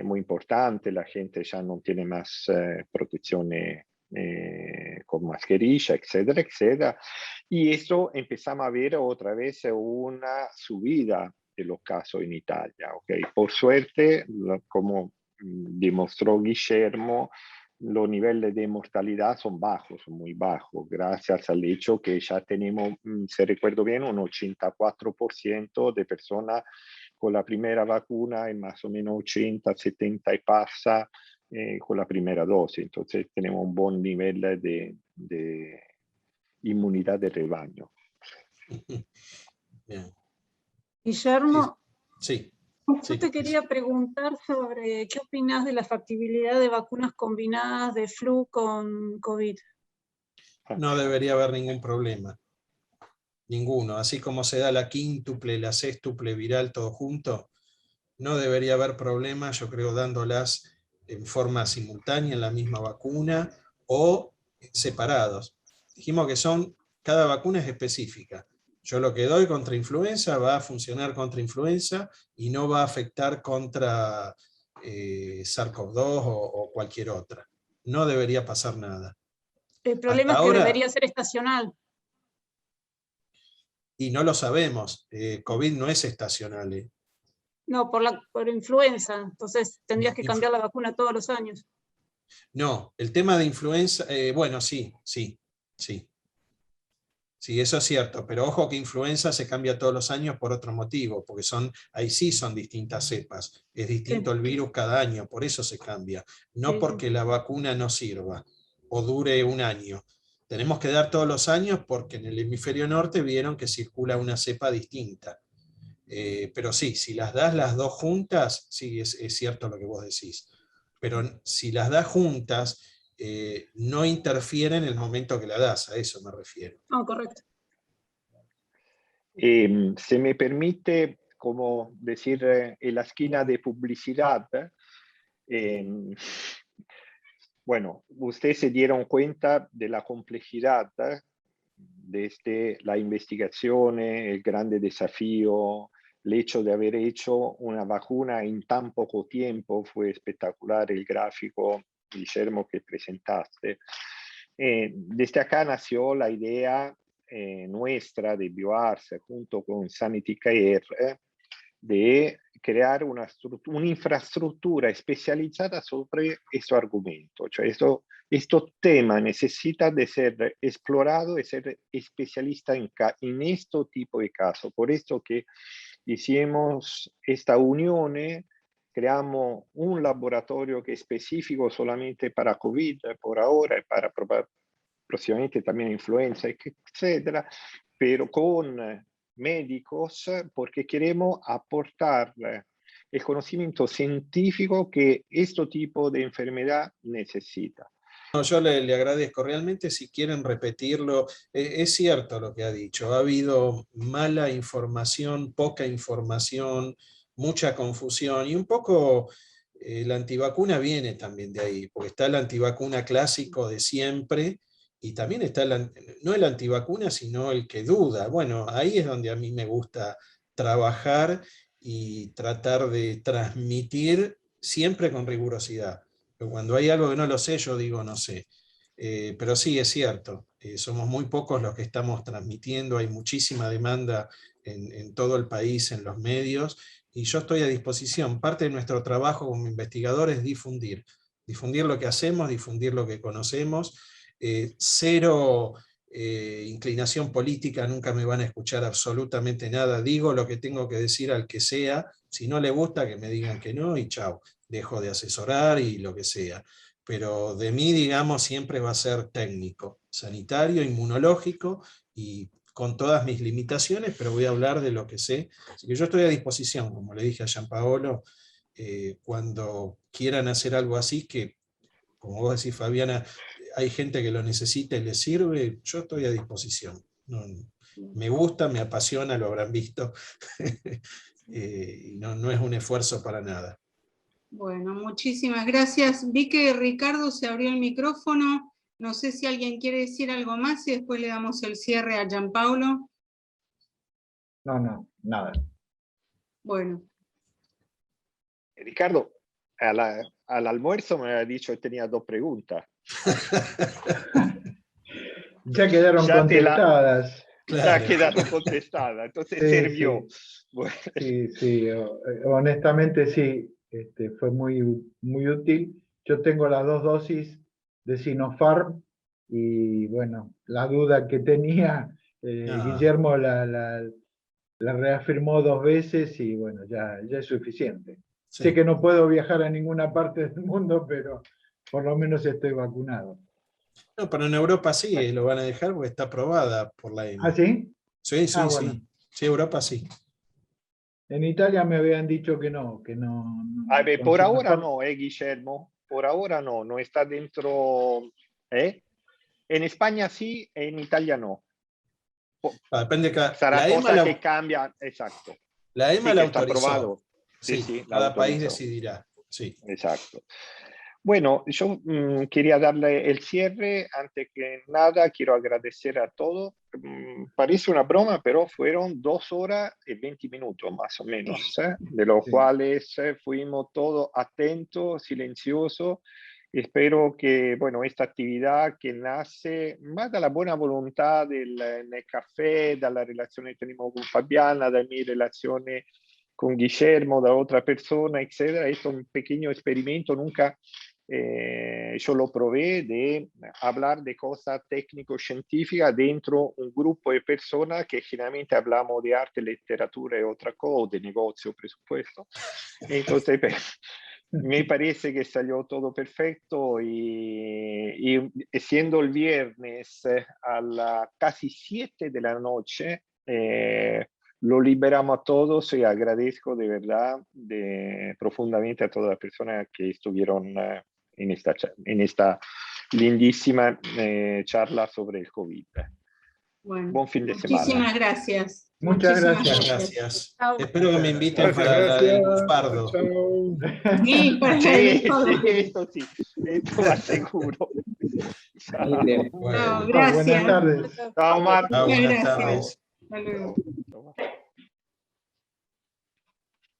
muy importante, la gente ya no tiene más protección con mascarilla, etcétera, etcétera. Y eso empezamos a ver otra vez una subida de los casos en Italia. ¿Okay? Por suerte, como demostró Guillermo, los niveles de mortalidad son bajos, son muy bajos, gracias al hecho que ya tenemos, si recuerdo bien, un 84% de personas con la primera vacuna y más o menos 80, 70 y pasa con la primera dosis. Entonces tenemos un buen nivel de inmunidad de rebaño. Bien. Guillermo, Sí. yo te quería preguntar sobre qué opinas de la factibilidad de vacunas combinadas de flu con COVID. No debería haber ningún problema. Ninguno. Así como se da la quíntuple, la sextuple viral todo junto, no debería haber problema, yo creo, dándolas en forma simultánea en la misma vacuna o separados. Dijimos que cada vacuna es específica. Yo lo que doy contra influenza va a funcionar contra influenza y no va a afectar contra SARS-CoV-2 o cualquier otra. No debería pasar nada. El problema es que debería ser estacional. Y no lo sabemos. COVID no es estacional. No, por influenza. Entonces tendrías que cambiar la vacuna todos los años. No, el tema de influenza, bueno, sí. Sí, eso es cierto, pero ojo que influenza se cambia todos los años por otro motivo, porque ahí sí son distintas cepas, es distinto el virus cada año, por eso se cambia, no porque la vacuna no sirva o dure un año. Tenemos que dar todos los años porque en el hemisferio norte vieron que circula una cepa distinta. Pero sí, si las das las dos juntas, sí, es cierto lo que vos decís. Pero si las das juntas, no interfiere en el momento que la das, a eso me refiero. No, correcto. Se me permite, como decir, en la esquina de publicidad. Bueno, ustedes se dieron cuenta de la complejidad desde la investigación, el grande desafío, el hecho de haber hecho una vacuna en tan poco tiempo, fue espectacular el gráfico, Guillermo, que presentaste. Desde acá nació la idea nuestra de BioArts, junto con Sanity Care, de crear una infraestructura especializada sobre este argumento. Cioè este tema necesita de ser explorado y ser especialista en este tipo de casos. Por esto que hicimos esta unión, creamos un laboratorio que es específico solamente para COVID por ahora y para próximamente también influenza, etcétera, pero con médicos, porque queremos aportar el conocimiento científico que este tipo de enfermedad necesita. No, yo le agradezco. Realmente, si quieren repetirlo, es cierto lo que ha dicho. Ha habido mala información, poca información, mucha confusión, y un poco la antivacuna viene también de ahí, porque está el antivacuna clásico de siempre, y también está no el antivacuna, sino el que duda. Bueno, ahí es donde a mí me gusta trabajar y tratar de transmitir siempre con rigurosidad. Pero cuando hay algo que no lo sé, yo digo no sé. Pero sí, es cierto, somos muy pocos los que estamos transmitiendo, hay muchísima demanda en todo el país, en los medios, y yo estoy a disposición. Parte de nuestro trabajo como investigador es difundir lo que hacemos, difundir lo que conocemos. Cero inclinación política, nunca me van a escuchar absolutamente nada. Digo lo que tengo que decir al que sea, si no le gusta que me digan que no y chao, dejo de asesorar y lo que sea. Pero de mí, digamos, siempre va a ser técnico, sanitario, inmunológico, y con todas mis limitaciones, pero voy a hablar de lo que sé. Así que yo estoy a disposición, como le dije a Gianpaolo, cuando quieran hacer algo así, que como vos decís, Fabiana, hay gente que lo necesita y le sirve, yo estoy a disposición. No, me gusta, me apasiona, lo habrán visto, y no es un esfuerzo para nada. Bueno, muchísimas gracias. Vi que Ricardo se abrió el micrófono. No sé si alguien quiere decir algo más y después le damos el cierre a Gianpaolo. No, nada. Bueno. Ricardo, al almuerzo me había dicho que tenía 2 preguntas. Ya quedaron contestadas. Ya quedaron contestadas, entonces Sí, sirvió. Sí, Bueno. sí, honestamente sí, fue muy útil. Yo tengo las 2 dosis de Sinopharm y bueno, la duda que tenía, Guillermo la reafirmó 2 veces y bueno, ya es suficiente. Sí. Sé que no puedo viajar a ninguna parte del mundo, pero por lo menos estoy vacunado. No, pero en Europa sí, lo van a dejar porque está aprobada por la EMA. ¿Ah, sí? Sí, Bueno. Sí, Europa sí. En Italia me habían dicho que no. A ver, por ahora no, Guillermo. Por ahora no está dentro. En España sí, en Italia no. Depende de Sarà cosa que cambia, exacto. La EMA sí, la está autorizó. aprobado. Sí, cada país decidirá. Sí. Exacto. Bueno, yo quería darle el cierre. Antes que nada, quiero agradecer a todos. Parece una broma, pero fueron 2 horas y 20 minutos más o menos, de los cuales fuimos todos atentos, silenciosos. Espero que, bueno, esta actividad que nace más dalla buona volontà nel caffè, dalla relazione che tenemos con Fabiana, da mi relazione con Guillermo, da otra persona, etcétera. Es un pequeño experimento, nunca yo lo probé, de hablar de cosas técnico-científicas dentro un grupo de personas que generalmente hablamos de arte, literatura y otra cosa, de negocio, presupuesto. Entonces, me parece que salió todo perfecto y siendo el viernes a las casi 7 de la noche, lo liberamos a todos y agradezco de verdad profundamente a todas las personas que estuvieron en esta lindísima charla sobre el COVID. Bueno, Buen fin de semana. muchísimas gracias. Muchas Muchísimas gracias. Gracias. Chao. Espero que me inviten Gracias, para la del gracias. Luzpardo. Chao. Sí, para Sí, el- esto sí, esto va seguro. Chao. Bueno, gracias. Buenas tardes. Chao, Marco. chao, Muchas buenas gracias. tardes. Hasta luego. Chao.